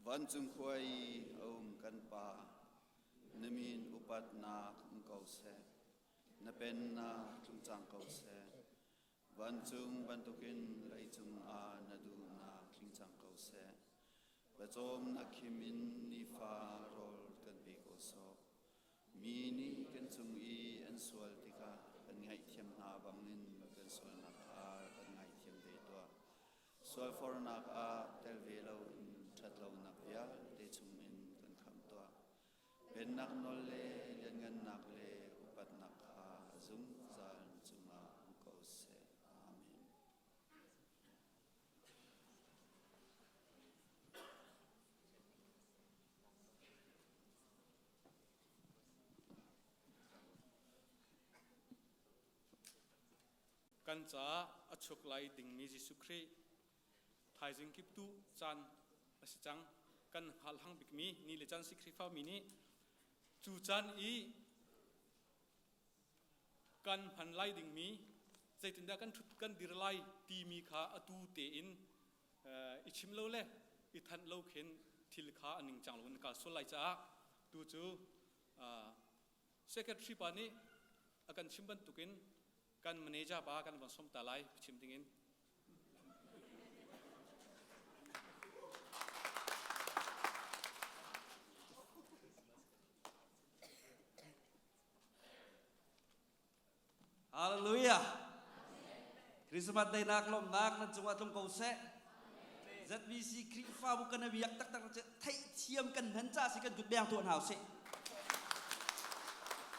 วันจุงควยเอากันป่านมีนอุปัตนาคุเกาเสนเป็นนาจุงจังเกาเสวันจุงบันตุกินไลจุงอาณดูนาจุงจังเกาเสประจอมนักขิมินนิฟารอลกันปีโกโซมีนี่กันจุงอีอันสวลติกากันไงเทียมนาบังนินกันสวลนักอากันไงเทียมเดตัวสวลฟอร์นักอาเตลเวลาชัดเรานักยาเดจุงมินกันคำตัวเป็นนักนอลเลเลียนเงินนักเลอุปัตนักอาจุงจันจุงอาโกเซอาเมนกันจ้าอัชกไลดิ่งมีจิสุครีไทยจิงกิบตุจันอสิจังกันหัลหังบิกมีนี่เลจันสิครีฟ้ามีนี่จูจันอีกันพันไลดิ่งมีใจตินดากันทุดกันดิรไลตีมีขาอตูเตอินอิชิมโลเล่อิทันโลเข็นทิลขาอันหนึ่งจังลงกาสุไลจ้าดูจูเซคเรตรีปานี้อากันชิมบันตุกินกันมันเนจ่าบ้ากันวันสมตาไลชิมติงินฮาเลลูยาคริสต์มาสได้นักลมนักนั่นจังหวัดลมเกาเสจัดวิสีคริฟ้าบุกันนบียักตักตักจะไทยเทียมกันหันจ่าสิกันจุดแดงตัวหนาวเส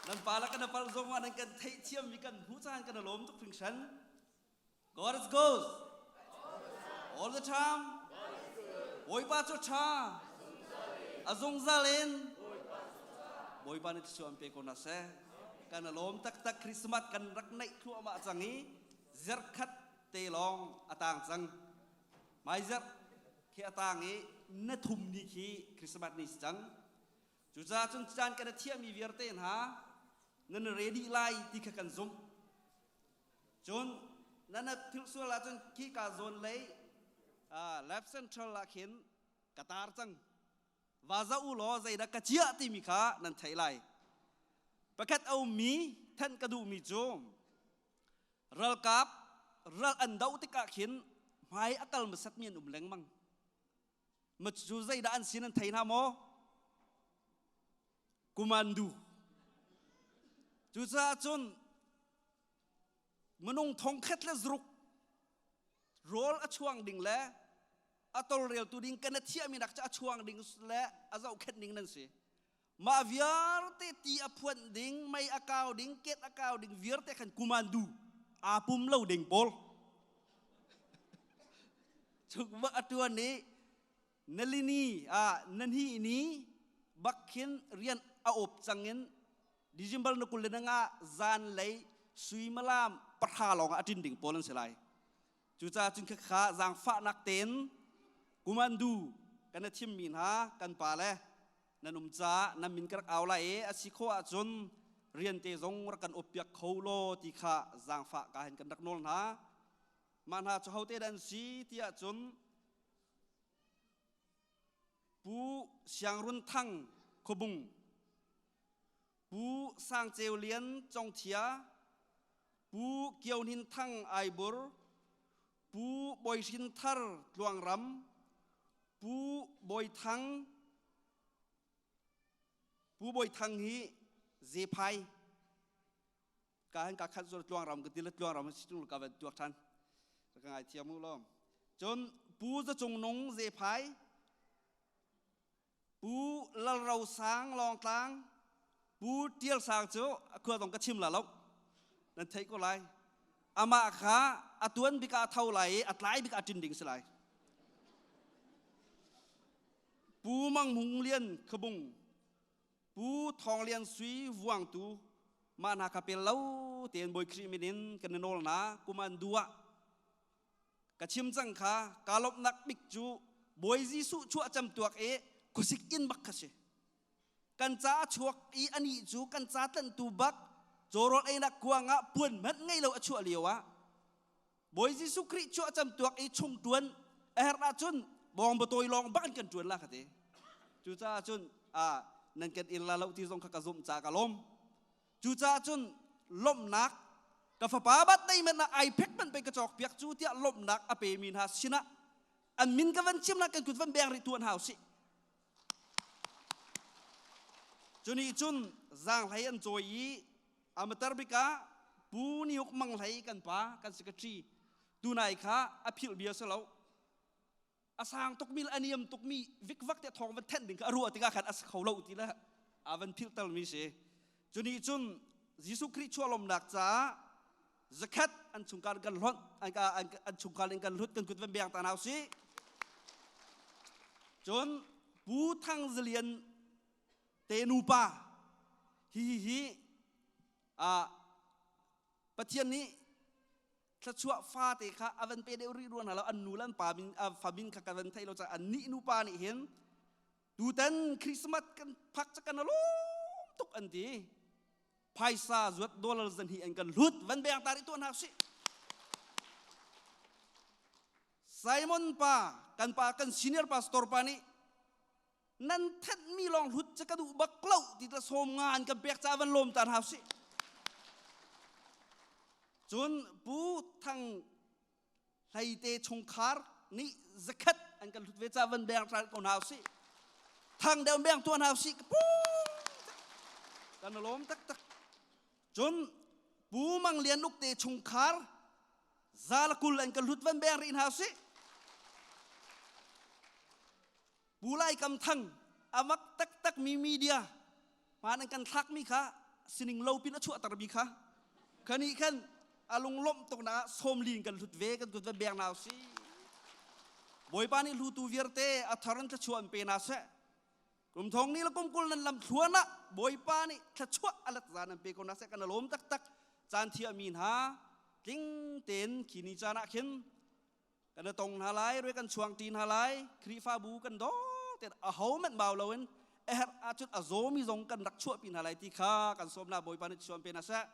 นั่นปาละกันนั่นปาลงว่านั่นกันไทยเทียมมีกันผู้ชายกันล้มทุกฟิงชัน God is good all the time โอยป้าจุดชาอาซงซาเลนโอยป้านี่ที่ชวนไปคนน่ะเสกันล้มตักตักคริสต์มาสกันรักในครัวมาจังนี้เจรคัดเตลองอาตางจังไม่เจรแค่อาตางนี้นัทุมนี่ขี้คริสต์มาสนี่จังจุดจ้าจนจานกันเทียมมีเวียร์เตนหาเงินเรดีไลที่กันซุ่มจนนั่นทิลสุลาจนขี้กาโซนเลยleft central ละเข็นกตาร์จังวาซาอุลอใจดักกะเจียที่มีขานั่นไทยไลประคัดเอามีท่านกระดูมีโจมรัลกับรัลอันดาวติกะเข็นไม่อักลมาสัตเมียนแรงมังมาจูใจด่านสินันไทยนาโมกุมันดูจูจ้าจนมนุงทองเข็ดและรุกโรลอช่วงดิ่งและอัตโตเรียลตูดิ่งกันเทียมีนักจะช่วงดิ่งและอาเจ้าเข็ดดิ่งนั่นสิมาเวียร์เตตีอพวนดิ่งไม่อากาวดิ่งเกตอากาวดิ่งเวียร์เตขันกุมันดูอาปุ่มเล่าดิ่งโพลจุกว่าตัวนี้นัลินีนันฮีนี้บักขินเรียนอาอบจังเงินดิจิมบัลนักุลเลนังอาจานเลยสุยมาลามประทาลองอาจินดิ่งโพลันเสลายจุจ้าจึงข้าจางฟ้านักเต้นกุมันดูกันทิมมินหากันป่าเลยนันอุมจ้านันมินกระเอาละอาศิโคอาจนเรียนเตจงรักันอบเปียกเขาโลที่ข้าจางฟ้าการเห็นกันนักโนนหามันหาเจ้าเตดันสีที่อาจนปูเสียงรุนทั้งขบุงปูสร้างเจวเลียนจงเทียปูเกี่ยวหินทั้งไอบุรปูบอยชินทาร์ลวงรำปูบอยทั้งฮีเจพายการการขัดสุดลวงรำก็ติดลวงรำสิ่งลูกกับตัวท่านก็ไงเทียมุล้อมจนปูจะจงนงเจพายปูละเราสางลองกลางปูเตียลสางเจ้าคือต้องกระชิมละลกนั่นไทยก็ไรอามาขาอัตวนบิกาเท่าไหร่อัตไลบิกาจินดิ่งสลายปูมังมุงเลียนขบุงปูทองเลียนสุยวังตูมานาคาเปลเล่าเตียนบอยครีมินินกันโนลนะกุมันดัวกระชิมจังขากาลบนักบิกจูบอยจีสุชัวจำตัวกุสิกอินบักขะเชกันจ้าชวกอีอันนี้จูกันจ้าตันตูบักโจรสไอ้นักกวางป่วนมันไงเราชัวเลียวะบอยจีสุคริชัวจำตัวไอ้ชงตวนเอราจุน บองบตัวลองบ้านกันจวนละค่ะเตจูจ้าจุนนั่นกันอินลาเราที่ทรงขกซุมจากลมจูจ้าจุนลมนักกับฟ้าป่าบัดได้มันไอเพ็กมันไปกระจอกเปียกจูเตียลมนักอเปมินหาชินะอันมินกับวันชิมนักกันกุดวันแบงริตวนหาวสิจุนี่จุนจางไหลอันโจยอามาตรบิกาปูนิยกมังไหลกันป้ากันสกัดชีดูนายข้าอภิลเบียสเลาอาสางตุกมีอันยมตุกมีวิกวักเตะทองวันเทนดึงก็รัวติกาขันอาสเขาเล่าตีละอาวันพิลตัลมิเสจุนี่จุนยิสุคริชัวลมนักจ้าzakat an chungkal kan lot an chungkal kan lut kan kut ven biang tanau si chon pu thang zlian te nu pa hi pathian ni tla chua fa te kha avan pe de ri ruan hala an nu lan pa bin fa bin kha kan thai lo cha an ni nu pa ni hen tu tan christmas kan phak cha kan lo tuk an ti paisa zuat dollar zan hi an kan lut van beng tari tuan hausi Simon pa kan senior pastor pa ni nan thet mi long lut cha ka du baklau ti ta som ngan ka bek cha van lom tan hausi chun pu thang lai te chung khar ni zakat an kan lut ve cha van beng tari kon hausi thang del beng tuan hausi pu kan lom takจนปูมังเลียนลูกเตชงคาร์ซาลกุลอันกันลุดวันแบงรินฮาสิปูไล่กำทังอามักตักมีมีเดียมาในกันทักมีค่ะสินิงโลปินชั่วตระบีค่ะคันนี้ขันอาลงล้มตกน้าสมลีนกันลุดเวกันลุดวันแบงนาสิบอยปานี่ลูตูเวียร์เตอัทารันจะชวนเป็นอาเซกลุ่มทองนี้ละกุมกุลนั้นลำชวนนะบอยปานี่ถ้าชั่วอะไรต่างๆเป็นคนนักเสกกันล้มตักจานที่อามีนหากิ้งเต็นขีนิจานะเข็นกันตรงหาไลด้วยกันช่วงตีนหาไลครีฟ้าบูกันดอแต่เขามันเบาเราเองอาจุดอาโซมีทรงกันรักชั่วปีนหาไลที่ข้ากันสมนาบอยปานี่ชวนเป็นนักเสก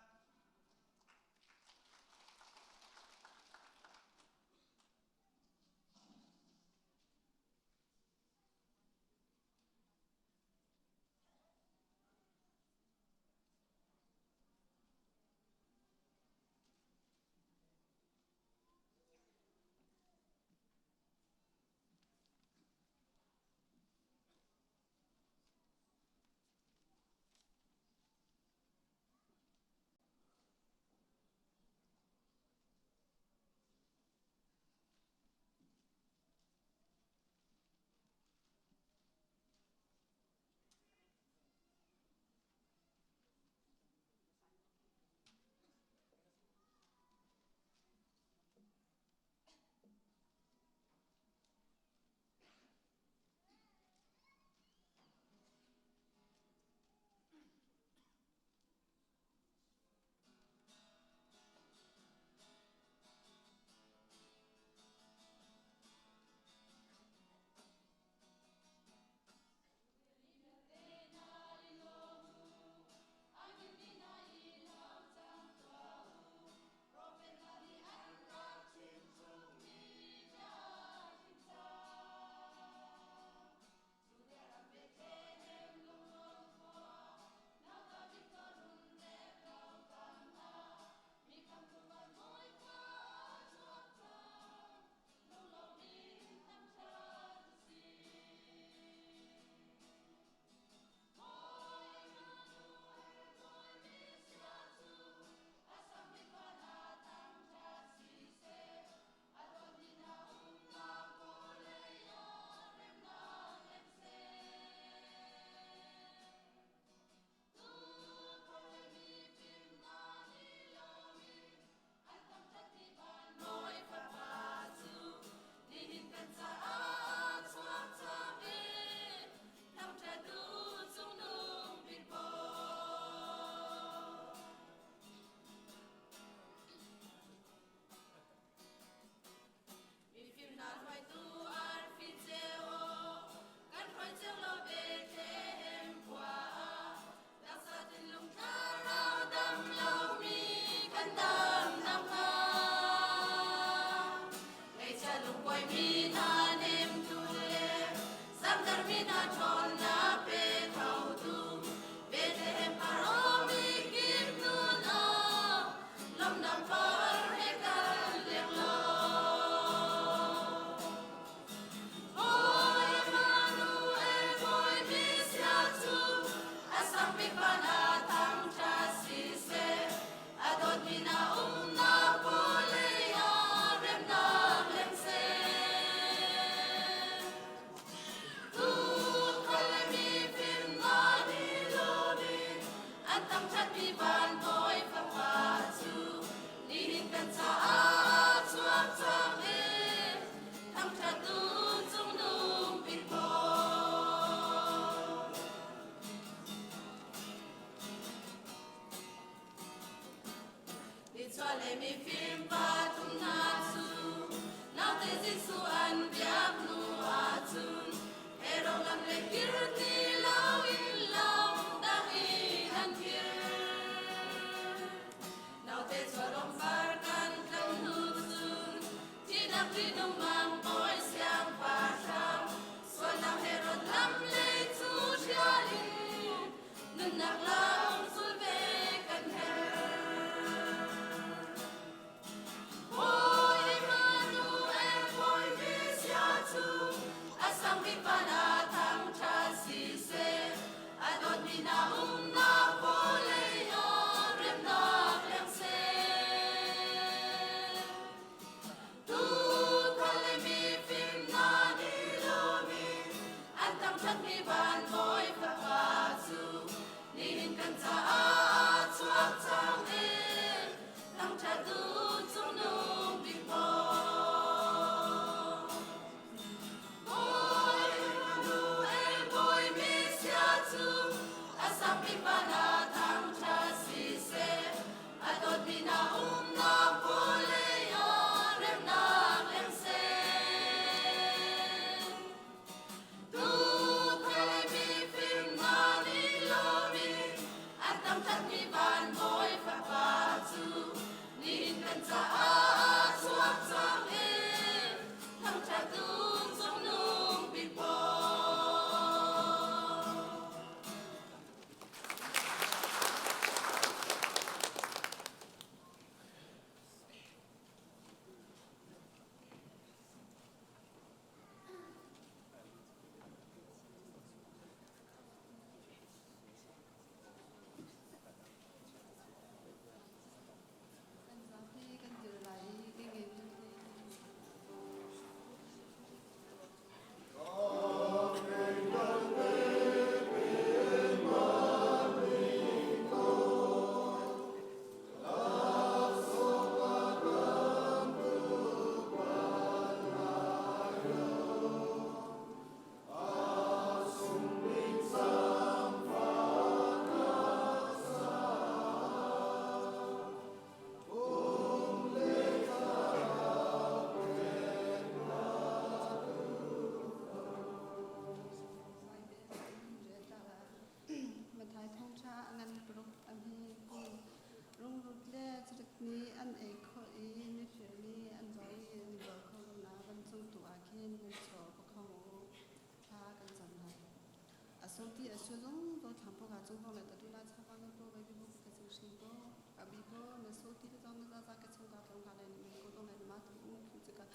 Asonti asuzong do thampo ga chung dong le ta dula chapa no to ba bi bo ka chung shin bo ka bi bo na so ti da na za ka chung ga tong ga le ni ko dong le ma tu u tu ka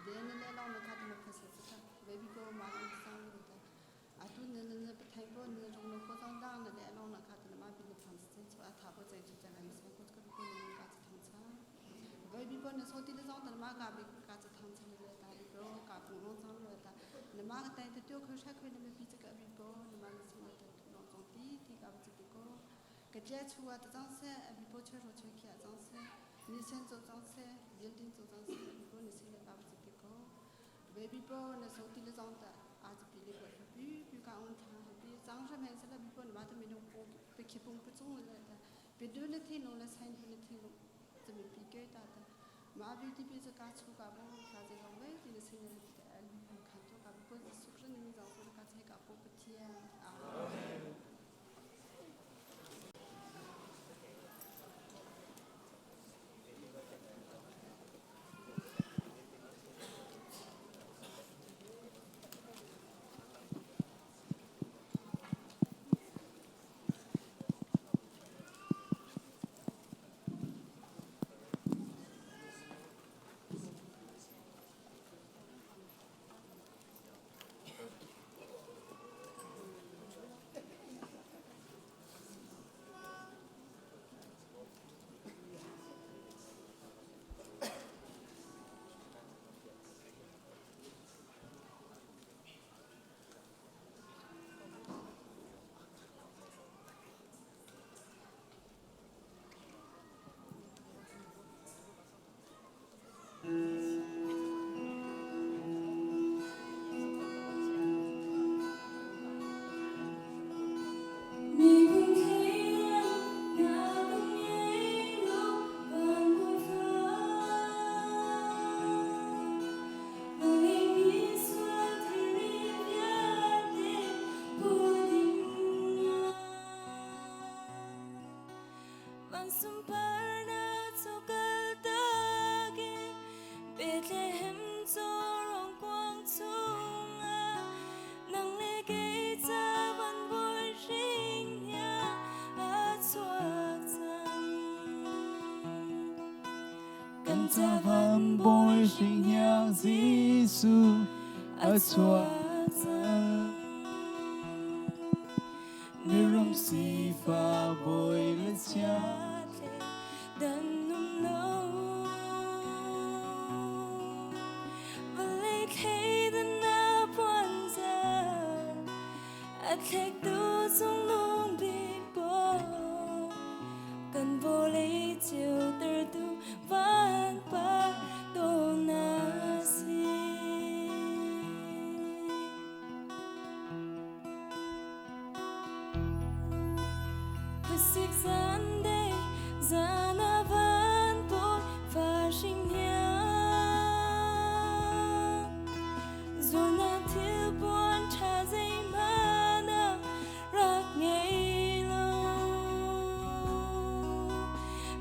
de ne le long na ka tu ma ka se ka ba bi bo ma ang sang ni ta a tu ne ne pa thai bo ne jong no ko dong dang na le long na ka tu ma bi ne phang se chu a tha bo chai chu cha ga ni se ko ka bi ko ni ka cha thang cha ba bi bo na so ti da jong da ma ga bi ka cha thang cha le ta bi bo ka ku no sang le ta ne ma ga tai ta tu ko sha ko ne ma bi cha ka bi bo cái chế chua ta trang xe bị bố chơi rồi chơi kia trang xe ni sen cho trang xe building cho trang xe bị bố ni sen là bao nhiêu cái cô về bị bố là số tiền là trang ta à chỉ bị lấy cái bị cả ông thằng bị trang xe mình sẽ là bị bố mà ta mình không có bị khi bông bị chung là ta bị đưa lên thì nó là sai đưa lên thì nóจะมีปีเกตาta mà bị thì bịจะcá chua cả bông cá gì không vậy thì nó sen là khăn cho cả bốสุขนี่เราคนcáใช้กับbốเที่ย cần ta vẫn bồi sinh nhang Giêsu ở chùa mi rong si pha bồi lên cha đàn nung nấu và lấy khi đến na buồn giờ à thách tu dung nung bị bỏ cần vô lấy chiều từ tu vạn ba đồ na si cứ xích gian đây ra na vẫn bồi và sinh nhang dù na thiếu buồn cha dây mà na rạc ngày lâu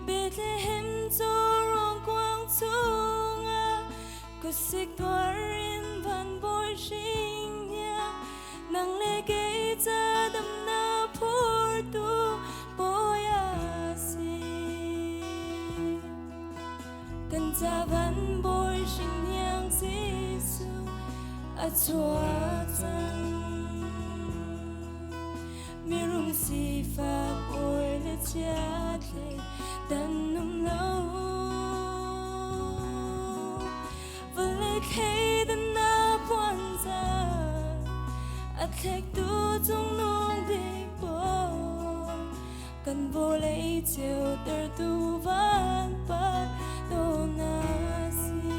Bethlehem cho rong quang chung à cứ xích thoa rin van bồi sinh nhang nang lê gây ra đầm na phur tu bồi cần ta vẫn bồi sinh nhang Giêsu ở chùa dân mi rung si pha bồi lên cha thề đàn nung lâu và lấy khi đến na buồn giờ ở thách tu dung nung bị bỏ cần vô lấy chiều từ tu vạn ba đồ na si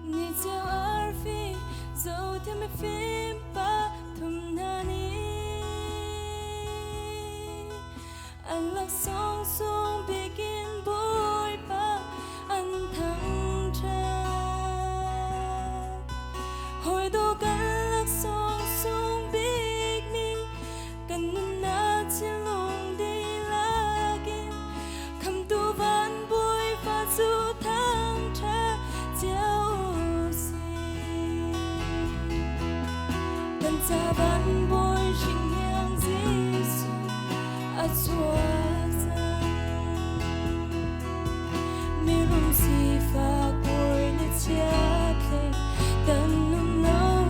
ni chiều ar phi dấu thêm mấy phim ba thum na ni anh lạc song song begin bồi ba anh thăng tra hồi đó cần lạc song song begin cần na trên lòng đi lagin cầm tu van bồi và du thăng tra gieo si cần ta van bồi sinh nhang Giêsu ở chùa mi rung si pha bồi lên cha thề đàn nung nấu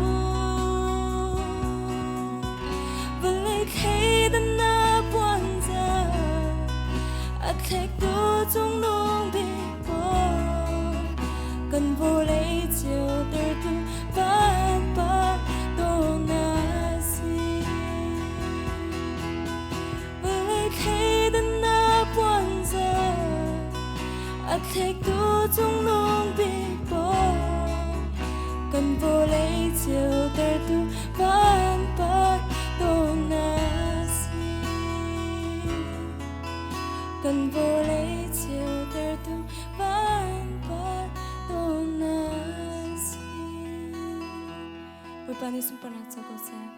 và lấy khi đến na buồn giờ ở thách tu dung nung bị bỏ cần vô lấy chiều từ tu vạn ba đồ na si và lấy khi đến na buồn giờ ở thách tu dung nung bị bỏ cần vô lấy chiều từ tu vạn ba đồ na si cần vô lấy chiều từ tu vạn ba đồ na si Ôi bạn ấy xung quanh cho cô xem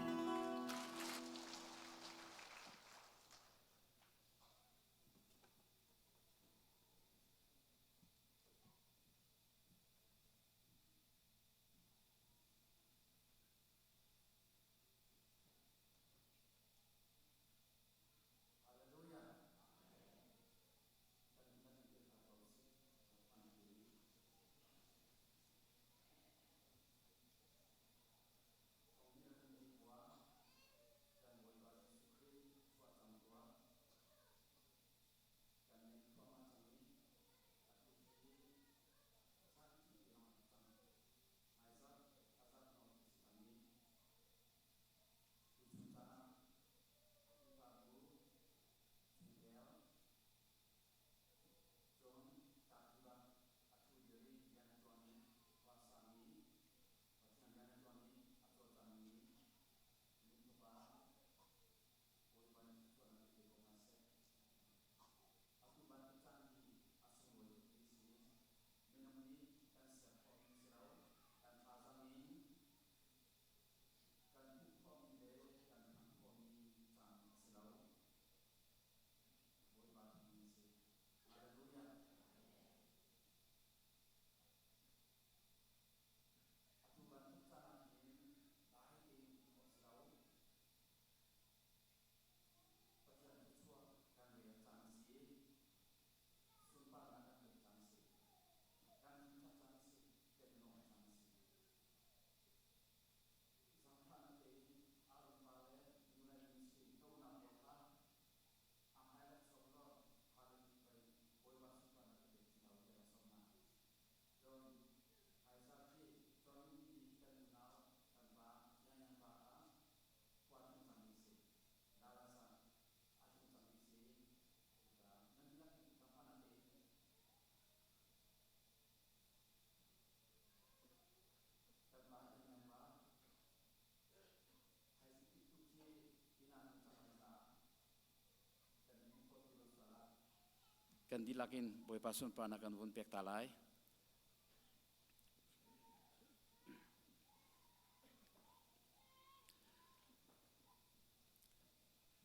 กันดีลักินบอยปาสุนปานักันวนเปียกตาลาย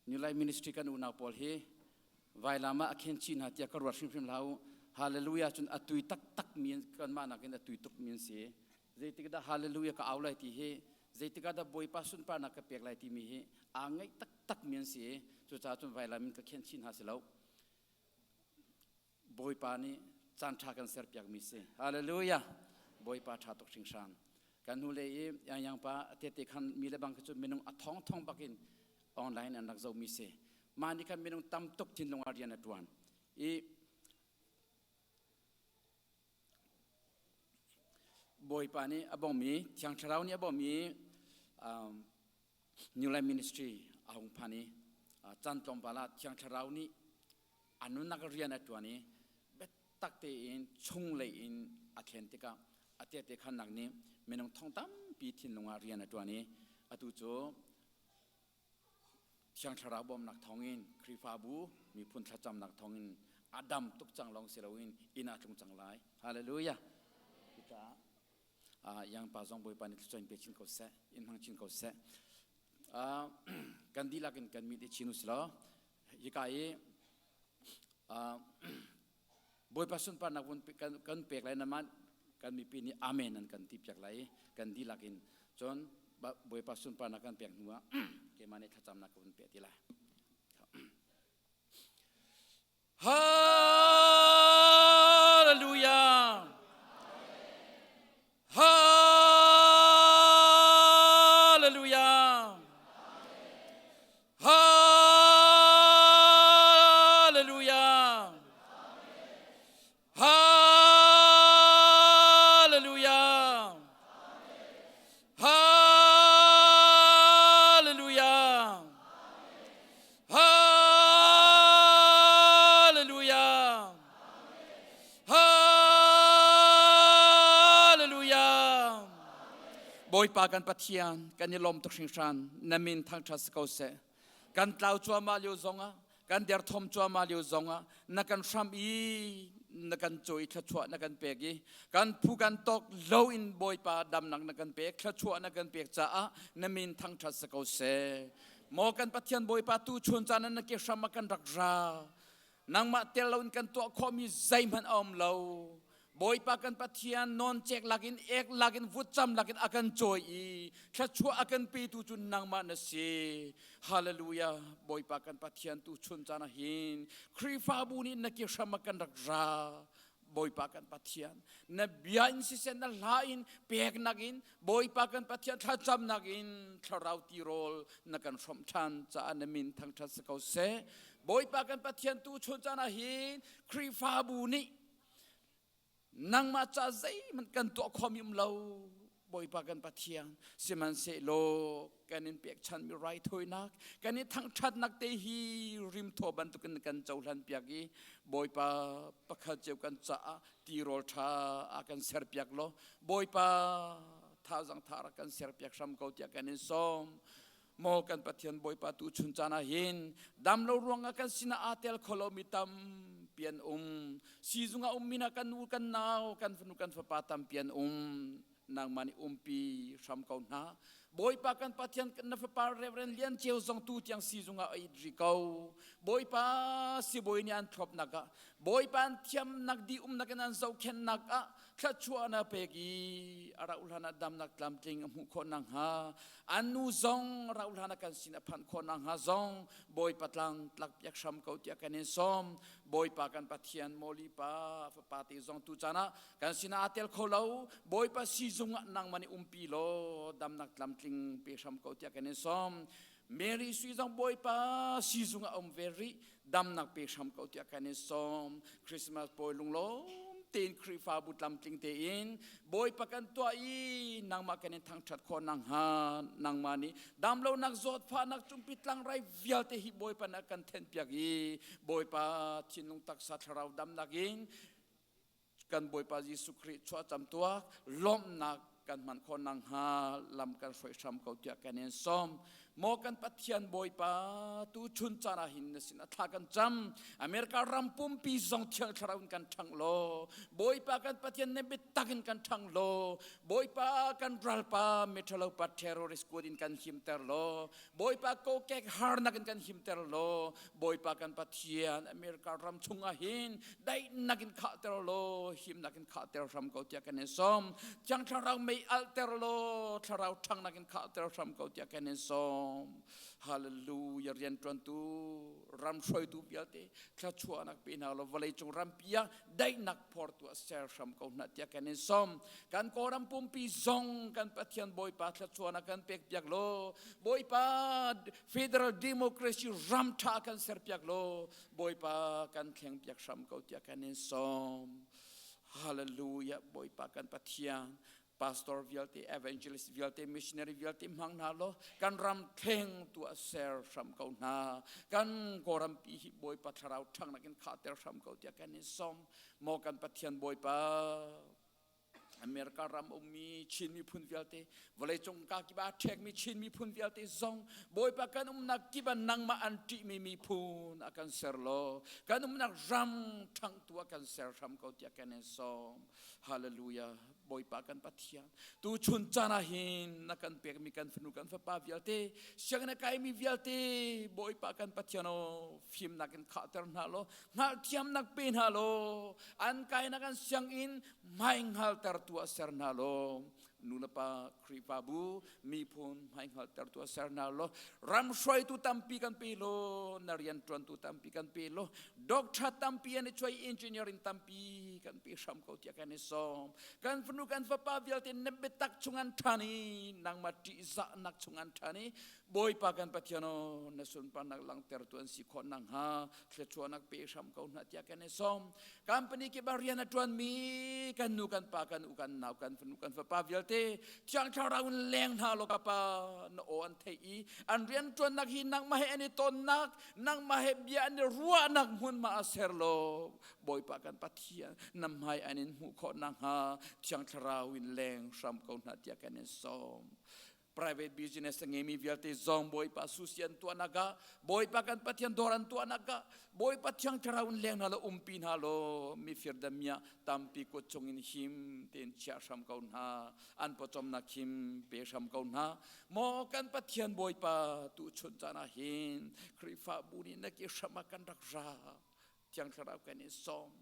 นิวไลมินิสทรีกันอุณาพอลเฮไวลามาอเคนชินหัดยากรวดชิมลาวฮาเลลูยาจนอตุยตักมีนกันมานักินอตุยตุกมีนเสียเจติกดาฮาเลลูยาก็เอาไลที่เฮเจติกดาบอยปาสุนปานักเปียกไลที่มีเฮอ่างไงตักมีนเสียจุดจ้าจนไวลามินก็เคนชินหาเสลาวบอยปานี่จันทากันเสียเปียกมีเสียฮาเลลูยาบอยปาชาตกชิงชันกันนูเลยยังปาเตติขันมีเลบังก็จะมีนุ่งท้องบักินออนไลน์อันนักเจ้ามีเสมานี่กันมีนุ่งตั้มตกจินลงอาเรียนตวนบอยปานี่อบอมีที่ยังเช้านี่อบอมีนิวไลมินิสทรีอาหงพานี่จันทร์ปาลาที่ยังเช้านี่อันนู้นนักเรียนตัวนี้เบ็ดตักเตอินชงเลยอินอาเคนติกาอาเตติขันนักนี้มีนุ่งท้องตั้มปีทินลงอาเรียนตัวนี้อตุโจช่างชราบอมนักทองอินครีฟาบูมีพุนทจำนักทองอินอาดัมตุกจังลองเสลวินอินาจุงจังไลฮาเลลูยาพิจายังปาจงบอยปานิจอยเปชินเขาเสอินหังชินเขาเสกันดีลักกันมีดิชินุสลายิกายบอยปาสุนปานักวนกันเปียกไรน้ำมันกันมีปีนี้อาเมนนั่นกันทิพย์จากไรกันดีลักจนบอยปาสุนปานักกันเปียกหัวเกมันนี่ถ้าจำนักวนเปียกทีไรฮาเลลูยาฮาเลลูยาฮาเลลูยาฮาเลลูยาฮาเลลูยาฮาเลลูยาฮาเลลูยาบอยปากันปัทยานกันยลมตุชิงชันนามินทางทัศกเสกันเตาจัวมาเลียวซงะกันเดียร์ทอมจัวมาเลียวซงะนักกันชัมอีนักกันโจยขชัวนักกันเปียกีกันผู้กันตกโลอินบอยปาดำนักนักกันเปียกขชัวนักกันเปียกจ้านามินทางทัศกเสมอกันปัทยานบอยปาตูชนจานันนักเกชามากันรักรานางมาเตลนกันตัวขอมีใจมันอมเราบอยปากันปัทยานนอนเจกลักินเอกลักินฟุตจำลักินอากันโจยแค่ชัวอากันปีตุจุนนางมาเนสีฮาเลลูยาบอยปากันปัทยานตุชนจานะหินครีฟาบุนินักเกชามากันรักราบอยปากันปัทยานนบียนสิเซนนัลาอินเปียกนักินบอยปากันปัทยานทัดจำนักินทาราวตีโรลนักกันสมชันจานมินทั้งทัศกเสบอยปากันปัทยานตุชนจานะหินครีฟาบุนินางมาจ้าใจมันกันตัวคอมิมเราบอยปากันปัทยานสิมันเสโลกันนินเปียกชันมีไรถอยนักกันนิทั้งชัดนักเตฮีริมทบันตุกันกันเจ้าลันเปียกีบอยปาปะขเจ้ากันจ้าตีโรชาอากันเสียเปียกโลบอยปาท่าจังท่ารักันเสียเปียกซ้ำเกาเตียกันนินซ้อมโมกันปัทยานบอยปาตุชุนจานาหินดำเรารวงกันสินาอาเตลโคโลมิตัมเปียนซีซุงอามินากันนูกันนาวกันฟนุกันฟปาตัมเปียนนางมณีปีซ้ำเกาหน้าบอยปากันปัทยันกันนฟปาเรเวนเลียนเจียวซองตูที่ยังซีซุงอาอิดริเกาบอยปาสิบอยนี่อันทรบนักบอยปาเทียมนักดีนักนันเจ้าเข็นนักข้าชัวนาเปกีอาราอุลานาดำนักลำจิงมุขนังฮาอันนูซองอาราอุลานากันสินพันขนังฮาซองบอยปัตลังตลักยักษ์ซ้ำเกาที่กันเนซอมบอยปากันปัทยันโมลีปาฟปาติซองตูจานะกันสินาอาเตลโคลาวบอยปาซีซุงนางมณีปีโลดำนักลำจิงเปซ้ำเกาที่กันเนซอมเมรีสุยซองบอยปาซีซุงเวรีดำนักเปซ้ำเกาที่กันเนซอมคริสต์มาสบอยลุงโลตีนครีฟาบุตรลำจิงเตอินบอยปากันตัวนางมากันในทางชัดคนนางฮานางมานีดำเรานักจดฟ้านักจุมพิตลังไรวิลเตหิบอยปานักกันเทนเปียกีบอยปาชินลงตักสัตว์เราดำนักอินกันบอยปายิสุคริชัวจำตัวล้มนักกันมันคนนางฮาลำกันสวยช้ำเขาเจากันเองซ้อม Mokan patian boy pa tu chun chana hin na sin athakan jam Amerika rampum pi zong thiang tharaun kan thang lo boy pa kan patian ne bitakin kan thang lo boy pa kan ral pa metalo pa terrorist kodin kan him ter lo boy pa ko kek har na kan him ter lo boy pa kan patian Amerika ram chunga hin dai nakin kha ter lo him nakin kha ter ram ko tia kan som chang tharau mei al ter lo tharau thang nakin kha ter ram ko tia kan som hallelujah rian tuan tu ram soi tu biate tha chua nak pina lo valai chung ram pia dai nak por tu ser ram ko na tia kan som kan ko ram pum pi zong kan patian boy pa tha chua nak kan pek piak lo boy pa federal democracy ram tha kan ser piak lo boy pa kan kheng piak ram ko tia kan som hallelujah boy pa kan patian pastor vialte evangelist vialte missionary vialte mangna lo kan ram kheng tu ser ram ko na kan koram pi boy pa tharau thang na kin khater ram ko tia kan som mo kan pathian boy pa Amerika ram mi chin mi phun vialte vale chong ka ki ba thek mi chin mi phun vialte zong boy pa kan nak ki ba nang ma anti mi phun akan serlo kan nak ram thang tu akan ser ram ko tia kan som hallelujah boy pa kan pathian tu chun chana hin nakan pek mi kan fnu kan fa pa vialte siang na kai mi vialte boy pa kan pathiano film nakin khater na lo ngal thiam nak pen ha lo an kai nakan siang in mai ngal tar tu aser na lo nuna pa kripabu mi pun mai ngal tar tu aser na lo ram soi tu tampi kan pelo narian tuan tu tampi kan pelo dokter tampi ani choi engineering tampi kan pi sam ko tia kan som kan fnu kan fa pa vialte nebetak chungan thani nang mati za nak chungan thani boy pa kan patiano nasun pa nak lang ter tuan si khon nang ha tle chuan nak pe sam ko na tia kan som company ke bariana tuan mi kan nu kan pa kan u kan nau kan fnu kan fa pa vialte chang tharaun leng na lo ka pa no on thei an rian tuan nak hi nak ma he ani ton nak nang ma he bia ani ruwa nak mun ma aser lo boy pa kan patia nam hai anin hu kho nang ha chang tharawin leng sam ko na tia kan som private business ngemi vialte zong boy pa susian tu anaga boy pa kan patian doran tu anaga boy pa chang tharawin leng na lo umpin ha lo mi firdamia tampi ko chongin him ten cha sam ko na an po chom na kim pe sam ko na mo kan patian boy pa tu chun chana hin krifa buni na ki samakan rakra chang tharaw kan som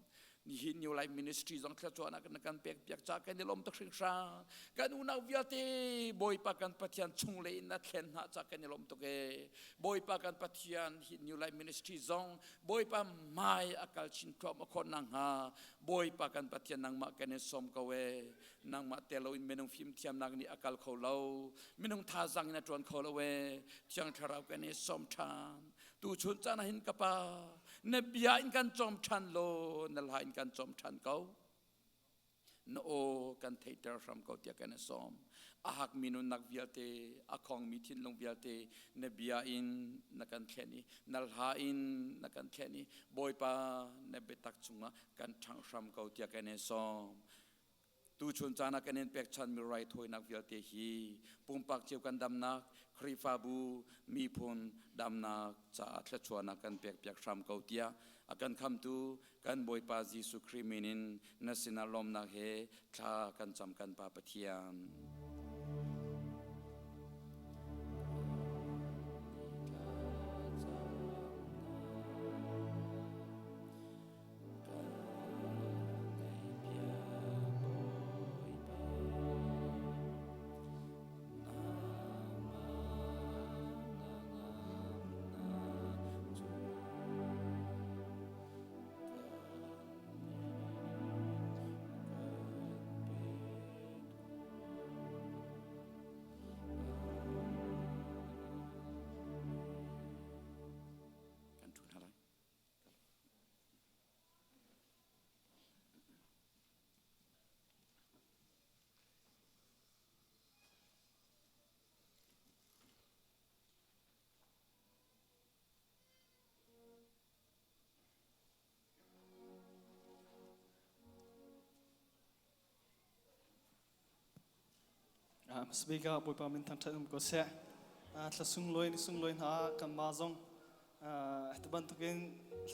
ni hin new life ministry zong thla chuan kan pek piak cha kan lom tak sing sa kan unaw viate boy pa kan pathian chung le na thlen ha cha kan lom to ke boy pa kan pathian hin new life ministry zong boy pa mai akal chin thom khon nang ha boy pa kan pathian nang ma kan som ka we nang ma telo in menung phim thiam nang ni akal kholo menung tha jang na tron kholo we chang tharau kan som than tu chun cha na hin ka pa ne bia in kan chom than lo na la in kan chom than ko no o kan theater from ko tia kan som ahak minun nak vialte akhong mithin long vialte ne bia in na kan theni nal ha in na kan theni boy pa ne betak chunga kan thang from ko tia kan som tu chun chana kanen pek chan mi right hoi nak vialte hi pumpak cheu kan dam nak khrifa bu mi phun dam nak cha thla chuana kan pek pek ram ko tia akan kham tu kan boy pa jisu kriminin nasina lom na he tha kan cham kan pa pathian Speaker boy pa min thang thang ko se tla sung loi na kan ma zong ta ban tukin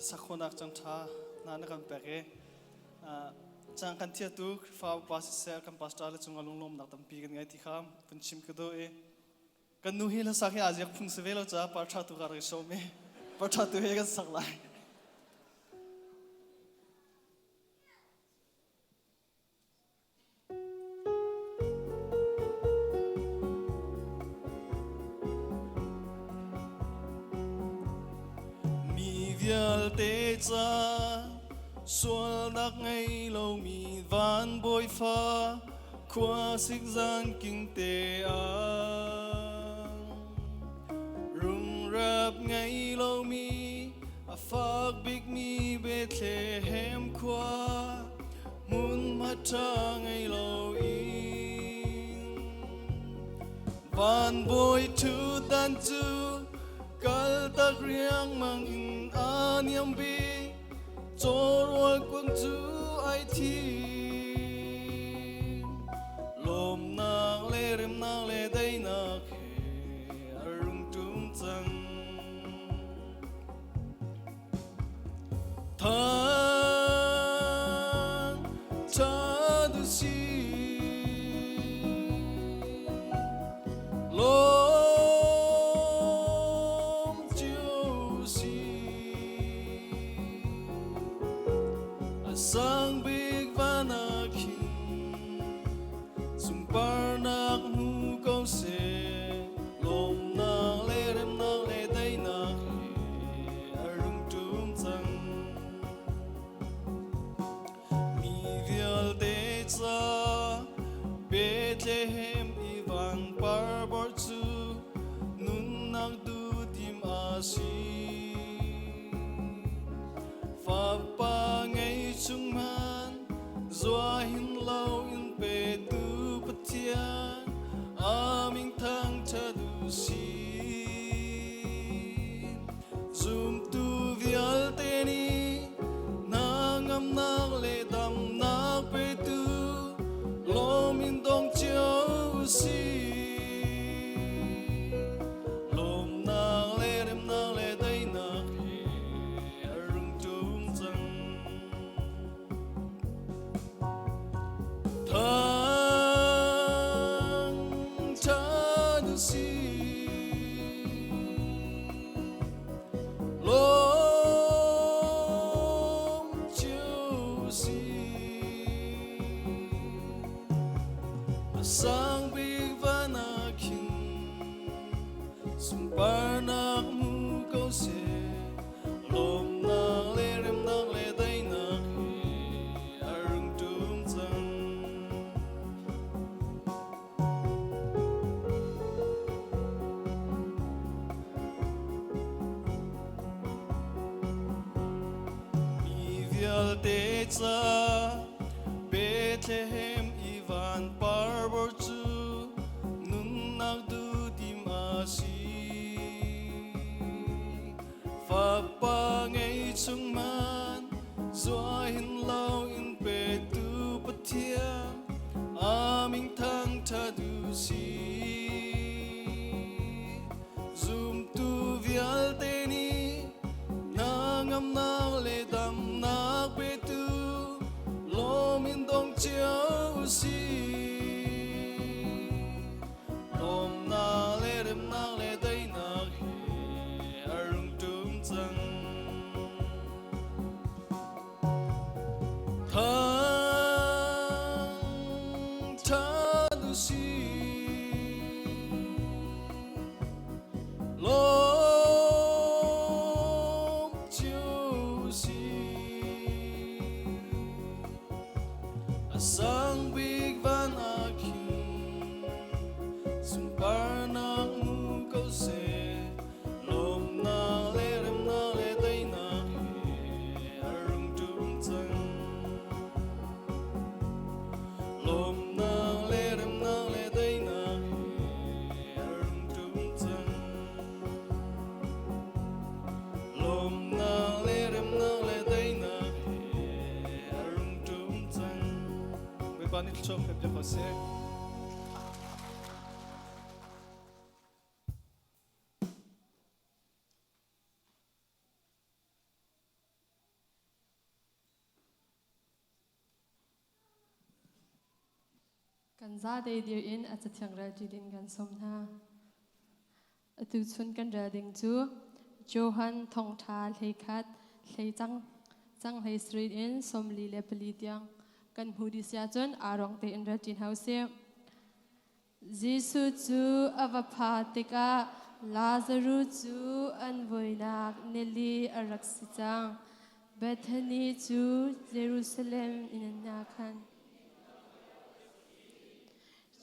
sakhonak chang tha na na kan peke chang kan thia tu fa pas sel kan pastor le chunga lunglom nak tam pi kan ngai ti kham kan chim ka do e kan nu hi la sakhi ajak phung se velo cha par tha tu gar ge so me par tha tu he kan sak lai te cha sual dak ngay lâu mi van bôi pha qua xích gian kinh tế rung rap ngay lâu mi phak big mi Bethlehem qua mun mata ngay lâu in van bôi thu dan chu kal tak riang mang in anyam bi chorwal kwang chu ai thi lom na le rem na le dai na khe arung tum chang thang cha du si sang big vanakin sung parnak hu câu se lom na le rem na le dai na arung tum chang mi vial te cha Bethlehem ivan parbor chu nun nak du tim asi fa pa ngay chung man doa hin lâu in pe tu pathian aming thang cha du si zum tu vial te ni nangam nak le dam nak pe tu lom in dong chiao si lom nak le rem nak le dai nak arung tum chang thang cha du si lom chiao si sang big vanakin sung parnak mu câu se lom na le rem na le dai na arung tum chang mi vial te cha Bethlehem ivan parbor chu nun nak du tim asi fa pa ngay chung man doa hin lâu in pe tu pathian aming thang tha du si zum tu vial te ni nangam nak le dam nak pe tu lom in dong chiao si lom na le rem na le dai na arung tum chang thang cha du si lom chiao si sang big vanakin sung parnak mu câu se lom na le rem na le dai na arung tum chang lom na le rem na le dai na arung tum chang lom na le rem na le dai na arung tum chang với ban ít chom phép cho họ sẽ กันซาเดียวอินอาจจะเทียงเราจีดินกันสมนาตุชุนกันเรดิงจูโจฮันทองทาเลคัดเลจังเลสตรีอินสมลีเลปลีเตียงกันหูดิสยาจนอารองเตอินรจินเฮาเซียจิสุจูอวพาติกาลาซารูจูอันวอยนักเนลีอารักสิจังเบธานีจูเยรูซาเล็มอินนาคัน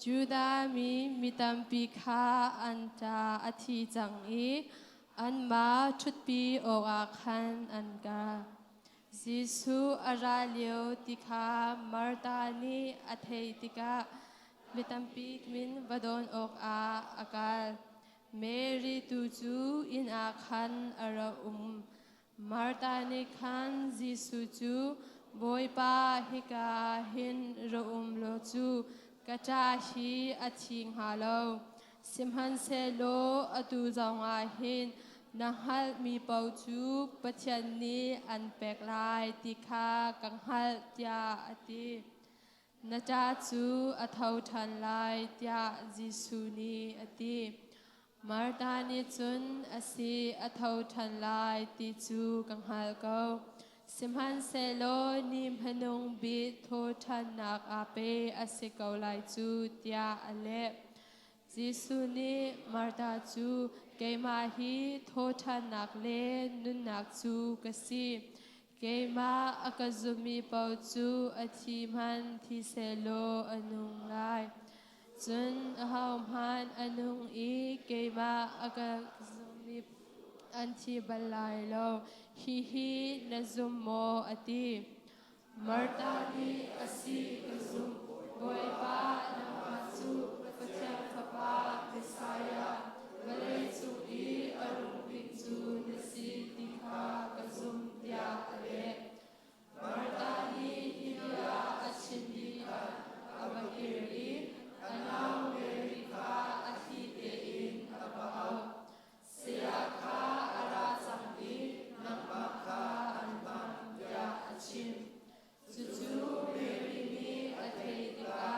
จูดามีตัมปีคาอันจาอธิจังอีอันมาชุดปีโออาคันอันกาจิสุอาราเลียวติคามาร์ตานีอเทติกามีตัมปีมินวดอนออกอาอากาเมรีตูจูอินอาคันอารามาร์ตานีคันจิสุจูบอยปาฮิกาหินระโลจูกระจาชีอาชิงฮาโลสิมฮันเซโลอตูจางอาหินนัฮัลมีเปาจูปัจจันนีอันแปลกลายติคากังฮัลตยาอตินาจาจูอเทาทันลายตยาจิสุนีอติมาร์ตานิจุนอสีอเทาทันลายติจูกังฮัลเกาสิมฮันเซโลนิมพนงบิโททันนักอาเปอสิเกาไลจูตยาอเลจิสุนีมาร์ตาจูเกมาฮีโททันนักเลนุนนักจูกสีเกมาอากาซุมีเปาจูอธิมันทิเซโลอนุงไลจุนฮาวมันอนุงอีเกมาอากาซุมีอันที่บลายโลฮินาซุมโมอติมาร์ตานีอสีกซุมบอยปานามาจูปัจจังฟปาปิสายาบเลจูอีอรุปิจูนสีติคากซุมตยาอเลมาร์ตานีฮิยาอัชินดีอับฮิรีอันนาเมริกาอธิเตอินอับเอาเสียคาอาราสังดีนักมาคาอันบังยาอชินจูเมริมีอเทติกา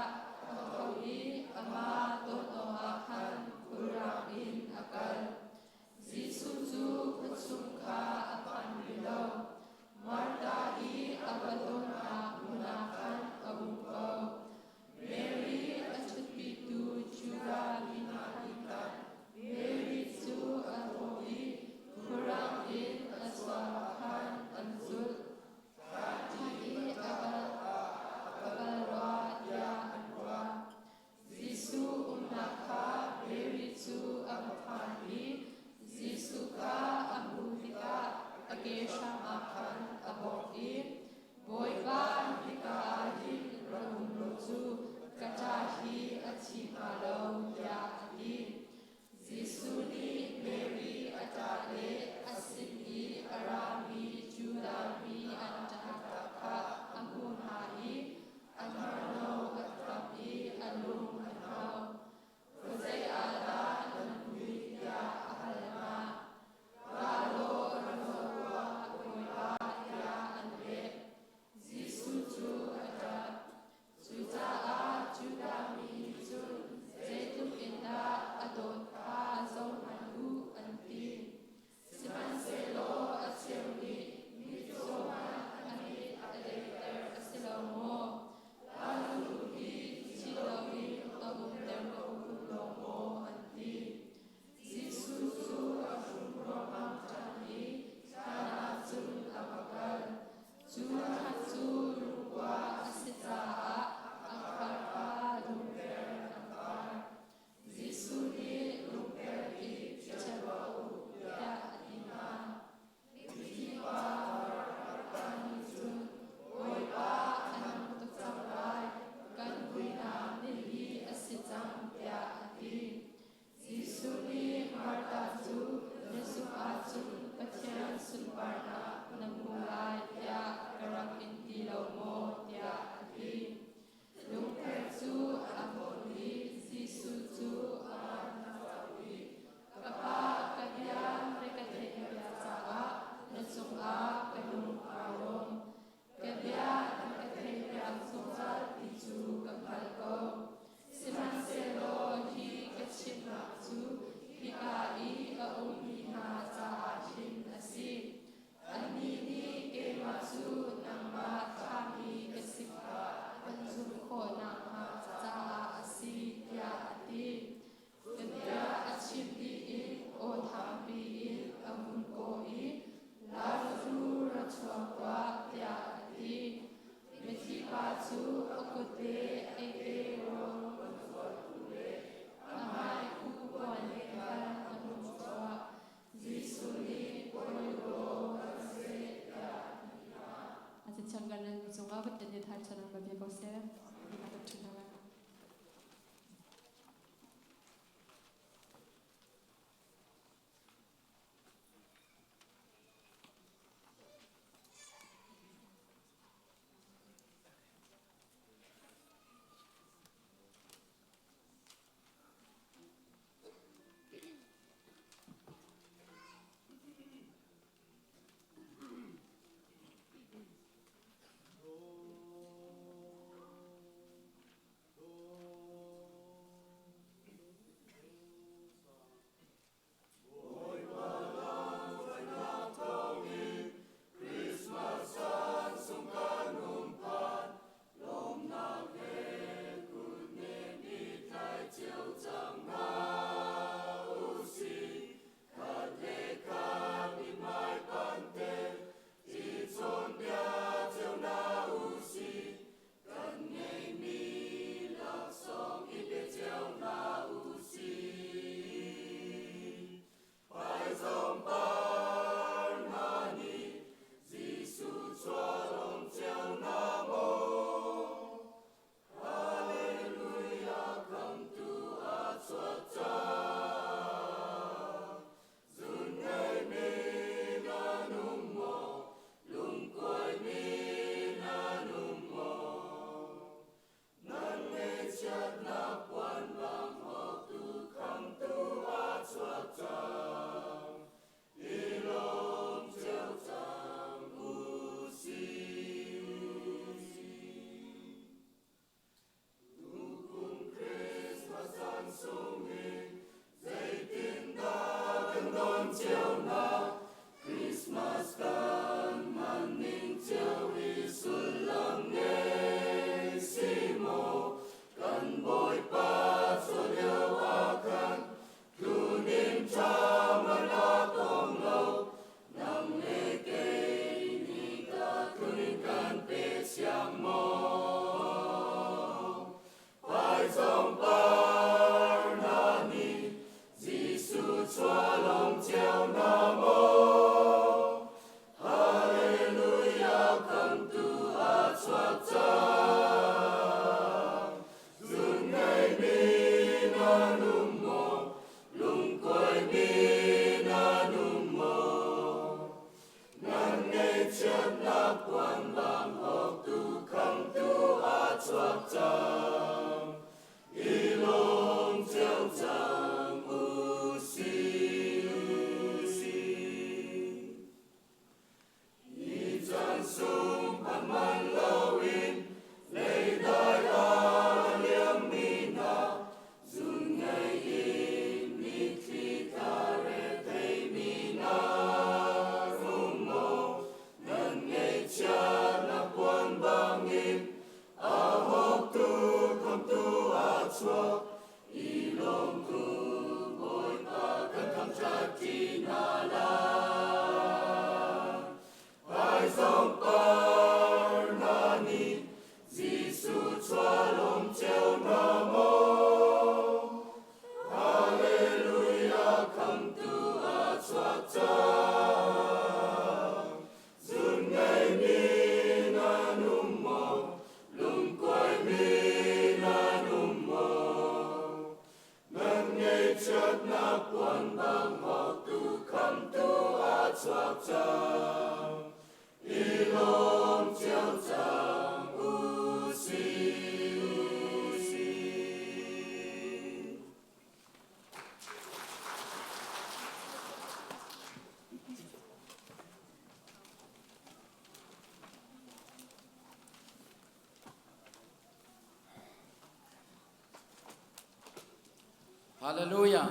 Hallelujah.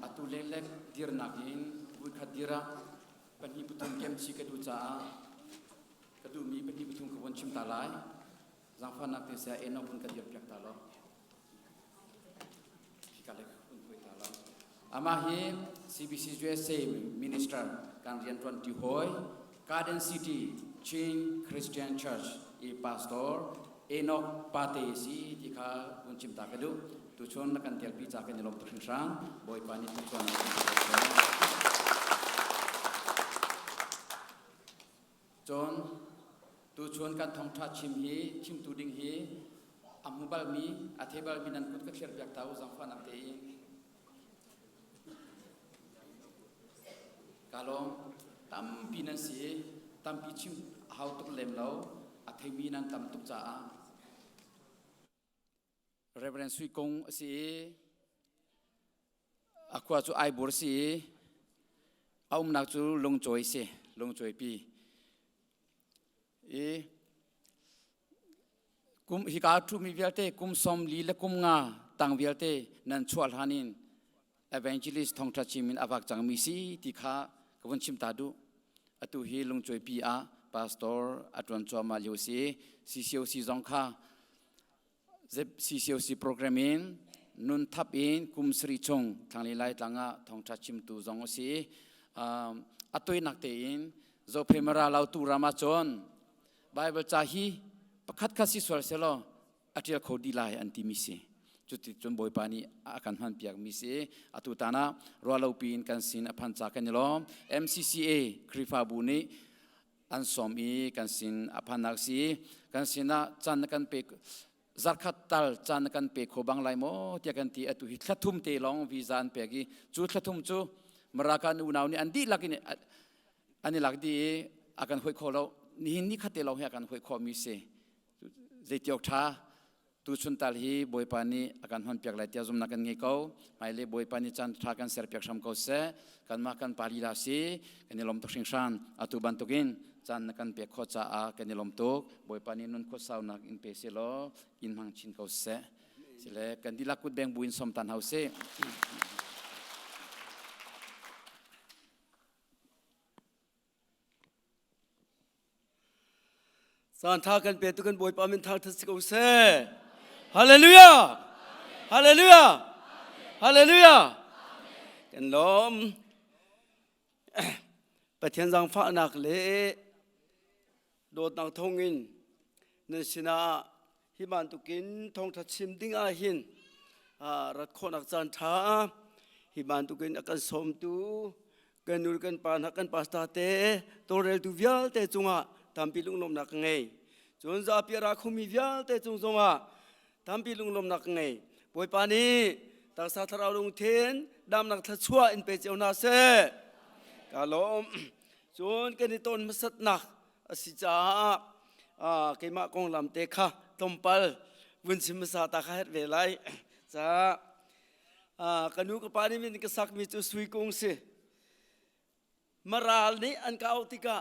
Atu lelek dir nakin bui khadira pani putum kem chi kedu cha kedu mi pani putum kebon chim talai zang fa nak te sa eno pun kadir pyak talo hikalek pun pui talo amahi CBC USA minister kan rian tuan ti hoi Garden City Chin Christian Church i pastor Enoch Pate si dikha pun chim ta kedu tu chon kan tial pi cha kan lom tu sang boy pani tu chon chon tu chon kan thong tha chim hi chim tu ding hi amubal mi athebal minan kut ka kher byak tau jang fan ate kalom tam pinan si tam pi chim hau tuk lem lo athemi nan tam tuk cha Reverend Sui Kong si aku acu ai bor si aum nak chu long choi si long choi pi kum hika thu mi vialte kum som li le kum nga tang vialte nan chual hanin evangelist thong tha chimin avak chang mi si ti kha kawon chim ta du atu hi long choi pi a pastor atwan choma liu si siu si zong kha CCOC programming nun tap in kum sri chong thang li lai tlanga thong tha chim tu zong si atoi nak te in zo phemara lau tu rama chon Bible cha hi pakhat kha si swal selo atia khodi lai anti mi si chuti chon boy pani akan han piak mi si atu tana rolau pin kan sin aphan cha kan lo MCCA krifa bu ni an som i kan sin aphan nak si kan sina chan kan pe zarkhat tal chan kan pe khobang lai mo tia kan ti atu hi thlathum te long visa an pe gi chu thlathum chu maraka nu naw ni an di lakin ani lak di akan hoi kholo ni hin ni khate lo he akan hoi kho mi se zetiok tha tu chun tal hi boi pani akan hon piak lai tia zum na kan ngi ko mai le boi pani chan tha kan ser piak sam ko se kan ma kan pali la si kan lom tok sing san atu ban tukin chan na kan pe kho cha a kan lom tok boi pani nun kho sau na in pe se lo in mang chin ko se sile kan dilakut beng buin som tan hau se san tha kan pe tu kan boi pa min thang thas ko se hallelujah hallelujah hallelujah kan lom pa thian jang pha nak le dot nang thongin ne sina hi ban tu kin thong tha chim ding a hin rat khonak chan tha hi ban tu kin akan som tu kan nur kan pan hakan pasta te torel tu vial te chunga tampi lung lom nak ngai chon za piara khumi vial te chung zonga tampi lung lom nak ngai boi pani ta sa tharau lung then dam nak thachua in pe cheuna se kalom chon ke ni ton masat nak asi cha keima kong lam te kha tompal bun sim sa ta kha het ve lai cha kanu ka pani min ka sak mi chu sui kong se maral ni an ka autika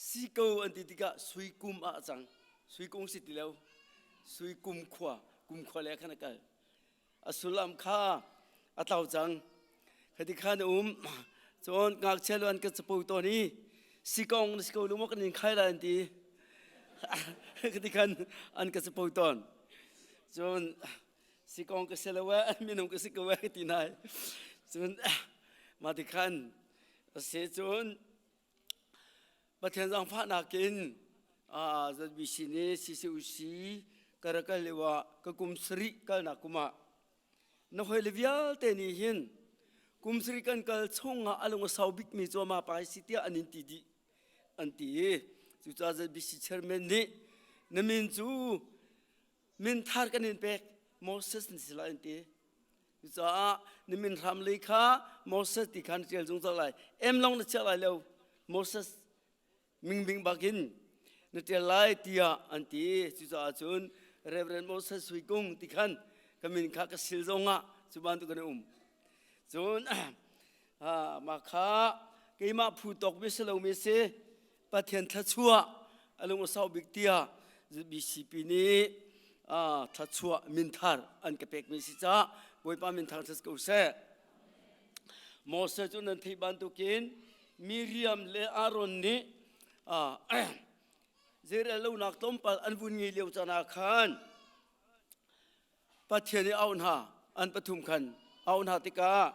si ko an ti tika sui kum a chang sui kong si ti lo sui kum khwa le khana ka asulam kha ataw chang khati khan chon ngak chelwan ka chapu to ni si ko lu mo kan in khai la an ti khati khan an ka chapu ton chon si kong ka selawa an minum ka si ko wa ti nai chon ma ti khan se chon ba thian jang pha na kin zat bi si ne si si u si karaka lewa ka kum sri kal na kuma na hoi le vial te ni hin kum sri kan kal chonga alung saubik mi zo ma pa si tia anin ti di anti chu cha zat bi si chairman ni na min chu min thar kan in pek moses ni sila anti chu cha ni min ram le kha moses ti khan chel jung cha lai em long na cha lai lo moses Ming Bing Bakin, Natalai Tia Anti, Susan, Reverend Moses Wikung, Tikan, Kamin Kaka Silzonga, Subantu Ganum. Zone Maka, Kima Putok Missile Misse, Patian Tatua, along with South Bictia, the Bishipini, Tatua Mintar, and Capek Missita, Boypa Mintartas go say. Moses and Tibantukin, Miriam Le Aroni. Zera lo nak tompal an bun ngi leu chana khan pathiani aun ha an pathum khan aun ha tika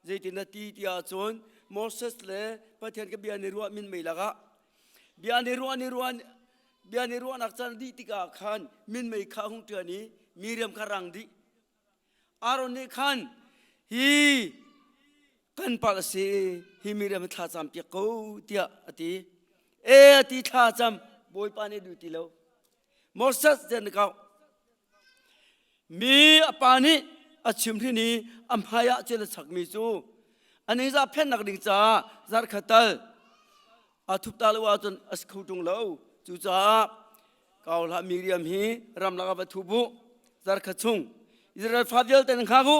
zeitina ti tia chon moses le pathian ka biani ruwa min mei laga biani ruwa nak chan di tika khan min mei kha hung tiani miriam kharang di aron ni khan hi kan pal se hi miriam tha cham pi ko tia ati ti tha cham boi pani du ti lo moses jen ka mi apani achim thi ni amhaya chel chak mi chu ani za phen nak ding cha zar khatal athup talwa chon askhutung lo chu cha kaula miriam hi ram laga ba thubu zar khachung israel fadel ten khagu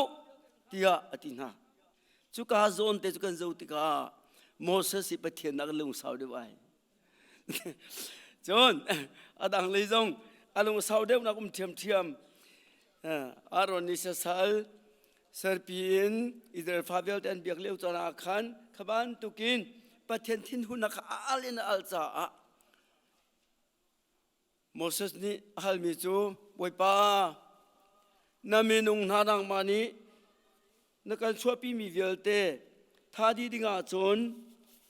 tia atina chu ka zon te chu kan zo ti ka moses si pathian nak lung saw de bai John, adang lezong, alung saudem nak tiam. Aron ni sesal, serpin, Israel Fabel dan biak leu cana akan, kaban tukin, patien tin hunak alin alza. Moses ni hal micu, boypa, naminung nadang mani, nakal suapi mi vialte, tadi dinga John,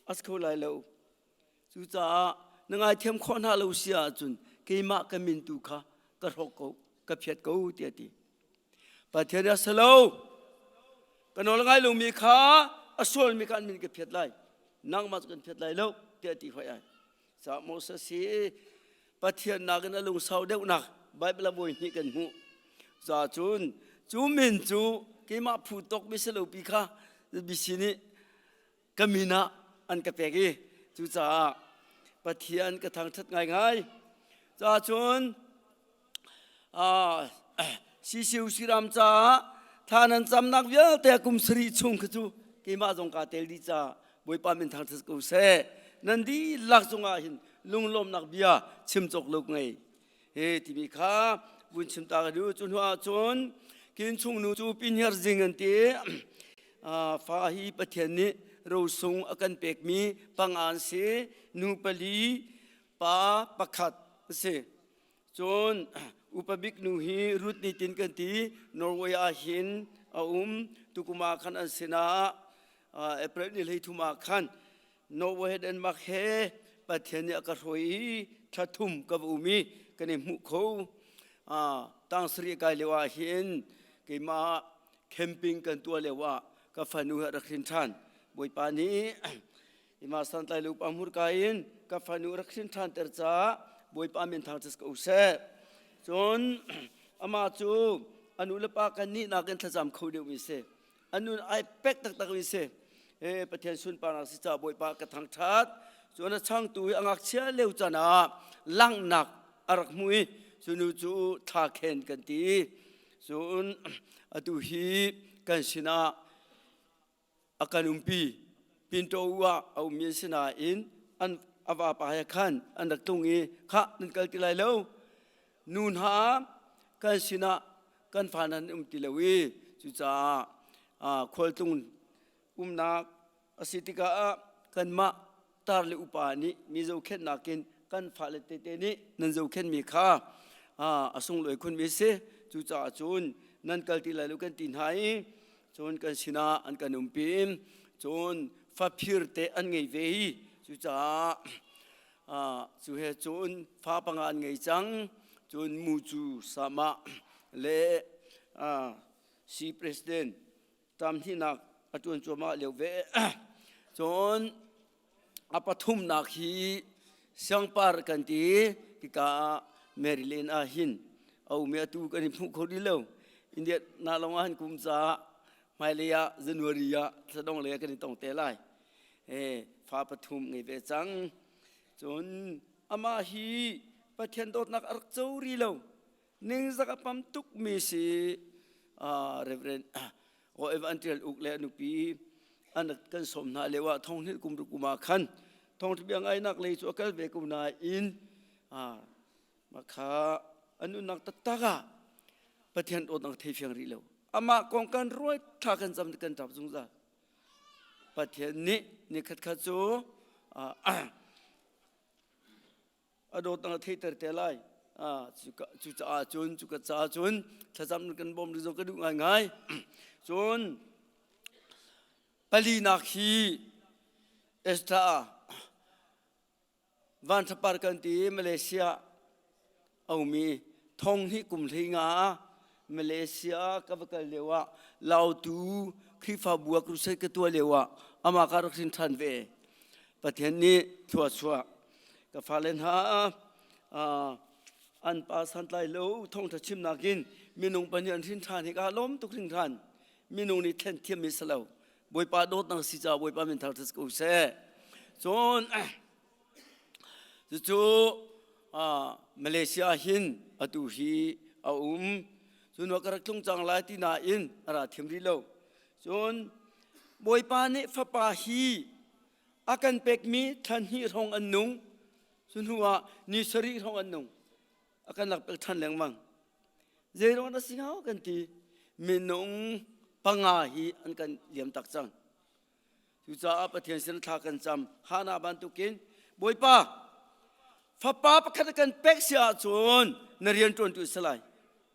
askolai leu. Suca nangai thiam khon ha lo sia chun keima ka min tu kha ka rok ko ka phet ko ti ati pathera salo kanol ngai lo mi kha asol mi kan min ka phet lai nang ma kan phet lai lo ti ati phai ai sa moses si pathian na kan alung sau deu nak bible boy ni kan hu za chun chu min chu keima phu tok mi selo pi kha bi sini kamina an ka pegi chu cha pathian ka thang that ngai cha chun สิชิวสิรามจ้าท่านั้นจำนักเยอะแต่กุมสรีชงขจูกิมาจงกาเตลดีจ้าบวยปามินทางทศกุเสนันดีลักจงอาหินลุงลมนักเบียชิมจกลุกไงเฮที่มีข้าบุญชิมตากดูจนหัวจนกินชงนูจูปินเฮรจิงันเตฟ้าฮีประเทศนี้เราส่งอากันเปกมีปังอันเสนูปลีป้าประคัดเสจนอุปบิกนูฮีรุดนิตินกันตีนอร์เวียหินตุกุมาขันอันเสนาเอเปรนิลให้ทุมาขันนอร์เวียเดนมาร์กเฮประเทศนี้ก็รวยทัดทุ่มกับมีกันในมุขเขาตั้งสรีกายเลวะหินกิมาแคมปิ้งกันตัวเลวะกับฟันูรักสินทันบวยปานี้อิมาสันไตลูปามุรกายินกับฟันูรักสินทันเตอร์จ้าบวยปามินทางจะสกุเสจนอามาจูอนุลปากันนี้นักเรียนทจำเขาเดียวมิเสอนุไอเป็กตักมิเสประเทศสุนปานักสิจ้าบวยปากระทังทัดจนช่างตุยอักเชียเลวจานาลังหนักอารักมุยสุนุจูทาเคนกันตีส่วนอตุฮีกันชนะอาการปีปินโตวะเอาเมียสนาอินอันอาวาปายขันอันดักตรงนี้ข้านั่นกันติไลเลวนูนหากันชนะกันฟานันติเลวีจุจ้าควอลตุงนักอสิติกากันมาตาร์เลอุปานิมีเจ้าเข็นนักินกันฟาเลเตเตนินั่นเจ้าเข็นมีข้าอสงลอยคนมีเสจุจ้าจุนนั่นกันติไลเลวกันตินหายจนกันชนะอันกันปีมจนฟ้าพิรเตอันไงเวย์จุจ้าจุเหจนฟ้าปังอันไงจังจนมูจูสามะเลซีประธานตามที่นักอจุนจวมาเลียวเวจนอปทุมนักฮีเสียงปาร์กันตีกิกาเมริเลนอาหินเอาเมียตูกันพุกคนเดียวอินเดียนาลงอันกุมซาไม่เลียจันวรียะสะดองเลียกันต้องเตลัยฟ้าปทุมไงเวจังจนอามาฮีประเทศโดดนักอักเจ้ารีเลวนิ่งสักปั๊มตุกมีสีเรเวรนโอเอวันเทลอุกเลนุปีอันนั้นกันสมนาเลวะท่องที่กุมรุกุมาขันท่องที่ยังไงนักเลยชัวกันเวกุนาอินมาขาอันนู้นนักตัดตากะประเทศโดดนักเทียงรีเลวอามากองกันรวยทากันจำกันจับสงสารประเทศนี้นี่ขัดจูอดตั้งที่เตอร์เตลัยจุจ้าจุนจุกจ้าจุนถ้าจำกันบ่มริจงกันดูง่ายๆจุนปลีนักฮีเอสตาวันทับปาร์กันที่มาเลเซียเอามีท่องที่กลุ่มที่งามาเลเซียกับกันเลวะลาวตูคริฟาบัวครุเซกตัวเลวะอามาการักสินทันเวประเทศนี้ชัวกับฟาเลนฮาอันปาสันไลโลท่องทัชิมนากินมีนุงปัญญาทินทานให้กาล้มตุกทินทานมีนุงนี่เทนเทียมมิสลาวบวยปาโดดนังสิจ้าบวยปามินทางทัศกุเสจนจู่มาเลเซียหินอตุฮีอาจนว่าการทุ่งจังไลที่นาอินอาทิมริโลจนบวยปานิฟปาฮีอากันเป็กมีทันฮีทองอันนุงจนว่านิสรีทองอันนุงอากันหลักเป็กทันแหลงมังเจรวันสิงห์กันที่มีนุงปังอาฮีอันกันเลี้ยมตักจังจุจ้าประเทศสินทากันจำฮานาบันตุกินบวยปาฟ้าป้าประคันกันเป็กเสียจนนเรียนจนตุสลาย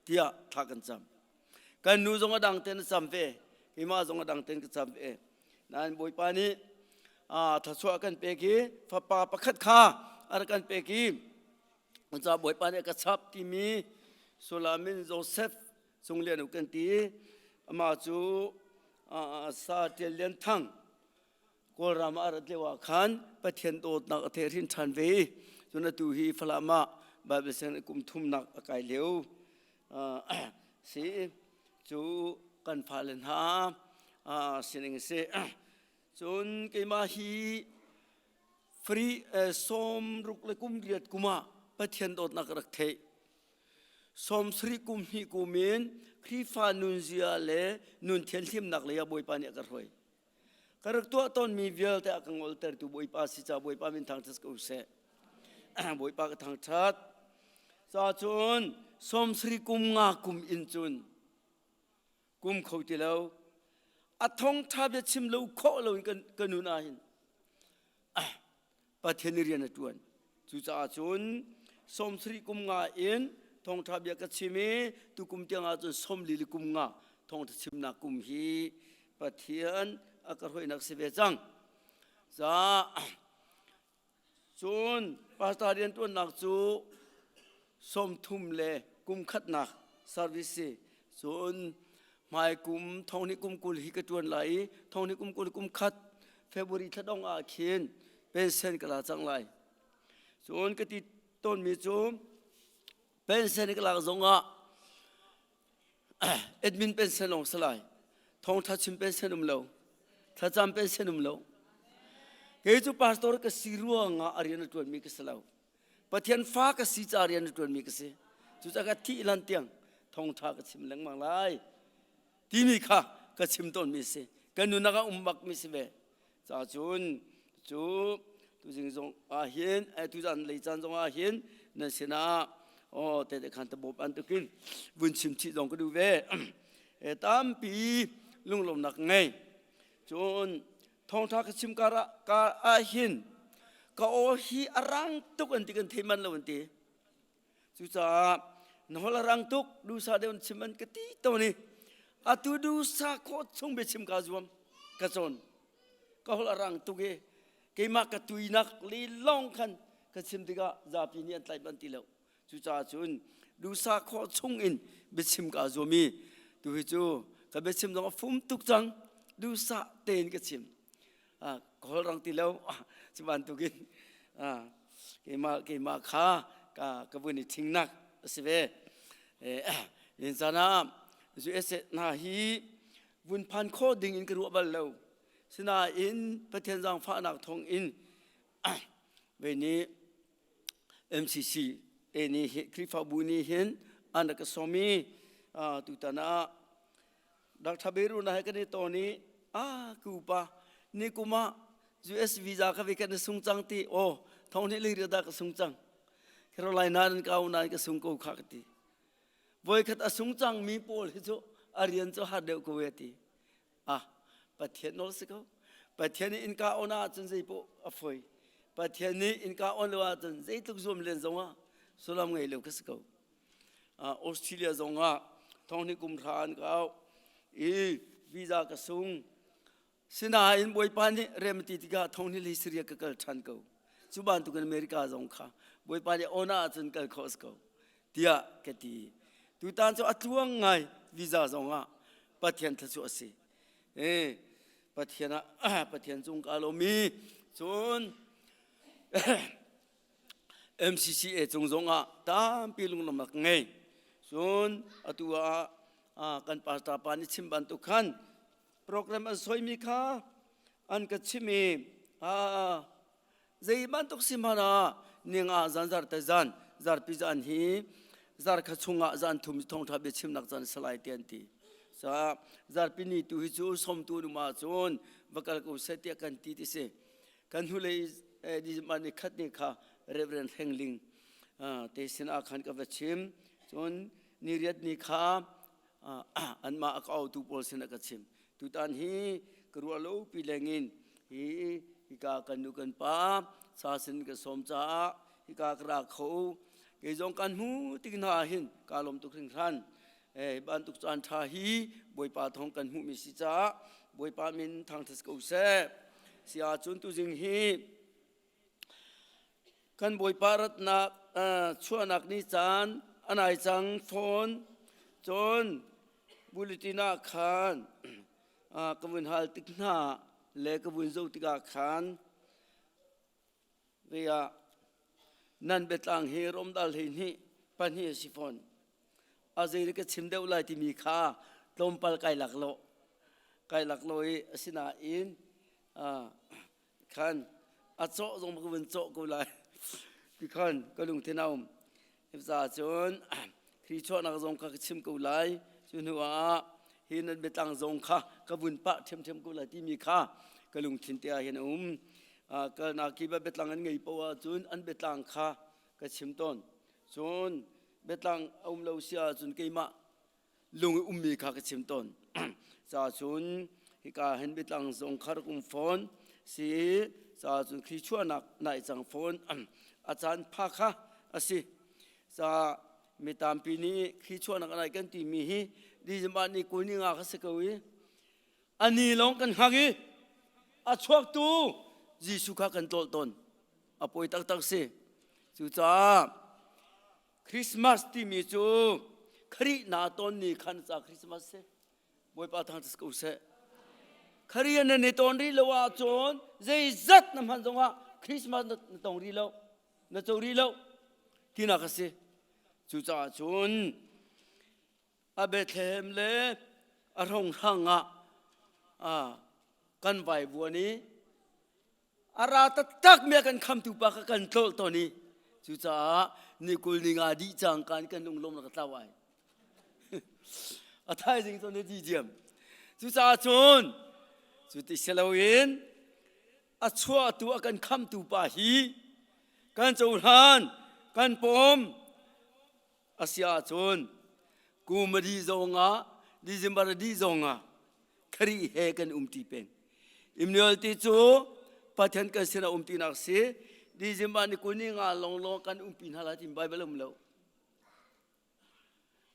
ที่อาทากันจำกันนูจงอดังเต็นจำเวกิมาจงอดังเต็นก็จำเวนั่นบวยปานี้ถ้าชัวกันเป็กีฟ้าป้าประคันข้าอะไรกันเป็กีมันจะบวยปานี้กระชับที่มีโซลามินโจเซฟทรงเรียนกันตีมาจูซาเตเลียนทังกอรามาอารัตเลวะขันประเทศโดดนักเทรินทันเวจนตูฮีฟลามาบาเบเซนกุมทุมนักอากาศเลวสิจูกันฟาเลนฮาสินิงเซจนเกมาฮีฟรีสมรุกเลกุมเรียดกุมาประเทศโดดนักรักเท สมสริกุมฮิกุมินครีฟานุนเซียเลนุนเทียนทิมนักเลยบอยปานี่กันรวยกระตัวต้นมีเวลแต่กังวลแต่ตัวบอยปาสิจ้าบอยปามินทางทัศกุเสบอยปากทางชัดซาจุนสมสริกุมงากุมอินจุนกุมเขาที่แล้วอัทงทับชิมเลวโคเลวกันนุนาหินประเทศนี้เรียนตัวจุจ้าจุนสมสริกุมงาอินทองทับยากชิมีตุกุมเตียงอาจุนสมลิลิกุมงาทองทัชิมนักกุมฮีประเทศอากาศหอยนักเสวจังจ้าจุนภาษาเรียนตัวนักจูสมทุมเลกุมขัดนักสาวิสีจุนหมายกุมทองนี้กุมกุลฮิกจวนไหลทองนี้กุมกุลกุมขัดเฟบรุรีทัดองอาเขียนเป็นเส้นกระลาจังไหลส่วนกติต้นมีจูเป็นเส้นกระลาจงอาเอ็ดมินเป็นเส้นลงสลายทองทัดชิมเป็นเส้นนุ่มเลวทัดจำเป็นเส้นนุ่มเลวเกี่ยวกับพาสตอร์ก็สิรัวงาอารีนตัวมีกษัตริย์ปะเทียนฟ้าก็สิจารีนตัวมีกษัตริย์จุดจากที่ลันเตียงทองทัดก็ชิมแรงมังไลที่มีข้าก็ชิมต้นมีสิกันนุนักบักมีสิเวจ้าจุนจูตุจิงจงอาเห็นตุจันเลยจันจงอาเห็นนั่นสินะโอ้แต่ขันตะบบอันตุกินวุ้นชิมที่จงก็ดูเวตามปีลุงลมนักไงจุนทองทักชิมการะกาอาเห็นก็โอฮีอรังตุกอันติกันเทมันละวันตีจุจ้านหลรังตุกดูซาเดวันชิมันกติตัวนี้atu dusa ko chung be chim ka zuam ka chon ka hol arang tu ge ke ma ka tuinak li long khan ka chim diga za pi ni an tlai ban ti lo chu cha chun dusa ko chung in be chim ka zomi tu hi chu ka be chim dong fum tuk chang dusa ten ka chim ka hol rang ti lo chi ban tu gin ke ma kha ka bu ni thing nak se ve in sana ju ese na hi vun phan kho ding in kru bal lo sina in pathen jang pha nak thong in ve ni MCC eni krifa buni hin anak somi tu tana dak thaberu na ka ni to ni kupa ni kuma US visa ka ve kan sungchang ti o thong ni le da ka sungchang Carolina nan ka una ka sung ko khakti voi khat asung chang mi pol hi chu arian chu ha deu ko weti pathian nol se ko pathian in ka ona chun sei po afoi pathian ni in ka onwa chun sei tuk zum len zonga sulam ngai lo kas ko Australia zonga thong ni kum than ka visa ka sung sina in boi pan ni remti ti ga thong ni le siria ka kal than ko chuban tu kan America zong kha boi pan ni ona chun kal khos ko tia ke ti tu tan cho atuang ngai visa zonga pathian tha chu ase pathian chung ka lo mi chun MCCA chung zonga tam pilung nom nak ngai chun atua kan pasta pani chimban tu khan program asoi mi kha an ka chimi zei ban tok simana ninga zanzar ta zan zar pi zan hi zar kha chunga zan thum thong tha be chim nak zan salai tian ti sa zar pi ni tu hi chu som tu ma chon vakal ko setia kan ti ti se kan hu le di man khat ni kha reverend hengling te sin a khan ka chim chon ni riat ni kha an ma ak au tu pol sin ka chim tu tan hi kru lo pi lengin hi ka kan nu kan pa sa sin ka som cha hi ka kra kho ke jong kan hu tik na hin ka lom tu khring than ban tuk chan tha hi boi pa thong kan hu mi si cha boi pa min thang thas ko se sia chun tu jing hi kan boi pa rat na chuanak ni chan anai chang phone chon bulletina khan kawin hal tik na le kawin zo tika khan veya nan betlang he rom dal he ni pan hi sifon azai ke chimdeu lai ti mi kha tompal kai laklo i asina in khan acho jong kawin cho ko lai ti khan kalung tenaum ibza chon รีชวนักจงข้าชิมกูไลจุนหัวหินันเบตังจงข้ากบุญปะเทียมกูไลที่มีข้ากลุงทินเตียเห็นก็นักกีบเบตังอันไงปวาจุนอันเบตังข้ากชิมต้นจุนเบตังเลาเสียจุนเกมาลุงมีข้ากชิมต้นจาจุนฮิกาเห็นเบตังจงข้ากุมฟอนสีจาจุนคริชวนักนายจังฟอนอาจารย์ภาค่ะอาศิจามีตามปีนี้คริชวนักนายกันตีมีฮีดีจมานี่กูนี่งาขัสกวีอันนี้ลงกันหากีอาชวกตูยิสุข้ากันโตตนอป่วยตักเสจุจ้าคริสต์มาสที่มีจูครินาตนนี่ขันจากคริสต์มาสเสบอยปาทางสกุลเสคริยันในตอนนี้เราว่าจนใจจัดน้ำพันจงว่าคริสต์มาสในตอนนี้เราในตอนนี้เราที่นักเสจุจ้าจนอาเบธเลมเลอารมณ์หังกันไปบัวนี้อาราตักเมียกันคำตุปากกันโตตัวนี้จุจ้านี่กุลนิงาดีจังกันลงลมแล้วก็ตาไว้อาท้ายจริงตัวนี้ดีเจียมจุจ้าชนจุดที่เสลวินอาชัวตัวกันคำตุปาฮีกันจูฮันกันปมอาเซียชนกูมาดีจงดีจิมบาร์ดีจงครีเฮกันตีเป็นอิมเนลติจูปัจจัยกันเสนาตีนักเสดีจิมบาร์นี่คนนี้ลองกันปีนหาลาติมไบเบิลมเลว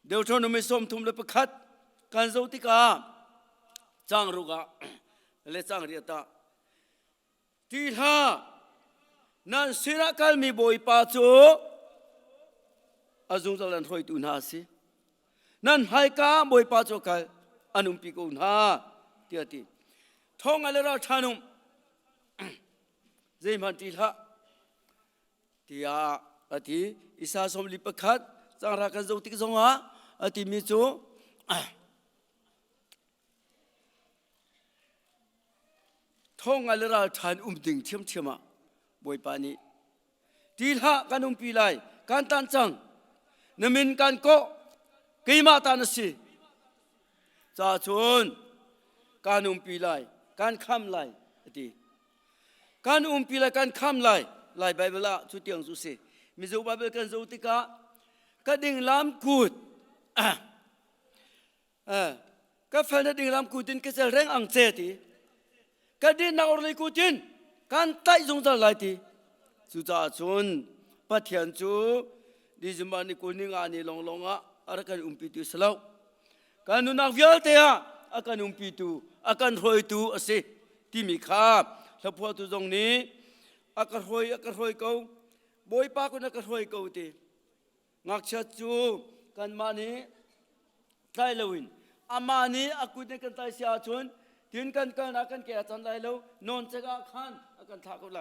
เดี๋ยวท่านไม่สมทุมเลยประคัดการโจติกาจังรุกะเลจังเรียตาที่ท่านั่นสิรักมีบอยปาจูอาจุงจะเล่นหอยตุนหาสินั่นให้กาบอยปาจูกันอันุปิกุนหาเดียตีท้องอะไรเราทานุมเจมันตีละที่อาทิอิสาสมลิปขัดจังรักกันโจติกจงหาอาทิมิจูท้องอะไรเราทานดึงเทียมบอยปานีตีละกันปีไลกันตันจังนมินกันโกกีมาตานสิจาชนการปีไลการคำไลดีการปีไลการคำไลไบเบิลชุดยังสุสิมิจูไบเบิลกันจูติกากระดิ่งลำกูดก็แฟนดิ่งลำกูดินก็จะเร่งอังเจตีกระดิ่งนักอริกูดินการไต่จงจะไลตีสุจาชนปัทยันจูดีจมานี่คนนี้งานนี่ลงอะไรกันปีตุสลาวการนุนักวิลเตียอาการปีตุอาการรอยตุอาศัยที่มีค่าแล้วพอตุตรงนี้อาการรอยเขาบอยปาคนอาการรอยเขาตีงักชัดจูกันมานี่ไทยเลวินอามานี่อากุฎกันไทยเสียชนทิ้งกันอาการแก่จันไลเลวนอนเจ้าขันอาการทักเขาไล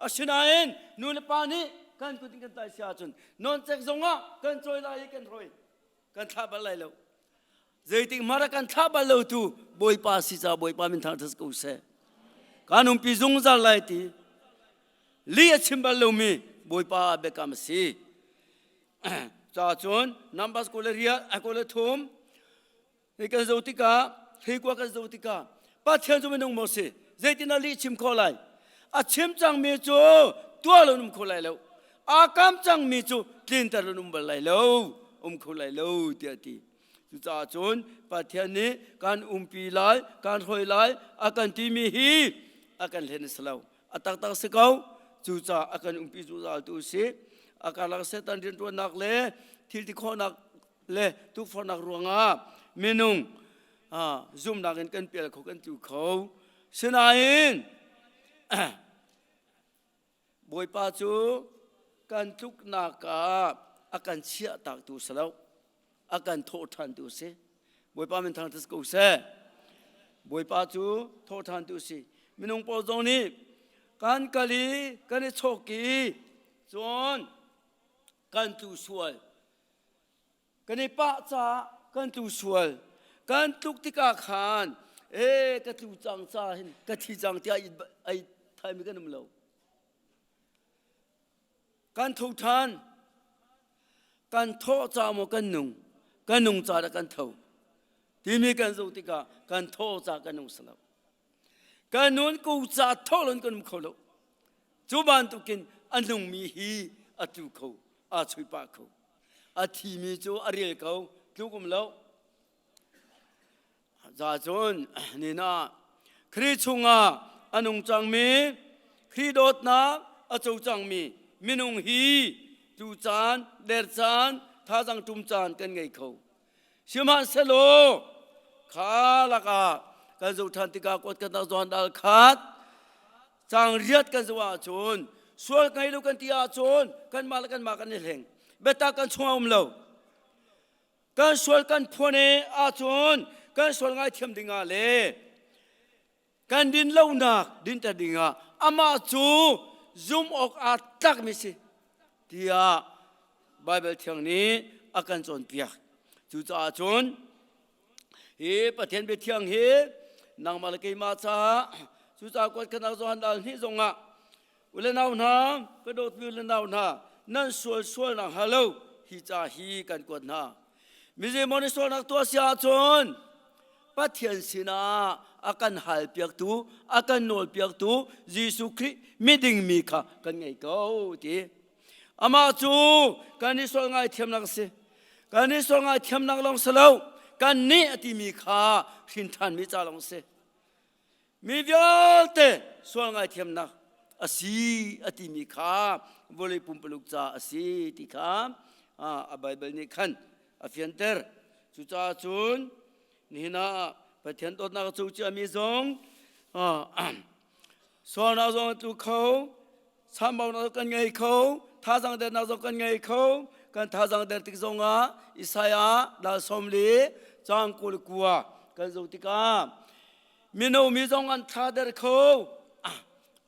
อาชนะเองนู่นปานี่กันกุฎกันไทยเสียชนนอนเจ้าจงกันจอยไลกันรอยกันทับอะไรเลวใจติมารักันทับอะไรตูบอยปาสิจ้าบอยปามินทางทัศกุเสการปีจงจะไลตีเลี้ยชิมบาลมีบอยปาเบกามสีจ้าชนนัมบัสโคเลเรียโคเลทอมเฮกันโจติกาเฮกว่ากันโจติกาปัจจัยจุดนึงโมเสใจตินาลีชิมขอไลอาชิมจังมีจูตัวเรานุ่มขอไลแล้วอากามจังมีจูลินตาเรานุ่มบาไลแล้วขอไลแล้วเดียดีจ้าชนปัจจัยนี้การปีไลการหอยไลอาการที่มีฮีอาการเห็นสลาวตักสกาวจ้าอาการปีจูจ้าตัวเสอาการลักษณะเรียนตัวนักเล่ที่ข้อนักเล่ทุกคนนักรวงเมนุงซุ่มนักกันเปลี่ยนเขากันจู่เขาเสนาอินบอยปาจูกันทุกนักอาการเชี่ยตักตัวสลาวอาการโทษทันตัวเสบอยปาเป็นทางทัศกุเสบอยปาจูโทษทันตัวเสเมนุงปอจงนี้การกะลีกันโชกีจวนกันตูสวลกันป้าจ้ากันตูสวลกันทุกที่กาขานกันตูจังจ้าเห็นกันที่จังที่ไอ้ไทยมีกันนั่นเรากันทุกท่าน กันโทจามกันนุ่งจาดกันเท่าที่มีกันสุติกากันโทจากันนุ่งสลับกันนุ่นกูจาโทลันกันมุขโลจูบันตุกินอันนุ่งมีฮีอัตุเขาอาชุยปากเขาอาทีมีจูอาริลเขาทุกมแล้วจาจนนี่นะคริชุงาอันนุ่งจังมีคริโดดนาอาจูจังมีมินุงฮีจูจานเดรจานท่าจังตุมจานกันไงเขาชิมันเสโลขาลักากันจูทันติกากดกันตาจวนดัลขาดจางเรียดกันจว่าจนส่วนไงลูกกันที่อาจนกันมากันนี่แหงเบตากันช่วงเรากันส่วนกันพวเนอาจนกันส่วนไงเทียมดิ่งาเลกันดินเล่าหนักดินแต่ดิ่งาอามาจูซุมออกอาตักมิสิที่อาไบเบิลเทียงนี้อากันจนเปียกจูจ่าจนเฮประเทศเบเทียงเฮนางมาลกีมาซาจูจ่ากวดกันเอาจนดัลนี่จงอ่ะอุเลนเอาหน้ากระโดดวิเลนเอาหน้านั่นส่วนนังฮัลโหลฮิจ่าฮีกันกวดหน้ามิเจมอนิส่วนนักตัวเสียจนประเทศสินาอากันหายเปียกตูอากันโนลเปียกตูยิสุคริมิดิงมีค่ะกันไงก็ทีอามาจูกันนี่ส่วนไงเทียมนักสิกันนี่ส่วนไงเทียมนักลองสลาวกันนี่อติมีค่ะหินทันมิจาลองสิมีเดียวเตส่วนไงเทียมนักอาศีอติมีค่ะบริปุ่มปลุกจ่าอาศีติค่ะไบเบิลนี่ขันอาฟิอันเตอร์จุจ่าจุนนี่นะประเทศต้นนักสู้จะมีสองส่วนนักสู้ตัวเขาสามบอกนักกันไงเขาท่าสังเดนักสู้กันไงเขากันท่าสังเดติกสงะอิสยาดาสมลีจังกุลกัวกันสู้ติกามิโนมีสองอันท่าเดรเขา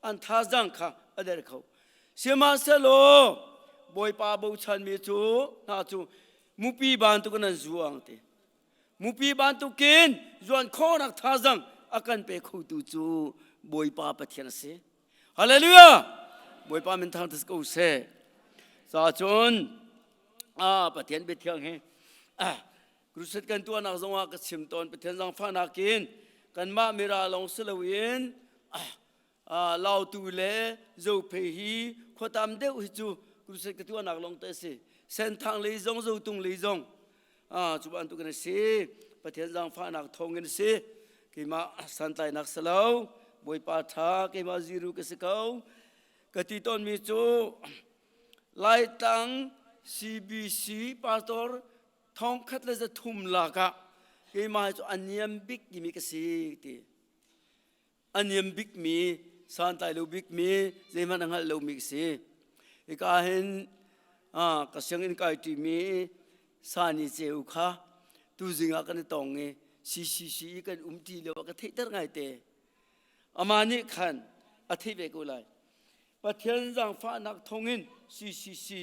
อันท่าจังค่ะอันเดรเขาเสียมาเสโลบอยปาบูชันมีจูน่าจูมุปีบานตุกันจวงเตมุปีบานตุกินจวนข้อนักท่าจังอากันเปคูตูจูบอยปาปะเทียนเสฮาเลลูยาบอยปามันทางทัศกุเสสาจนปะเทียนเปเทียงเฮกรุษกันตัวนักสงฆ์ก็ชิมตอนปะเทียนจังฟ้านักกินกันมาเมราลงสลวินลาวตูเลจูเพฮีขวดตามเดียวฮิจูกรุษกันตัวนักลงเตสิเส้นทางลีจงจูตุงลีจงจุบันตุกันสิปะเทียนจังฟ้านักทงกันสิกิมาสันไตนักสลาวบอยปาทากิมาจิรุกสกาวกติตอนมีจูไล่ตัง CBC ปาตอร์ทองคัดเลยจะทุ่มลากะกิมาจูอันยมบิกกิมีกสิตีอันยมบิกมีสันไตลูบิกมีเจมันอังฮัลลูมิกสิอีกาเห็นกษัตริย์อินกายที่มีสานิเจอุค่ะตูจิงอากันตองเงซีกันทีเลียวก็เทตร์ไงเตอามานิขันอธิเบกุไลประเทศจังฟ้านักทงอินซี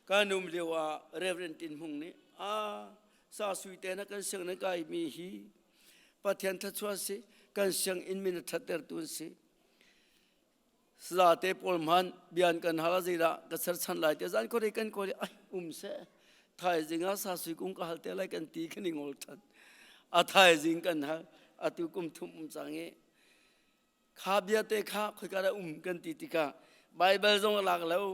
การนุ่มเลียวเรเวรนตินมุงนี้ซาสุยเตนะกันเสียงนักไก่มีฮีประเทศทัศวสิกันเสียงอินมินทัตเตอร์ตุนสิสลาเตปอลมันเบียนกันฮาลาจิระกันเสร์ชันไลเตจันโคเรกันโคเรเสไทยจิงอาซาสุยกุงก็ฮัลเตไลกันตีกันงอลทันไทยจิงกันฮะตุกุมทุมจังเงข้าเบียเตข้าคุยกันกันตีติกาไบเบิลจงหลักแล้ว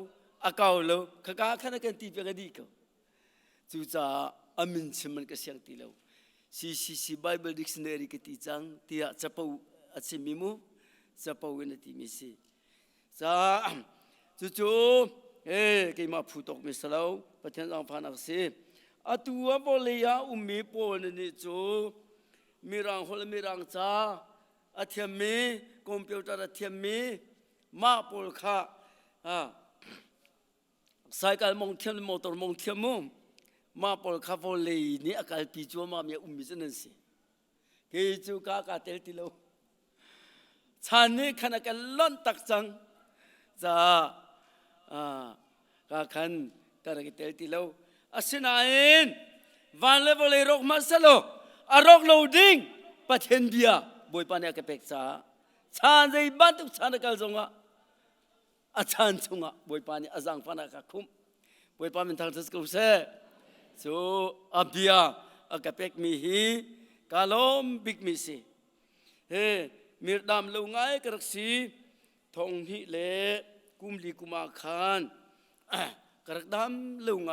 อาเก่าแล้วข้าขันกันตีเปียกดีก็จู่จ้าอามินชิมันก็เสียงตีแล้วซีไบเบิลดิกชันนารีก็ตีจังที่จะปูอัศมิมูจะปูกันตีมิสิจ้าจู่กี่มาพูดตกมิสลาวประเทศอังพานักสิตัวบริยามีปนนี่จู่มีรังหลมีรังจ้าเทียมมีคอมพิวเตอร์เทียมมีมาปลข้าไซค์การมองเทียมมอเตอร์มองเทียมมุมมาปลข้าโฟลีนี่อาการปีจัวมามีมิสนั่นสิกี่จู่ก้ากาเตลติโลฉันนี่ขณะกันล้นตักจังจ้ากาขันกันกิเตลติโลสินาอินวันเลวเลยรกมาสโลรกโลดิ้งประเทศเบียบอยปานยากเปกษาชาญใจบ้านทุกชาญกัลจงะอาจารย์จงะบอยปานยอาจังปานากคุม ป่วยป้าเป็นทางทัศกุเสจูอาเบียอากาเป็กมีฮีกาลมบิกมีสิเฮมีดำลูงไงกระสีทองหิเลกุมลีกุมาคานกระดำลูงไง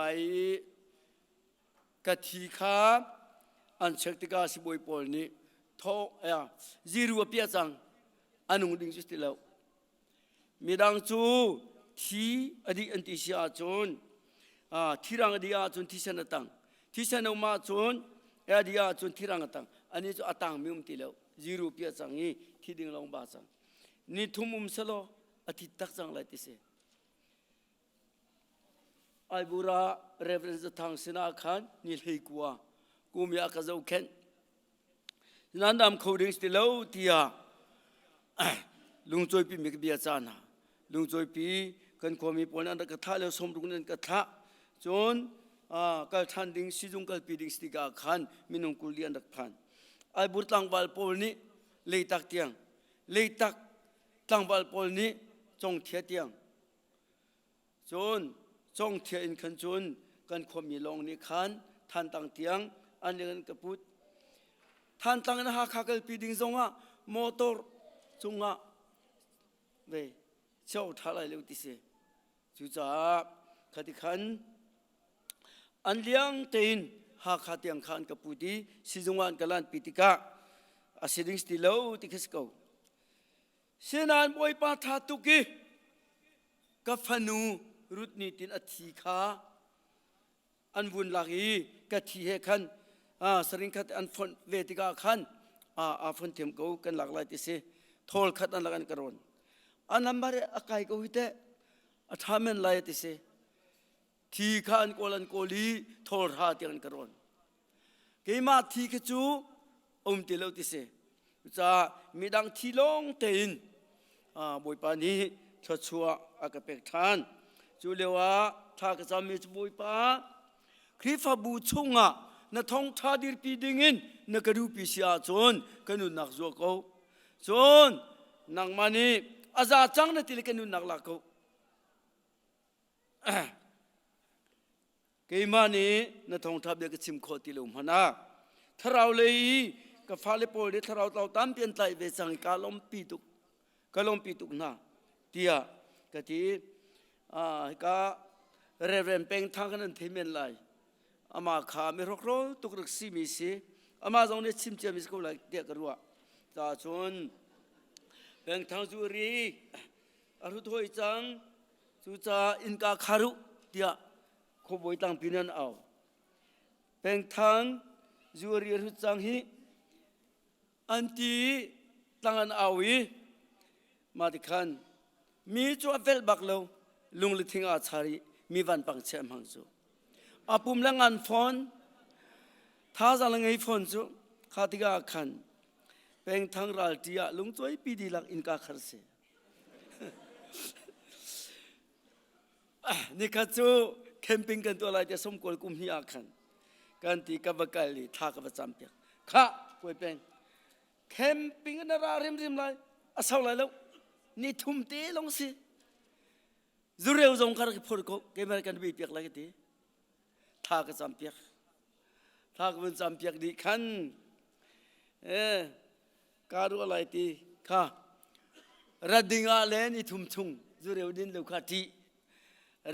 กะทีขาอันเชกติกาสิบวยปอลนี้ทอจีรัวเปียจังอันนุ่งดิ่งสุดที่แล้วมีดังจูที่อดีตอันที่เสียจนที่รังอดีตจนที่เสนตังที่เสนอมาจนอดีตจนที่รังตังอันนี้จะอัตังมีที่แล้วจีรัวเปียจังนี้ที่ดิ่งลงบาจังนี่ทุ่มสโลอธิตักจังไรที่เสไอบุระเรฟเรนซ์ทางสนาขันนี่เลยกัวกูมีอากาศเข็นนั่นดำเขาดิ้งสติเลวที่ลุงจอยปีมีกบียจานะลุงจอยปีกันความมีปนอันกระทะแล้วสมรุงนั้นกระทะจนกัลทันดิ้งสิจุงกัลปีดิ้งสติกาขันมินุงกุลีอันดักพันไอบุตรตังบาลโพลนี้เลยตักเตียงเลยตักตังบาลโพลนี้จงเทียเตียงจนจงเทียนขันจนกันความมีลงนี้ขันทันตังเตียงอันเรื่องกระพุดท่านตั้งนะฮะข้าเกิดปีดิ้งทรงอ่ะมอเตอร์ทรงอ่ะเว้ยเจ้าท่าไรเลี้ยวที่เสจุจ้าขัดขันอันเลี้ยงเตินหากขัดยังขันกับปุดีสิจงวันกัลันปิติกาอาศิดิ้งสติเลวที่คิสเขาเสนานบอยปาทาตุกีกับฟนูรุดนิตินอธิคาอันวุ่นลากีกับที่เหขันสริงขัดอันฝนเวทิกาขันฝนเทียมกูกันหลากหลายที่เสทอลขัดอันหลักอันกระโดนอันนั้นบาร์อากาศกูฮิตะอัฐามันลายที่เสที่ขันโกลันโกลีทอลหาที่อันกระโดนเกมาที่ขจูติเลวที่เสจะมีดังที่ลงเตินบอยปานี้ชัวอากาศเป็กทานจูเลวะถ้ากระจำมีจบอยปาคริฟาบูชงนัทองทาดิรปีดิ่งินนักดูพิเศษจนกันนุนักจัวเขาจนนังมันนี่อาจารย์จังนัติลกันนุนักลักเขาเกมันนี่นัทองทาเบียกชิมขอติลุมฮนะถ้าเราเลยกับฟ้าเลโปเดถ้าเราตามเปลี่ยนใจเวสังกาลมปีตุกนะเตียกะทีก็เรเวนเป็นทางกันที่เมนไลอามาขาไม่รกร้ตุกรักซีมีสิอามาจงเนี่ยชิมเจมิสกุลเดียกรัวตาชนเป็นทางจูรีอารุทอยจังจูจ่าอินกาคารุเดียขบวยตังพินันเอาเป็นทางจูรีอารุจังฮีอันที่ตังอันเอาวีมาดิคันมีจัวเฟลบักเลวลุงลิทิงอาชารีมีวันปังเชมหังจูอาปุ่มลังอันฟอนท้าจะลังไอฟอนจูข้าติกาขันเป็นทางรัลที่ลุงจอยปีดีลักอินกาคาร์เซนี่ข้าจูแคมปิ้งกันตัวอะไรจะสมควรกุมหิอาขันกันที่กับกาลีท่ากับจำเปียกข้าป่วยเป็นแคมปิ้งกันอะไรริมไรอาสาวไรแล้วนี่ทุ่มเตะลงสิจุเรียวจงการกิพอร์โกเกมอะไรกันบีเปียกอะไรกันทีท่ากับจำเปียกท่ากับจำเปียกดีขันการูอะไรทีข้ารัดดิ่งอะไรนี่ทุ่มทุ่งจุเรียวดินลูกขัดที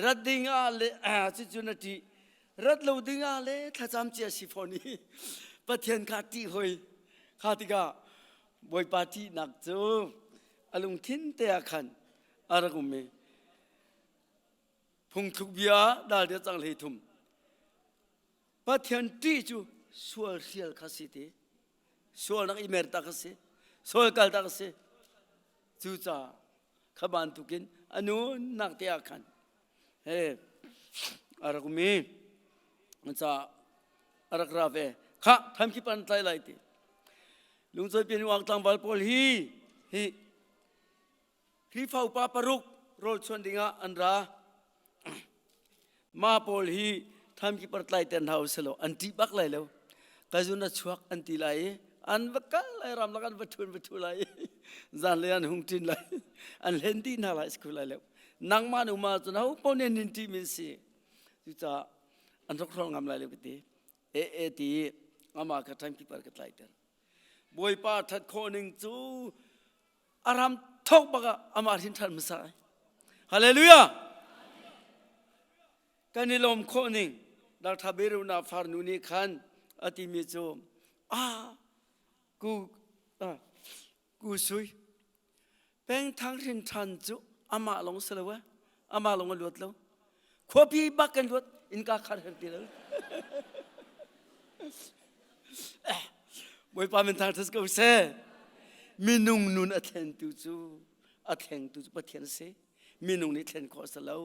รัดดิ่งอะไรสิจุนทีรัดลูดิ่งอะไรถ้าจำเจียสิฟอนีปะเทียนขัดทีหอยขัดที่ก้าบอยปาทีนักจูอารมณ์ทิ้งเตะขันอะไรกุมเมพงทุกเบียดาเดียจังเลยทุ่มปะเทียนตีจูสวลเสียลข้าสิทีสวลนักอิเมร์ตาข้าสิสวลกัลตาข้าสิจูจ่าขบันทุกินอนุนักเตะขันอะไรกุมเมมันจะอะไรกราฟข้าทำคิดปันใจไรทีลุงจะเป็นวางตังบาลโพลฮีคริฟ้าอุปาปรุกโรลชวนดิ่งอันรามาโพลฮีทำกิปร์ไลเทนเฮาส์โลอันที่บักไลเลวกาจุนัดชวกอันที่ไลอันบักไลรำลักันบัตุไลจานเลียนหุงทินไลอันเลนดีน่าไลสกุลไลเลวนังมานุมาจุนเอาปนเนนินทีมินซี จุจ้าอันรกรองงามลายเลยกตีเอตีอามาคัดทันพิปาร์กัดไลเตอร์บอยป้าทัดโคนึงจูอารามทอกบักอามาหินทันมุสายฮาเลลูยากันนิลมโคนึงดาร์ทาเบรุนาฟาร์นูนีขันอติมิโจกูสุยเป็นทางหินทันจูอามาลงสลาวะอามาลงลวดแล้วขวบพี่บักกันลวดอินกาขาดเหตุแล้วบอยปาเป็นทางทัศน์เซ่มีนุ่งนุนอัฐเนตุจูอัฐเนตุจูปะเทียนเซ่มีนุ่งนิเทนขอสลาว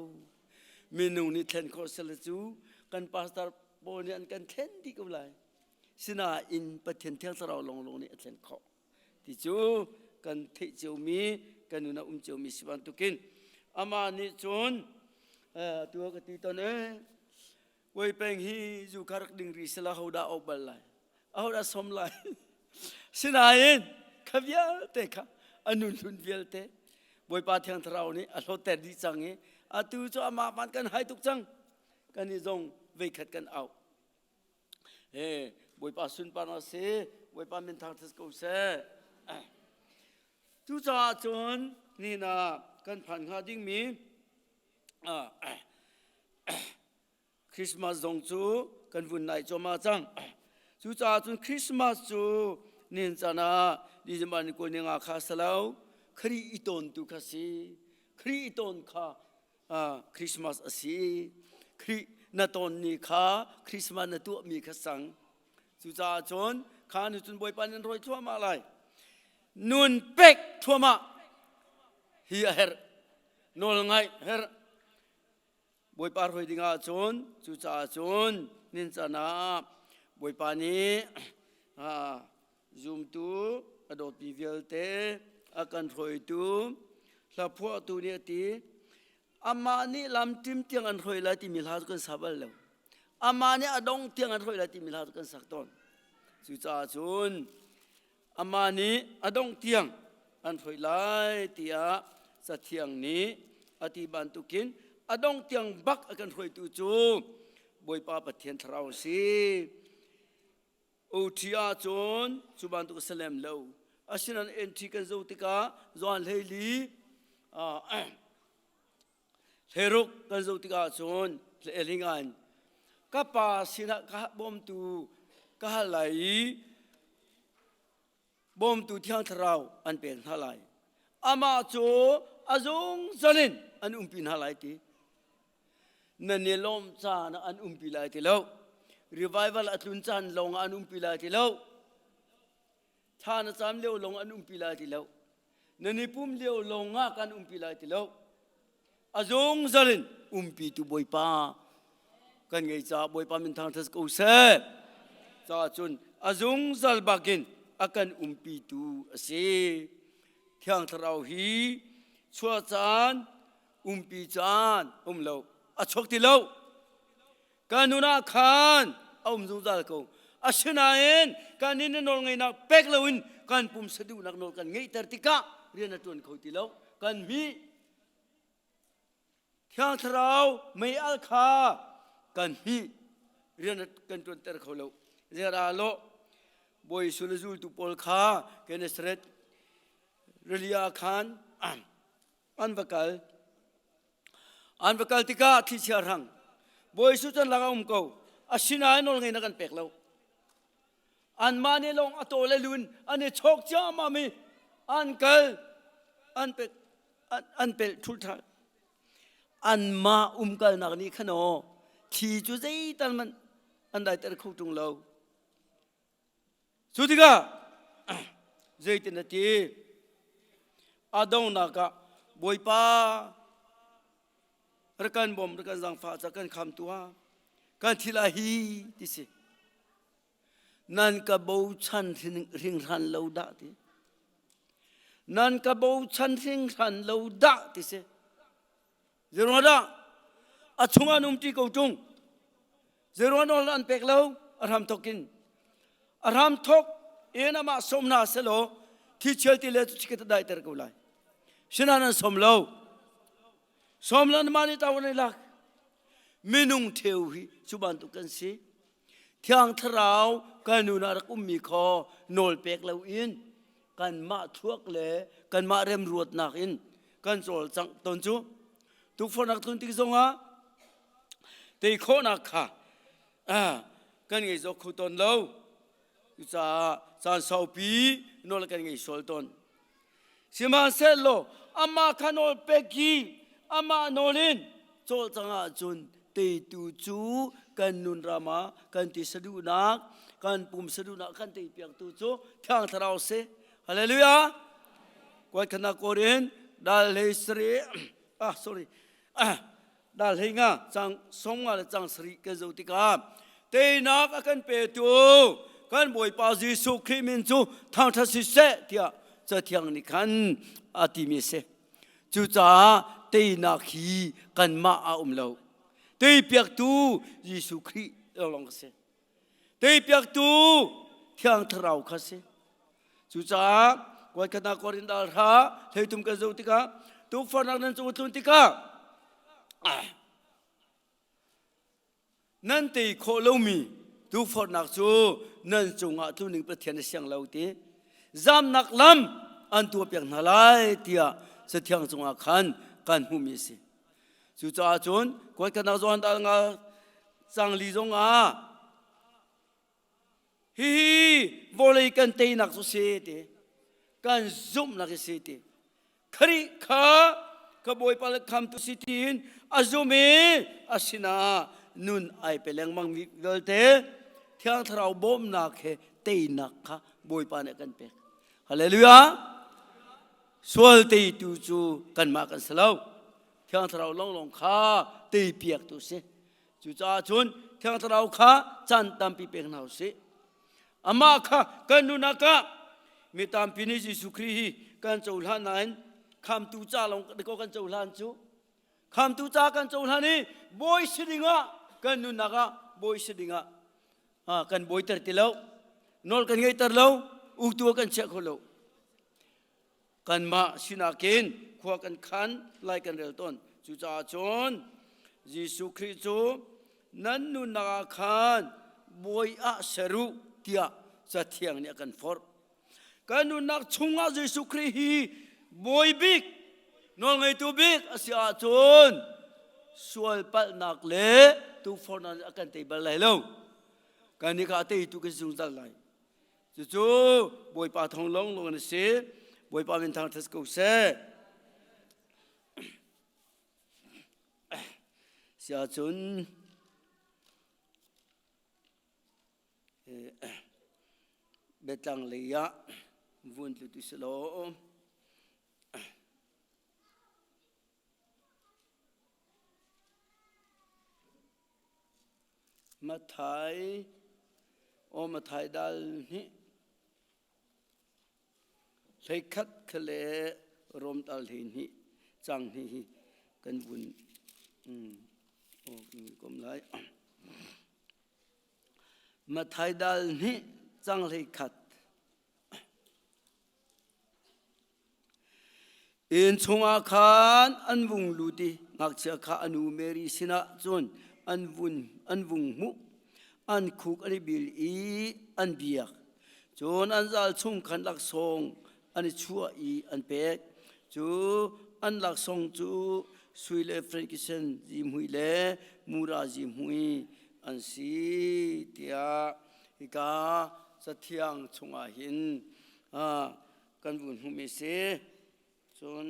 มีนุ่งนิเทนขอสลาจูกันพาสตาร์โบเนียนกันเทนที่กุไลสินาอินปะเทียนเทียงสระลงนี่อัฐเนขอที่จูกันเทจูมีกันนุนาจูมีสิบันตุกินอามานิจูนตัวกติตอนวัยเป็นฮีจูคารักดิ่งริสลาฮูดาออกบาลายฮูดาสมลายสินาอินขบยาเตค่ะอนุนุนเวลเตวัยปาเทียงทราวนี้อโลเตดิจังเตูจูอามาปันกันให้ทุกจังกันนิจงเวขัดกันเอาวัยปาสุนปานาเซวัยปาเป็นทางทัศกุเซจูจ่าจนนี่นะกันผ่านข้าดิ่งมีคริสต์มาสจงจูกันวุ่นในจอมาจังจูจ่าจนคริสต์มาสจูนินจานาดิจมันกูนิงอาคาสลาวครีอิตอนตุคาสีครีอิตอนข้าคริสต์มาสอสีครีนาตอนนี้ข้าคริสต์มาสนาตัวมีข้าสังจูจ่าจนข้านุจนบอยปานันรอยทั่วมาเลยนุนเป็กทั่วมาเฮียเฮร์นอลไงเฮร์บอยปาร์หอยดิงาจนจูจ่าจนนินจานาบอยปานี้zoom tu adot bivel te akan roi tu la pho tu ni ti amani lam tim tiang an roi la ti milha kan sabal lo amani adong tiang an roi la ti milha kan sakton chu cha chun amani adong tiang an roi lai tia sa thiang ni ati ban tu kin adong tiang bak akan roi tu chu boi pa pathian thrau si Otia John Subantu Salem Low Asinan Entikan Zotika Zon Lely Herok Kanzotika John Elingan Kapa Sina Bom tu Kahalai Bom tu Tiang Trau and Pen Halai Amacho Azong Zalin and Umpin Halaiti Nanelom Sana and Umpilaiti Low Revival at Lunsan long anum pilati low. Tana Sam Leo long anum pilati low. Nanipum Leo longa can pilati low. Azong Zalin umpi to boy pa. Can get a boy pamintantas go say. Zachun Azong Zalbagin akan umpi to a say. Tiang Tarau he Swatan umpi chan low. A chokti low. Kanuna kan om zuzal ko asinain kanin nol ngai nak pek lawin kan pum sedu nak nol kan ngai tertika rian atun ko tilau kan mi thiang thrau mai al kha kan mi rian kan tun ter ko lo zera lo boy sulazul tu pol kha kenesret relia khan anvakal tika thi charang Boy sutan langa ko asina nol ngai nakan peklo an mani long atole lun ane chok cha mami an kal an pel thultha an ma kal nak ni khano thi chu zai tan man an dai ter khou tung lo sudiga zai tin ti adong naka boy pa rekan bom rekan zang fa kan kham tua kan thilahi tisi nan ka bo chan ring ran lo da ti nan ka bo chan ring ran lo da tisi zeroda achunga num ti ko tung zeroda an pek lo aram tokin aram thok ena ma somna selo thi chel ti le chiket dai ter ko lai sinanan somlo Somlan mani tawani lak มินุงเทวหิชุบันตุกันสิเที่ยงทราวกันนุนารักุมมีคอโนลเปกเลวอินกันมาทุกเลกันมาเริ่มรวดนักอินกันโจลจังตนจูทุกคนนักทุนที่ทรงะตีโคนักค่ะกันไงจะขุดตนเลวจะสานสาวปีโนลกันไงโซลตนสิมาเซลโลอามาขานอลเปกีอามาโนลินโจลจังอาจุนตีตูจูกันนุนรามากันตีสะดุนักกันปุ่มสะดุนักกันตีเปียกตูจูทางทราวเซฮาเลลูยากวาดขณะโคเรนดาลเฮสรีsorry ดาลเฮงาจังสงมาจังสรีกันจุติกาเตนักกันเปตูกันบอยปาจิสุคริมินจูทางทัศเสเทียจะเที่ยงนี้กันอาติมิเสจูจ้าเตนักฮีกันมาอาเลวเตยเปียกตูยิสุคริเราลองกันเสเตยเปียกตูเที่ยงทราวกันเสจูจ้ากวาดขณะโคเรนดาลฮาเฮตุมกันจุติกาทุกฝรั่งนั้นจุติกานั่นตีโคลมีทุกฝรั่งจูนั่นจงอาทุนิงประเทศเสียงเราตีจำนักลำอันตัวเปียกนาลายเตียเสียงจงอาขันกันหูมิสิจู่จ้าจนกวาดขณะจวนดังอาจังลีจงอาฮีบริกันเตนักสุเสติกันซุ่มนักเสติคริข้ากบอยปาลคำตุสิตินอาจุเมอาสินานุนไอเปลงมังวิเวลเตเที่ยงทราวบ่มนักเฮเตนักข้าบอยปาเนกันเปกฮาเลลูยาสวลเตตูจูกันมากันสลาวเที่ยงทราวลงข้าเตเปียกตุสิจู่จ้าจุนเที่ยงทราวข้าจันตัมปีเปกนาสิอามาข้ากันนุนักมีตามพินิจิสุครีกันจูลานันคำตูจ้าลงก็กันจูลานจูคำตูจ้ากันจูลานี่บอยสิดิงะกันนุนักบอยสิดิงะกันบอยเตอร์ติเลวนอลกันไงเตอร์เลวอุกตัวกันเช็คเขาเลวกันมาสินาเกนขวากันขันไล่กันเร็วต้นจูจ้าจนยิสุคริจูนั้นนุนักขันบอยอาเสรุเตียจะเที่ยงเนี่ยกันฟอร์กันนุนักชงอายิสุคริฮีบอยบิกนอนไงตัวบิกอาศัยจนสวยปัลนักเล่ตัวฟอนนั้นอากันเตะบอลไหลเลวกันนี่ข้าเตะตัวกันจุงจัลไหลจู่ๆบอยปาทองลงนั่นสิบอยปาเป็นทางทัศกุเสเสียจนเบตังเลียวุ่นลุตุสโลมาไทยมาไทยดัลนี่เลยคัดเคลรมดัลนี่จังนี่กันบุญมีกลมไหลมาไทยดัลนี่จังเลยคัดอินชงอาคารอันวุงลุดีงักเชื่อข้าอนุเมริสินะจนอันวุงมุอันคุกอันบิลอีอันเบียกจนอันจัลชุ่มขันลักทรงอันชัวอีอันเป็กจูอันลักทรงจูสุยเลเฟรนกิเซนจิมหุยเลมูราจิมหุยอันสีเตียฮิกาสัตยังชงอาหินกันบุญหุมิเสจน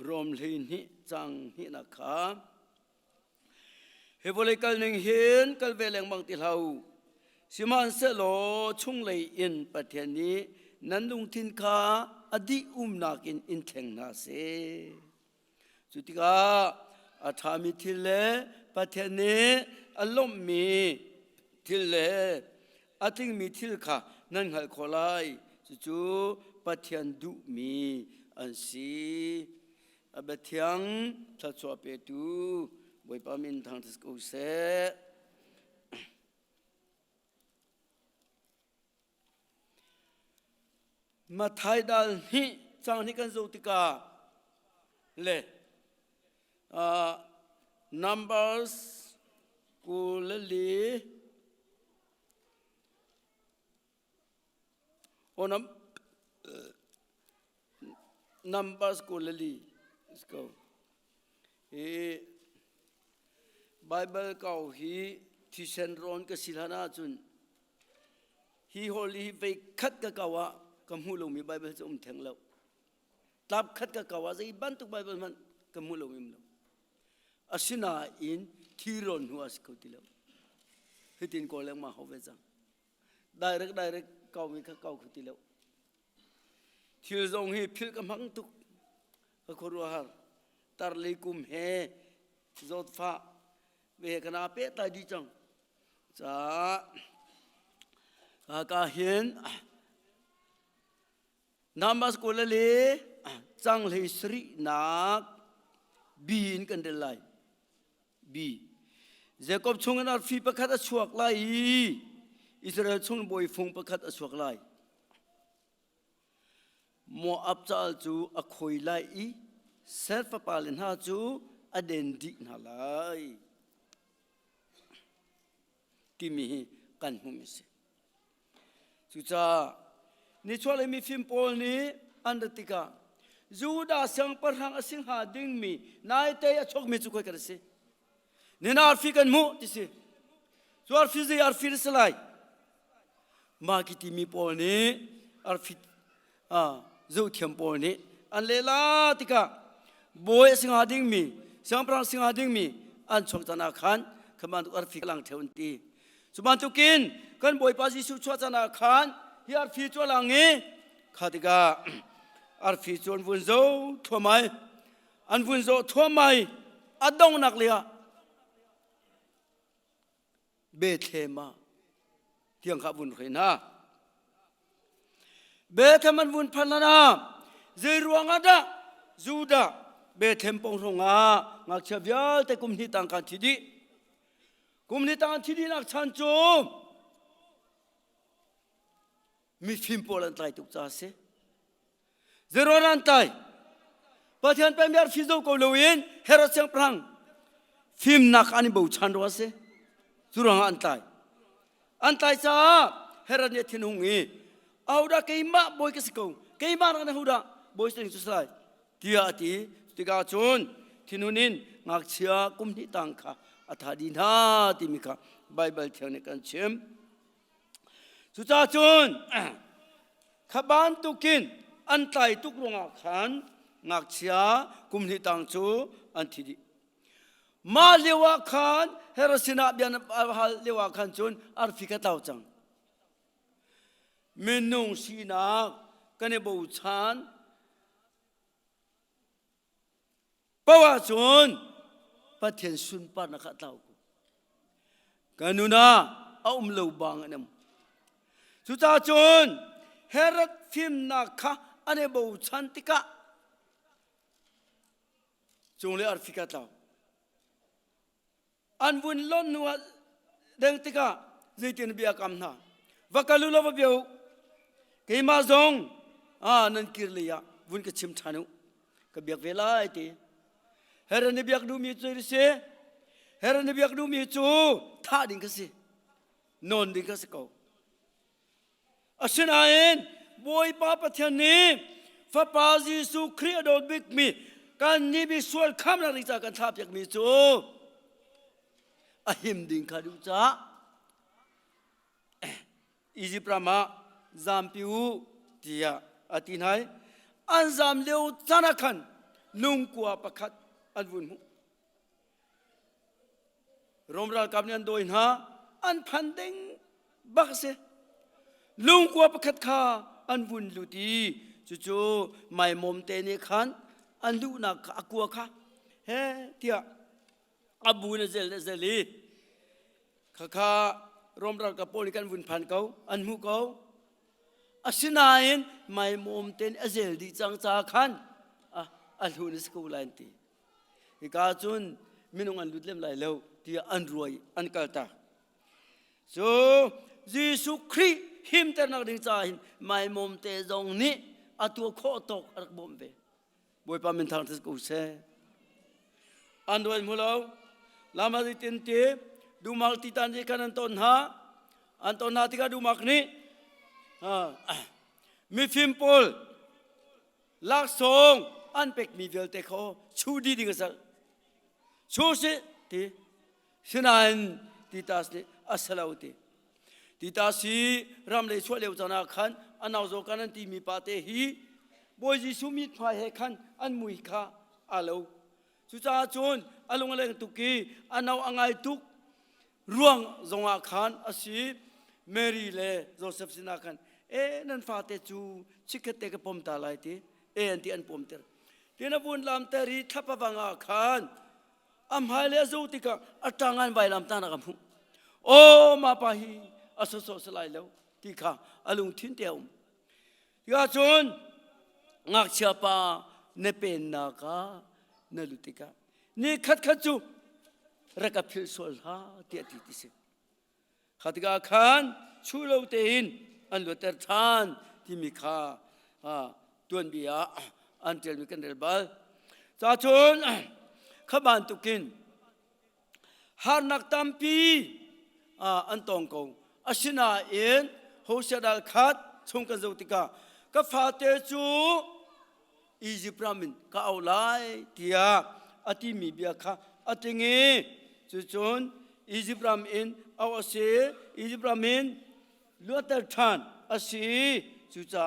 รวมเลยนี่จังนี่นะครับเฮบเลยกันหนึ่งเห็นกันเวลงบางทีเราสิมันเสลอช่วงเลยอินประเทศนี้นั้นลุงทินคาอดีนักอินแทงนาเสจุดที่ก้าอาธามิทิเลประเทศนี้อารมณ์มีทิเลอาทิงมีทิลค่ะนั่นหัลโคไลจู่ประเทศดุมีอันสีอาเบทียงทัศวเปตูบอยปามินทางทัศกุเส มาไทยดัลนี่จังนี่กันโจติกาเลnumbers กูเลลีโอ้ numbers กูเลลี let's go Bible เก่าฮีที่เซนรอนก็สิลานาจุนฮีโฮลีไปคัดกับเก่ากับหูลงมี Bible จะแทงแล้วตับคัดกับเก่าจะอีบันตุก Bible มันกับหูลงมีแล้วอาศินาอินที่รอนหัวสกุลที่แล้วให้ตินโกเลงมาเขาไปจังได้เร็กเก่ามีข้าเก่าขุดที่แล้วที่จงฮีพิลกับมังตุกก็ครัวหาตาลีกุมเฮจดฟ้าเวกนาเปตาดีจังจ้ากาเห็นนามัสกุลเลจังเลสรีนักบีนกันเดลัยบีเจคอบชงนัดฟีประคัตอชวกไลอิสราเอลชงบอยฟงประคัตอชวกไลโมอับจัลจูอคอยไลเซลฟ์ปาเลนฮาจูอเดนดินาไลที่มีกันหุมิสิจุจ้านี่ชวนเลยมีฟิล์มโพลนี้อันเดติกาจูดาเสียงประหังสิงหาดิ่งมีนายเตยชกมีจุกกันสินี่นาอาร์ฟิกันมุติสิจูอาร์ฟิซีอาร์ฟิสไลมาคิดมีโพลนี้อาร์ฟิจูเทียมโพลนี้อันเลลาติกาบอยสิงหาดิ่งมีเสียงประหังสิงหาดิ่งมีอันชกธนาคารขมันตุอาร์ฟิกลังเทวันตีสุบันตุกินกันบอยปาจิสุชวธนาคารที่อาร์ฟิจวลังเงขาติกาอาร์ฟิจวนวุนโซทั่วไม่อันวุนโซทั่วไม่อดงนักเลียเบเทมาที่ยังขับวุนเขนะเบเทมันวุนพันลนาเจรวงอาดาจูดาเบเทมปงรงางักเชฟยาแต่กุมนิตังกันทีดีกุมนิตังทีดีนักชันจูมีฟิล์มโพลันไตตุกจ้าเสเจรวนันไตปะเทียนเป็นเมียร์ฟิโซโกลวินเฮรัสเซงพรังฟิล์มนักอันนี้บูชันรัวเสจุรังอันไตจ้าเฮรัสเนี่ยทินุงอีเอาดาเกย์มาบอยกิสโกเกย์มารันหูดาบอยสติงสุสไลที่อาทิติกาชนทินุนินงักเชียกุมนิตังค่ะอัฐาดินาติมิกาไบเบิลเทียงในกันเชื่อมสุจาชนขบานตุกินอันไตตุกรงอาขันงักเชียกุมนิตังจูอันทีดีมาเลวะขันเฮรสินาเบียนฮัลเลวะขันชนอาร์ฟิกะตาวจังเมนุงสีนักกันเนบูชันปะวะชนปะเทียนสุนปานักตาวกันนุนาเอาเลวบางอันนั้นสุจาชนเฮรัตฟิมนักอันเนบูชันติกะจงเลอาร์ฟิกะตาวอันวุ่นล้นหัวเด้งติกะจิตินเบียกำนาวักลุลบเบียวเกยมาซงนันกิรลียวุ่นกชิมทานุกเบียกเวลาไอตีเฮรันเบียกดูมีจูริเสเฮรันเบียกดูมีจูท่าดิ่งกสินอนดิ่งกสิเขาอาศินาเอ็นบอยป้าปะเทียนนี้ฟ้าปาจิสุครีอดอดบิกมีการนี้บิสวลคำนาริจากกันทับจากมีจูอาหิมดิ่งขาดูจ้าอิจิปรามาจามพิวที่ยาอาทินัยอันจามเลวจานักันลุงกัวประคัดอันวุ่นหูรวมรักกับเนียนโดยนะอันพันเด้งบักเสลุงกัวประคัดข้าอันวุ่นลุดีจู่ๆไม่มอมเตนิขันอันดูนักอักวัวข้าเฮ้ที่ยาอาบูนเซลีข้ารวมรักกับโพลิกันวุ่นพันเขาอันหูเขาอาศินาเอ็นไม่มอมเตนเซลดีจังจากขันอันหูนิสกูลันตีอีกาจุนมินุงอันลุดเล่มไหลเลวที่อันรวยอันกัลตา so เยซูคริสต์ หิมแต่นักดิ่งจ่าหินไม่มอมเตจงนี้อตัวโคตกอักบ่มเวบอยปามินทางที่กูเสอันด้วยมุลาวลามาดิตินเตดูมักติตันจิกันอันตนหาอันตนหาที่ก็ดูมักนี้มีฟิมพอลลักษงอันเป็กมีเวลเตเขาชูดีดิ่งสักชูสิที่สนานที่ตาสเนี่ยอัศลาวตีที่ตาสีรำเลยช่วยเลี้ยวจนาขันอันเอาโจกันนั่นที่มีปาเตฮีบอยจิสุมิตพายให้ขันอันมุยข้าอาเลวสุจาจุนอาลงอะไรตุกีอันเอาอังไงตุกร่วงจงอาขันอาศีเมรีเลโจเซฟสินาขันนั่นฟาเตจูชิคเตกปมตาลายตีอันที่อันปมเตอร์ที่นับวันลำเตอรีทับบังอาขันอัมไฮเลซูติกาอัตางานใบลำตานักมุโอมาปะฮีอาสุสสลายแล้วที่ข้าอาลุงทิ้งเดียวที่ข้าจนงักเชียปาเนเป็นนักาเนลุติกานี่ขัดจูรักพิลโซลฮาที่อดีตสิขัดกาขันชูเลวเตินอันลุเตอร์ทานที่มีข้าตัวนเบียอันเจลมีกันเดลบาลจ้าจนขบานตุกินหานักตัมปีอันตองกงอาชินาเอ็นโฮเชดัลคัดชงกันจุติกาก็ฟาเตจูอียิปต์มินก็เอาไล่ที่อาทิมีเบียค่ะอาทิงี้จุดจนอียิปต์มินเอาอาศัยอียิปต์มินล้วนแต่ท่านอาศัยจุดจ้า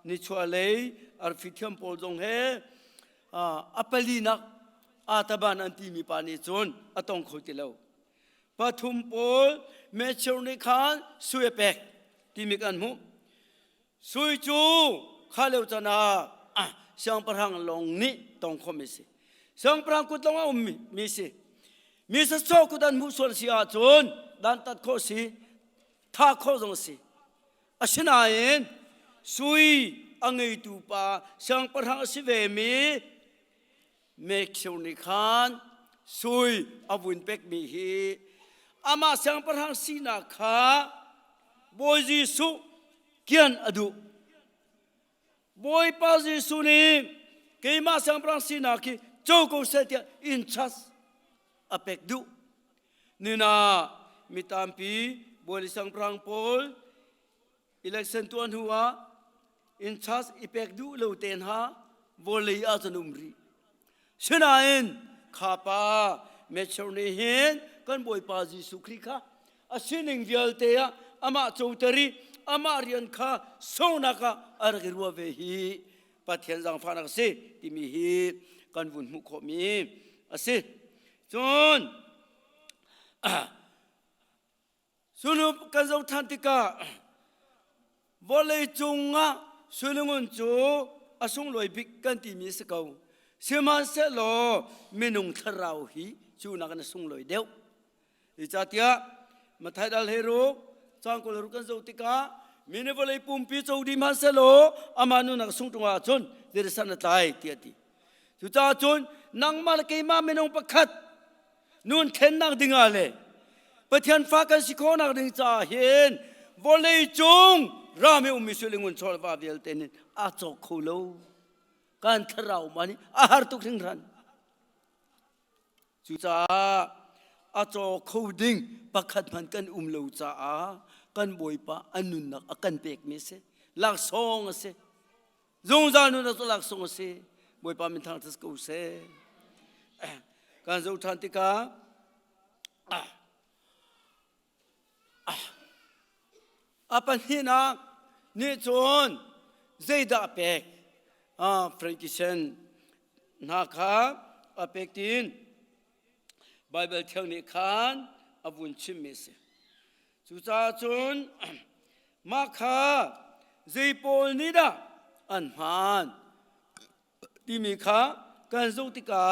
นิชวาเลยอาร์ฟิเทียมโพลจงเฮอัปเปลีนักอาตบานอันที่มีปานิจนอตองขุติเลวปฐุมโพลเมชนิคานสุยเป็กที่มีกันมุสุยจูข้าเลวจนาช่างประหังลงนี้ต้องคอมิสิช่างประหังกุดลงเอามิสิมิสโซกุดันมุสลสิอาจนดันตัดโคสิท่าโคจงสิอาชนาเอ็นสุยอังไงตูปาช่างประหังสิเวมีเมฆชนิคานสุยอาวุนเป็กมีฮีอามาช่างประหังสินาคาบอยจิสุเกียนอดุบอยปาจิสุนีเกยมาช่างประหังสินาคีโจโกเซติอินชัสอเป็กดุนี่นามิตามปีบอยช่างประหังโพลอิเล็กชันตัวหัวอินชัสอเป็กดุเลวเตนฮาบอลีอาจนุมรีฉะนั้นข้าป้าเมชอนีเห็นกันบอยปาจิสุคริค่ะอาศินิงเวลเตียอามาโจตรีอามาเรียนข้าโซนักอาร์กิรัวเวฮีปัทยันจังฟานักสิที่มีฮีกันวุ่นมุขมีอาศิจนสุนุกันเจ้าทันติกาวอลเลจงอ่ะสุนุงจูอาสงลอยบิกกันที่มีสกาวเชื่อมันเสลอเมนุงทราวฮีจูนักนสงลอยเดียวอิจฉาเตียมาไทยดัลเฮโร่จังกุลรุกันเจ้าติกามินวอลเลปุ่มปีจูดีมันเสลออามานุนักสงตรงอาจนเดรสันตายเตียตีจุจ้าจนนังมาลเกยมาเมนุงประคัดนู่นเข็นนักดึงอะไรปะเทียนฟ้ากันสิโคนักดึงจ่าเห็นวอลเลจงรามิอุมิสุลิงุนชอลวาเวลเตนินอาจอกคูโลการทราวมานี่อาหารตุกทิ้งรันจุจ้าอาจอกคูดิ้งประคัดมันกันโลจ้ากันบอยปะอันนุนนักกันเปกมิเสลักซองเสจงจานุนักลักซองเสบอยปะมินทางทัสกูเสการจุทันติกาอาปันหินักนี่จนเจดาเป็กฟรังกิเชนนักอาเป็กตินไบเบิลเทคนิคานอาวุนชิมิสจุจ้าจนมาคาเจโปลนิดาอันพานที่มีข้าการจุติกา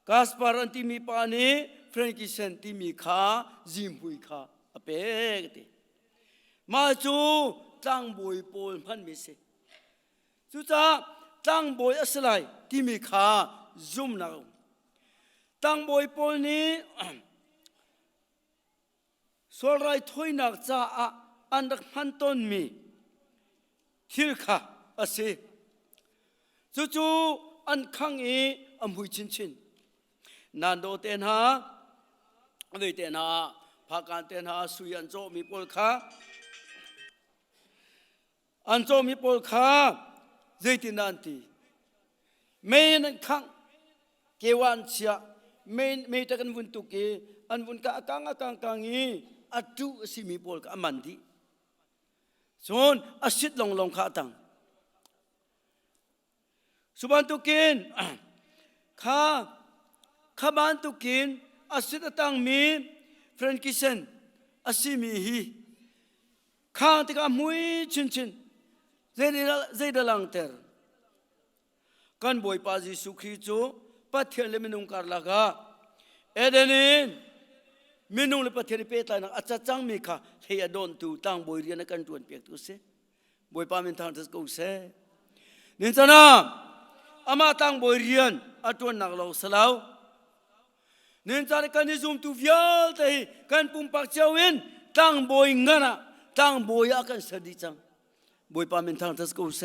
กาสปารันที่มีปานีฟรังกิเชนที่มีข้าจิมหุยข้าอาเป็กติมาจูตั้งบอยโปลพันมิเสจุจ้าตั้งบอยอัสไลที่มีขาซุ่มนักตั้งบอยโปลนี้ส่วนไรถ้วยนักจ้า อันรักมันต้นมีฮิลค่ะอาศัยจู่ๆอันขังอันหุยชินนันโดเตนหาเลยเตนหาพาการเตนหาสุยันโจมีปอลค่ะอันโจมีปอลค่ะเจตินันทีไม่นันขังเกวันเชียไม่ตะกันวุนตุกอันวุนกะกังอัดดูสิมีปอลค่ะมันดีส่วนอาศิดลงข้าตังสุบันตุกินข้าบ้านตุกินอาศิดตังมีเฟรนกิเซนอาศิมีฮีข้าติกามุยชินเจดลังเตอร์กันบอยปาจิสุขีโจปัทเทเลมินุงการลากาเอเดนินมินุงเลปัทเทริเปตายนักอาจจะจังมีค่ะเฮียโดนตูตั้งบอยเรียนกันตวนเปียกตุเสบอยปามินทางทัศกุเสนินจานาอามาตั้งบอยเรียนอัตวนนักเราสลาวนินจานกันนิซุมตูฟิลเตยกันปุ่มปักเจ้าวินตั้งบอยงานะตั้งบอยอากันสดิจังบอยปามินทางทัศกุเส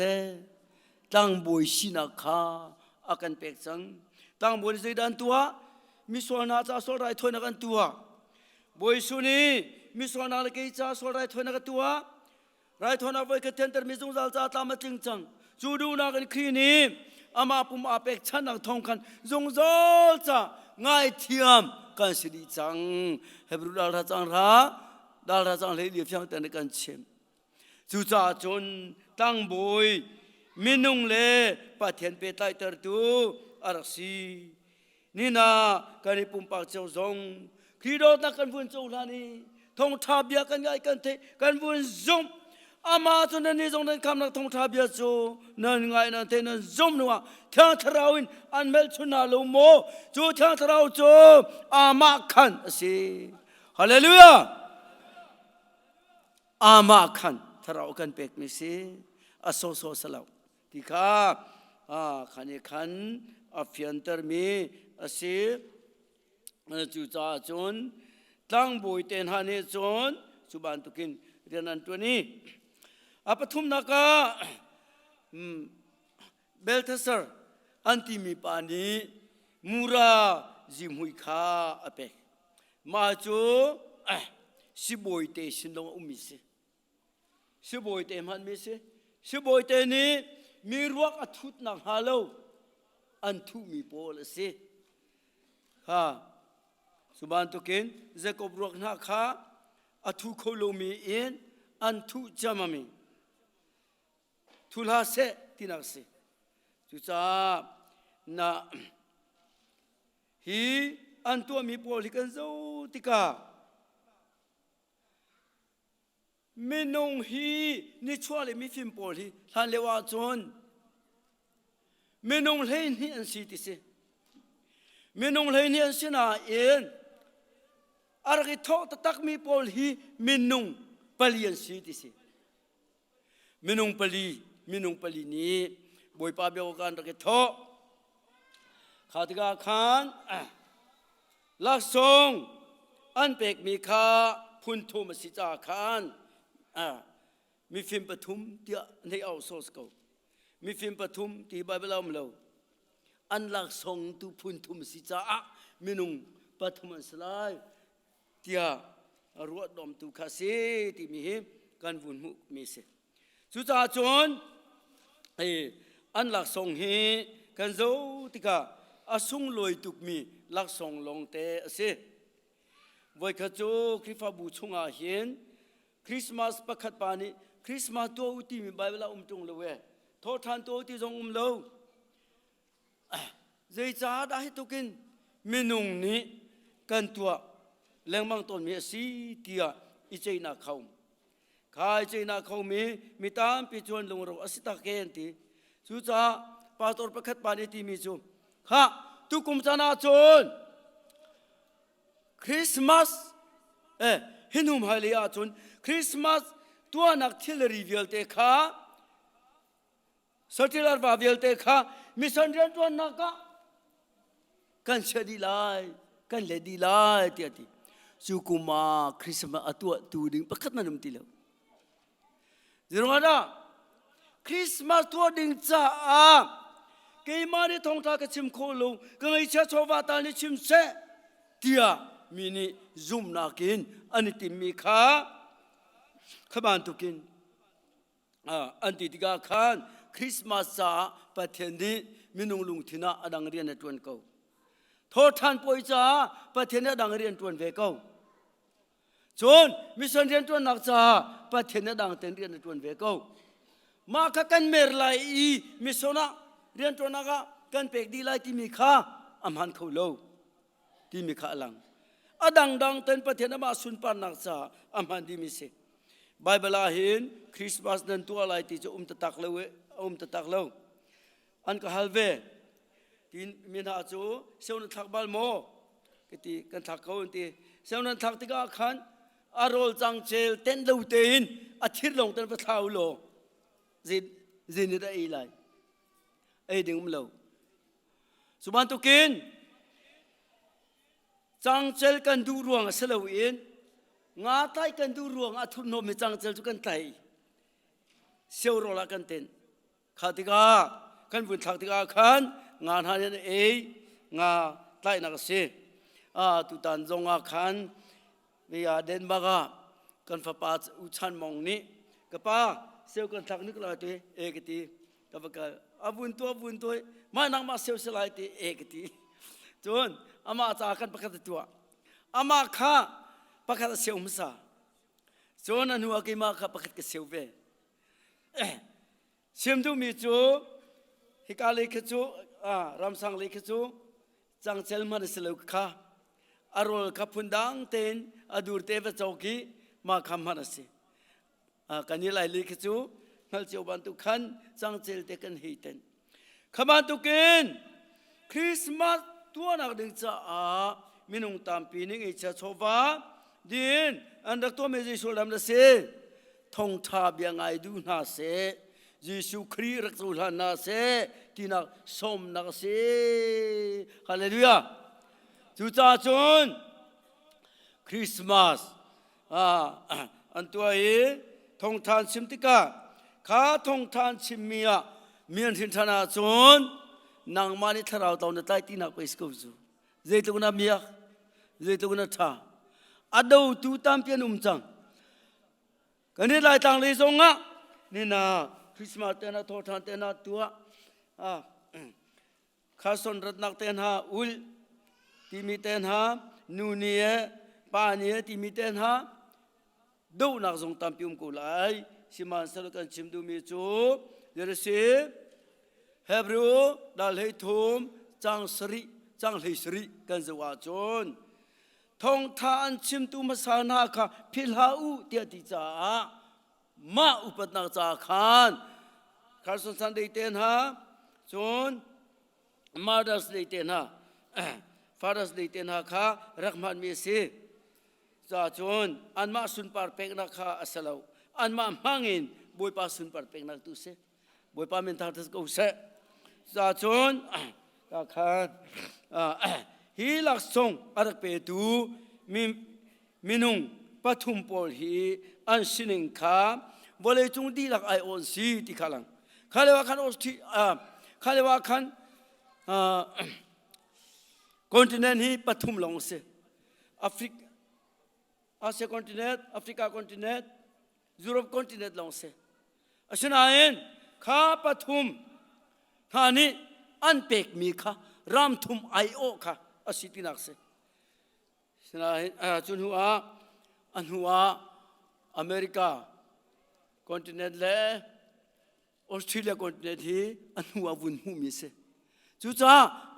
ตั้งบอยชินักข้าอากันเปียกจังตั้งบอยใจดันตัวมิสวานาจะสลายถอยนักกันตัวบอยสุนีมิสวานาเลกิจะสลายถอยนักตัวไรถอยนักไปกันเทนเตอร์มิซุงจัลจ้าตามจริงจังจูดูนักกันครีนีอามาปุ่มอาเป็กชันนักทองคันจงจัลจ้าง่ายเทียมกันสิริจังเฮบรูดาลจังราดาลจังเลยเลียบยังแต่ในกันเชมจูจ่าจนตั้งบอยมินุงเลปะเทียนเปตายเตอร์ตูอารักซีนี่นาการิปุ่มปากเจ้าจงครีโดนักกันวุ่นโจลานีทองทับยากันง่ายกันเทกันวุ่นจงอามาจนนี้จงนั้นคำนักทองทับยาโจนั่นง่ายนั่นเทนั่นจงนัวเทียงทราวินอันเมลชุนาลูโมจูเทียงทราวโจอามาขันสิฮาเลลูยาอามาขันทราวกันเป็กมิสิอาโซโซสลาวที่ข้าขันยัขันอาฟิอันเตอร์มีอาศิจูจ่าจนตั้งบุยเตนฮานิจนสุบันตุกินเรียนอันตัวนี้อาปทุมนักเบลเทเซอร์อันที่มีปานีมูราจิมหุยข้าอเปกมาจูสิบุยเตสินลงมิเสสิบุยเตมันมิเสสิบุยเตนี้มีรวกอัทุตนักฮาโลอันทุมีโพลเสสุบันตุกินเจคอบรวกนักข้าอัทุโคโลมีเอ็นอันทุจามามีทุลาเสตินักเสจุจ้านะฮีอันตัวมีโพลิกันโซติกามินงฮีนิชัวเลมีฟิมโพลีทันเลวาจนมินงเลนี่อันสิติเสมินงเลนี่อันสินาเอ็นอารักทอตตักมีโพลีมินงปลีอันสิติเสมินงปลีนี้บอยปาเบลกันรักทอขาติกาขานลักษงอันเป็กมีข้าพุนทุมสิจาขานมีฟิล์มปฐุมที่ในเอาโซสเขามีฟิล์มปฐุมที่ไบเบิลเอามาเลวอันลักษงตุพุนทุมสิจามินุงปฐุมสลายที่รวดดอมตุคาเซที่มีกันวุ่นมุมีเสสุจาจนอันลักษงเฮกันโซติกาอาสุงลอยตุกมีลักษงลงเตะเสไว้ขจูคริฟาบูชงอาเห็นคริสต์มาสประคัดปานีคริสต์มาสตัวอุติมีไบเบิลจงเลวทอทันตัวอุติจงเลวใจจ้าได้ตุกินมินุงนี้กันตัวแรงมังต้นมีสีเตียอิเจนาเขาข้าอิเจนาเขามีตามปิจวนลงเราอสิตาเกนตีสุจ้าปาตอร์ประคัดปานีที่มีจูข้าทุกคุมจานาจนคริสต์มาสฮินุมฮาลีอาจนคริสต์มาสตัวนักทิลรีวิลเตข้าสติลาร์บาวิลเตข้ามิสันเรียนตัวนักกันเชดีไลกันเลดีไลเตียตีสุกุมาคริสต์มาสตัวตูดึงประคัดนั่นมุติเลว zirungada Christmas tua ding cha a ke ma ni thong tha ka chim kho lo ka ngai cha chowa ta ni chim se tia mini zoom na kin ani tim mi kha khaban tu kin anti tiga khan Christmas sa pathen ni minung lung thina adang rian na tuan ko tho than poi cha pathen na dang rian tuan ve ko chon mission rian tuan nak cha pathen na dang ten rian na tuan ve ko ma kha kan mer lai i misona rian tuan na ga kan pek di lai ti mi kha amhan kho lo ti mi kha lang adang dang ten pathen na ma sun pan nak cha amhan di mi se Bible ahin Christmas dan tua lai ti jo ta tak lo an ka halve tin min ha chu seun thak bal mo kiti kan thak ko ti seun thak ti ka khan arol chang chel ten lo tein a thir long ten pa thau lo zin da ei lai ei ding lo suban tu kin chang chel kan du ruang a selo in nga tai kan du ruang a thun no me chang chel chu kan tai seo ro la kan ten khatika kan bun thak tika khan nga na ne ei nga tai na se tu tan zonga khan we ya den baga kan fa pa u chan mong ni ka pa seo kan thak nik la te e kiti ka ba ka abun to ma nang ma seo se lai te e kiti chon ama cha kan pakhat tua ama kha pakhat seo msa chon anu aki ma kha pakhat ke seo ve sim du mi chu hikali khachu ramsang le khachu changchel man selo kha arol kha phundang ten adur te va chauki ma kham man ase kani lai le khachu ngal cheu ban tu khan changchel te kan heiten khaman tu kin Christmas tua nak ding cha a minung tam pi ning e cha chowa din andak to me ji solam la se thong tha bia ngai du na se Giêsu Christ rak chu na se tina som na se hallelujah chu cha chun Christmas an tua e thong than sim tika kha thong than chim mia mian thin thana chun nang mani tharau taw na tai tina ko isko chu zeitu na mia zeitu na tha ado tu tam pian chang kani lai tang le zonga ni na Christmas tena tho than tena tua khason ratnak ten ha ul timi ten ha nunie pa nie timi ten ha do nak zong tam pium ko lai siman sal kan chim du mi chu there se Hebrew dal hei thum chang lei sri kan zawa chon thong than chim tu ma sa na kha phil ha u tia ti cha ma upat nak cha khan Carson Sunday ten ha chon Mother's Day ten ha Father's Day ten ha kha rakman mi se cha chon an ma sun par pek na kha asalo an ma mangin boy pa sun par pek na tu se boy pa men thar ko se cha chon ka khan hi lak song arak pe tu minung pathum pol hi an sining kha bole chung di lak ai on si ti khalang khalewa khan osti khalewa khan continent hi pathum long se Asia continent Africa continent Europe continent long se asinain kha pathum thani an pek mi kha ram thum ai o kha asiti nak se sinain chun huwa an huwa America continent le Australia continent hi an huwa bun hu mi se chu cha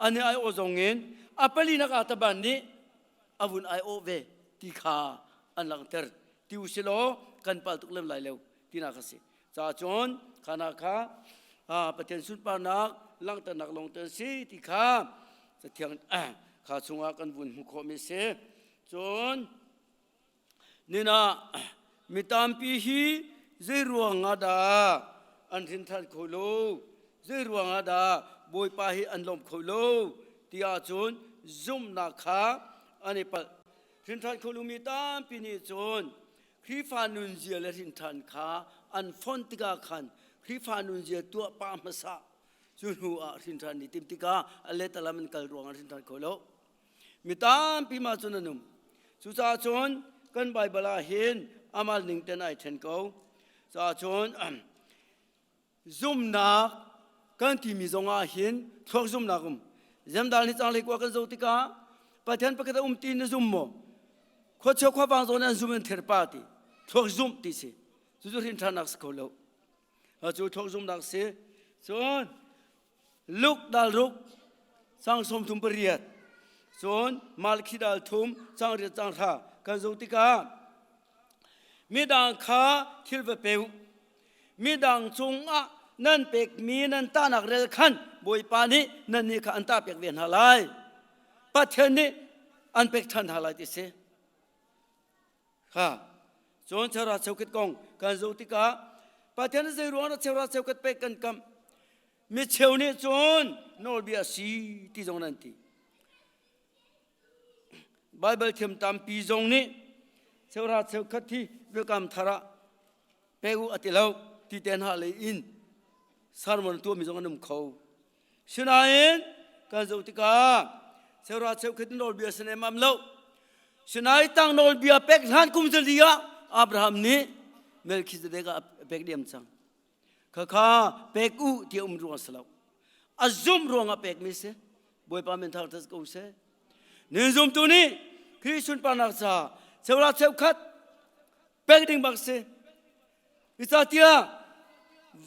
ani ai o zongin apali na ka taban ni avun ai o ve ti kha an lang ter ti usilo kan pal tuk lem lai lew ti na kha se cha chon khana kha paten sun pa nak lang ta nak long ter si ti kha sa thiang kha chunga kan bun hu kho mi se chon nina mitam pi hi zeruanga da an thin than kholo zeruanga da boy pa hi an lom kholo tia chon zum na kha ani pa thin than kholo mi tam pi ni chon khri fa nun zia le thin than kha อันฟอนติกาขันคริฟานุนเจตัวปามาสะจุนหัวสินทานิติมติกาอเลตลามันกัลรวงสินทานโคโลมิตามพิมาจุนนุมสุจาชนกันไบเบลาเห็นอามาลนิงเตนไอเทนโกจาชนซุ่มนักกันที่มีจงอาเห็นทวกซุ่มนักเจมดาลนิจังเล็กว่ากันโจติกาประเทศประกาศตีนซุ่มโมขดเชือกฟังโซนันซุ่มเทอร์ปาติทวกซุ่มติสิจุดหินทานักสโคโลจุดทวกซุ่มนักเสส่วนลุกดาลลุกสังสมทุมปริยัดส่วนมาลคิดาลทุมสังเรียจังท่ากันโจติกามีดังขาทิลเวเปวมีดังจงอะนั่นเป็กมีนั่นตานักเรลขันบอยปานีนั่นนี่ข้าอันตาเป็กเวียนหาลายปัจเจนี้อันเป็กทันหาลายที่เสค่ะจนเชราเชวกิดกงกันโจติกาปัจเจนี้เจรวนเชราเชวกิดเป็กกันกำมีเชวนี้จนโนลบีอาสีที่จงนั่นที่ไบเบิลเทียมตามปีจงนี้เชราเชวกิดที่เรื่องกำธาระเปกูอติเลวที่เตนหาเลยอินสารมันตัวมีจงนุ่มเขาชนะเองกันโจติกาเชราเชวกิดโนลบีอาสเนมัมเลวชนะตั้งโนลบีอาเป็กหันกุมเจดียาอับราฮัมนี้เมลคิดเดกาเป็กเดียมจังข้าเป็กอูที่รวงสลาวอาซุมรวงเป็กมิเสบอยปามินทาร์ทัสกูเสเนื้อซุมตัวนี้คริสตุนปานักษาเชวราเชวขัดเป็กดิ่งบักเสอิสาติยา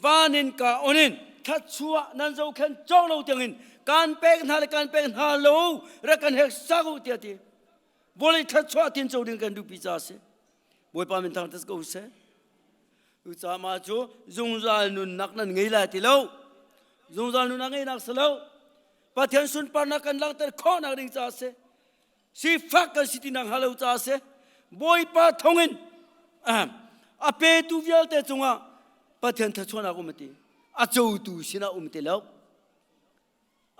วานินกาโอนินทัดชัวนั่นจะเข็นจ้องเราเตียงินการเป็กนาการเป็กนาโลรักกันเฮกสักุเตียตีบริทัดชัวตินโจดิงกันดูพิจารเสบอยปามินทาร์ทัสกูเสอุตสามาจูจงจานุนนักนั้นไงล่ะที่เราจงจานุนนักไงนักสลาวปะเทียนสุนปานักกันลังแต่ข้อนักดิ่งจ้าเสสิฟักกันสิตินังฮัลโหลจ้าเสบอยปาทงอินอาเปตูวิลเตจงอ่ะปะเทียนทัชวนักอุมติอาจูตูสินะอุมติแล้ว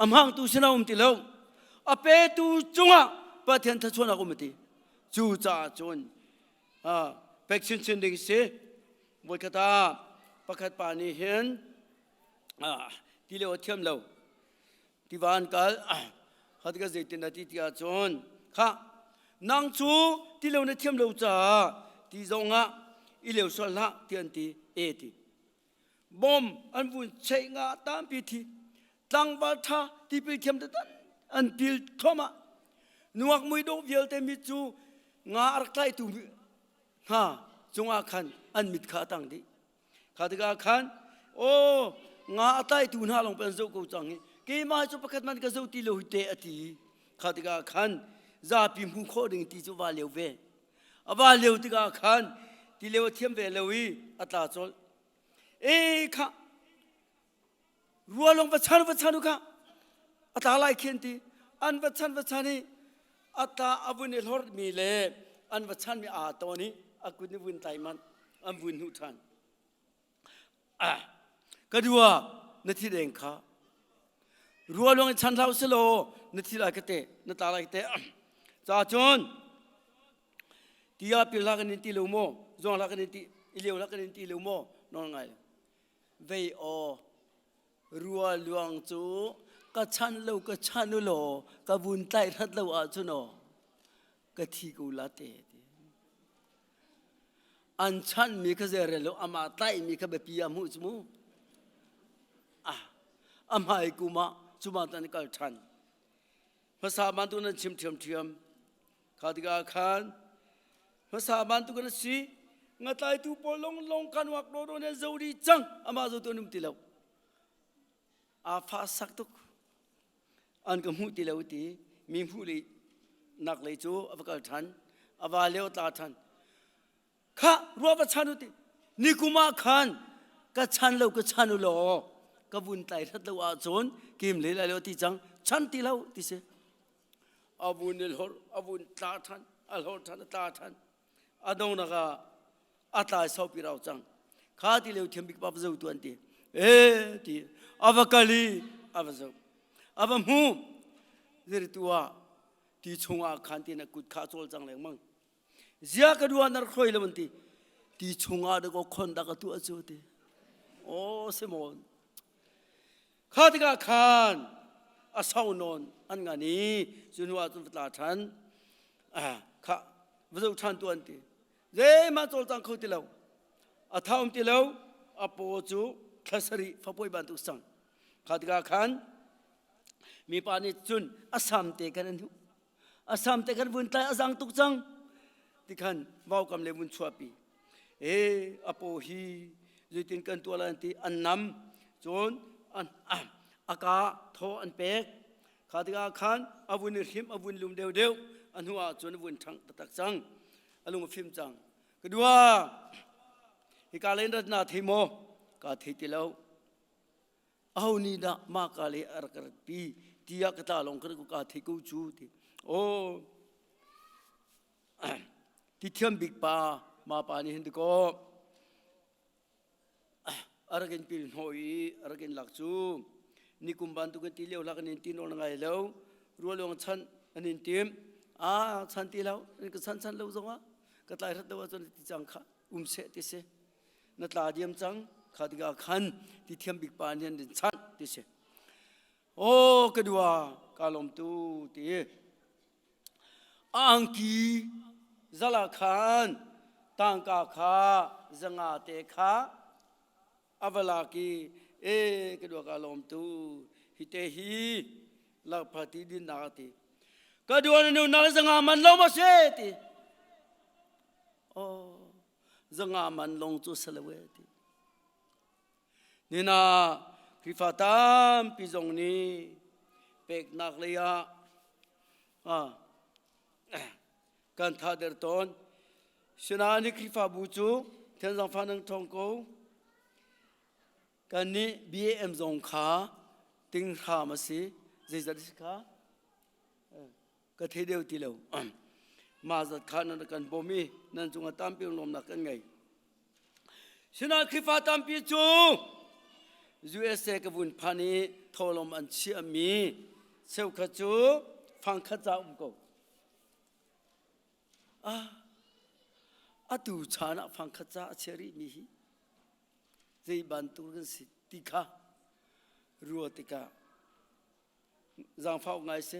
อามังตูสินะอุมติแล้วอาเปตูจงอ่ะปะเทียนทัชวนักอุมติจูจ้าจนเป็กชินชินดิ่งเสบอยกตาประคัดปานีเห็นที่เลวเทียมเลวที่วานกัลขัดกันเจตินาที่ที่อาจนค่ะนางจูที่เลวเนี่ยเทียมเลวจ้าที่จงอ่ะอีเลวสละที่อันที่เอติบอมอันวุ่นเชงาตามพิธีตั้งวัฒน์ที่พิธีมตันอันพิลทอมานัวมุยโดวิลเตมิจูงาอักไลตุฮ่าจงอาคันอันมิดขาตังดีขาดกาคันโอ้งาอัตไลตุน่าลงเป็นโจกูจังงี้เกี่ยมาจุปขัดมันก็โจตีโลหิตเอติขาดกาคันซาพิมุขโคดึงที่จุวาเลวเวอบาเลวติกาคันที่เลวเทียมเวเลวีอัตตาโจค่ะรัวลงวัชานุค่ะอัตตาไลเขียนตีอันวัชานี่อัตตาอบุญหอร์มีเลอันวัชานมีอาตัวนี้อากุนิวุนไตมันอันวุนหุทันก็ดูว่านาทีเร่งค่ะรัวลงชันเท้าสโลนาทีละกเตนาตาละกเตจ่าจนที่อาพิลากันนิติลูโมจงละกันนิติอิเลวละกันนิติลูโมนอนไงเวอรัวลวงจูก็ชันโลก็ชันนุโลก็วุนไตทัดโลอาจุโนก็ที่กูละเตอันชันมีก็เจริญแล้วอามาไตมีก็แบบพิยามุจมูอามาไอกูมาจุมาตันก็ชันภาษาบ้านตุนั้นชิมเทียมขาดิกาขันภาษาบ้านตุกันสิงาไตตูปลงกันวักโดนเนี่ยจูดีจังอามาจูตัวนุ่มติเลวอาฟาสักตุกอันก็มุติเลวตีมีผู้ลีนักเลยจูอวกาศทันอวาเลวตาทันข้ารัวประชันุตินิกุมาขันก็ชันเลวก็ชันุโลก็บุญไตทัดเลวอาจนกิมเลยเลวที่จังชันติเลวที่เสอาบุญเนลฮอร์อาบุญตาทันอัลฮอร์ทันตาทันอาดงนักอาตายสอบปีเราจังข้าที่เลวเทียมบิกปับเจ้าตัวนี้ที่อวกาลีอวเจ้าอวมูเรื่องตัวที่ชงอาขันที่นักกุดข้าโจลจังเลยมั้งเจ้าก็ดูอันนั้นคอยเลยมันที่ ตีชงอาเด็กคนดักตัวจุดโอ้เสมอนข้าที่กาขานอาสาวนอนอันงานี้จุนว่าจุนตาฉันข้าวิจุฉันตัวนี้เจ้มาโจลตังเขาติเลวอาท้าวติเลวอาโปจูคาสรีฟ้าป่วยบันทุสังข้าที่กาขานมีปานิจุนอาสามเตกันนั่นอาสามเตกันวุ่นตายอาสังตุกจังที่ขันว่าวกำเลวุ่นชัวปีอาโปฮีจุดตินกันตัวลันตีอันนำจนอันอากาโทอันเป็กข้าที่กาขันอาวุนริมอาวุนลุมเดียวอันหัวจนอาวุนทั้งตักจังอารมณ์ฟิมจังก็ดูว่าฮิกาเลนรัตนาทิโมกาทิติเลวเอานี่นะมากาเลอร์กรปีที่ยักษ์ตาลงกระกุกาทิกูจูติโอ้ที่เทียมบิกปามาปานี่เห็นดีก็อารักินปีนหอยอารักินหลักจูนิคุมบันตุกันตีเลี้ยวหลักนินตีนอนไงเลี้ยวรัวลงชันอันนินตีมชันตีเลี้ยวนี่ก็ชันเลี้ยวจังวะก็ตายรัตว่าจนที่จังค่ะเสติเสนัดลาเดียมจังข้าที่กาขันที่เทียมบิกปานี่นินชันติเสโอ้ก็ดูว่ากาลมตูตีอังกีzala khan tangka kha zanga te kha avala ki kedua kalom tu hitehi la phati din nati kedua nu na zanga man long ma se ti oh zanga man long chu salawe ti ni na krifatam pizong ni pek nak leyaกันท่าเดินต้นชนะนี่คริฟาบูจูเทนสังฟันนังทองโกกันนี้ BAM ซงขาติงขามาสิเจสัดสิขาก็เทเดียวทีเดียวมาจัดขานั่นกันบ่มีนั่นจงตามเปียงลมนักกันไงชนะคริฟาตามปีจู USA กับวุ่นพานีทอลมอันเชื่อมีเซลขจูฟังขจ้าโกอาตูชานะฟังขจ้าเชริมีใจบันตุกันสิติการัวติกาจังฟ้าไงเส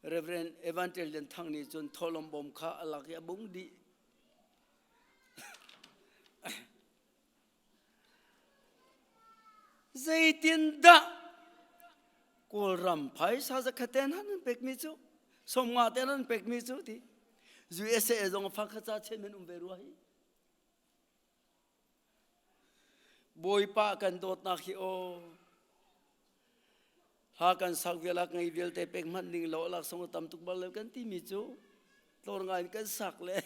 เรเวรนเอวันเทลเดนทั้งนี้จนทอลมบอมข้าอลักยาบุงดีใจตินดะกูรำไพ่ซาจะขัดเต้นหันเป็กมิจูสมงาเต้นหันเป็กมิจูที่USA จงฟังข้าเช่นนั้นเบรุยบอยปากันโดดนักฮิโอหากันสักเวลาไงเวลแต่เป็กมันนิ่งหล่อหลักสงตำตุกบอลเลยกันที่มิจูตัวงานกันสักเลย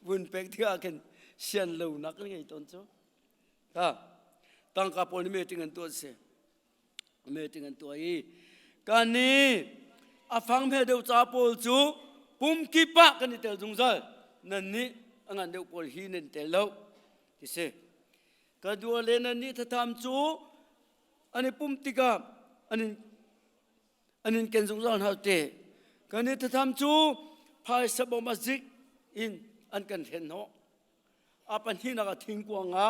วุ่นเป็กที่อากันเชียนเหลวนักไงตอนจูตั้งกับปนเมติกันตัวเสียเมติกันตัวอีการนี้อาฟังเพเดวจ่าโปลจูปุ่มกีปะกันนี่เตลจงใจนั่นนี่อันเดียวพอฮีนั่นเตลแล้วที่เสกระดูกเลนันนี่ถ้าทำจูอันนี้ปุ่มติกาอันนี้เก่งจงใจหาเตะกันนี่ถ้าทำจูพายสบมาจิกอินอันกันเห็นเนาะอาปันที่นักทิ้งกวางะ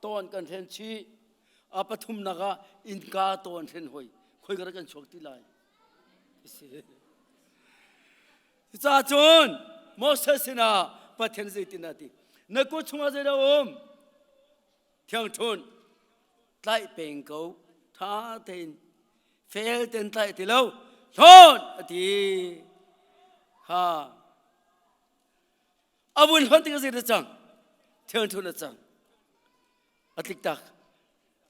ตอนกันเห็นชีอาปทุมนักอินกาตอนเห็นหอยคุยกันชกที่ไหนที่เสจ้าจนมอสเสนาประเทศจีนนาทีนักกุศลเจ้าเที่ยงชนไล่เป็นเขาท้าเต็นเฟลเต็นไล่ที่เราชนทีอาวุธหันที่กษัตริย์จังเที่ยงชนจังอาทิตย์ตัก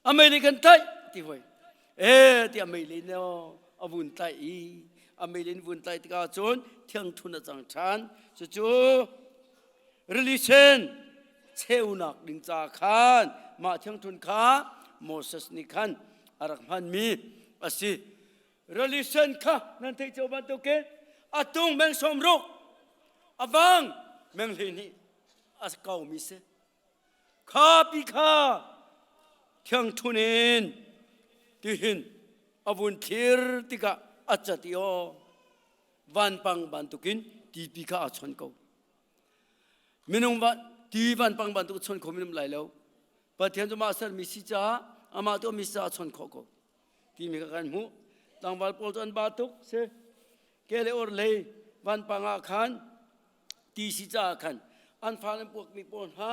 อเมริกันไทยที่หอยที่อเมริกาอาวุธไทยอเมริกันวุ่นไตติกาจนเที่ยงทุนจังชันจู่ๆ religion เชวนักดิงจาขานมาเที่ยงทุนข้าโมเสสนิคันอารักมันมีอาศัย religion ข้านั่นที่เจ้าบ้านตัวเกศอาตุงแมงสมรุกอาวังแมงเลนีอาสกาวมิเสข้าปีข้าเที่ยงทุนเองที่เห็นอาวุธเทียร์ติกาอาจติโอวันปังบันตุกินทีปีข้าชนเขามินุวัน ตีวันปังบันตุชนขมินไหลแล้วประเทศจะมาเสร์มิสิจ้าอามาตัวมิสาชนขอก็ที่มีกันหูต่างวันปอลตันบาตุกเสเกเลอร์เลยวันปังอาคันตีสิจ้าคันอันฟ้าอันพวกมีปนหา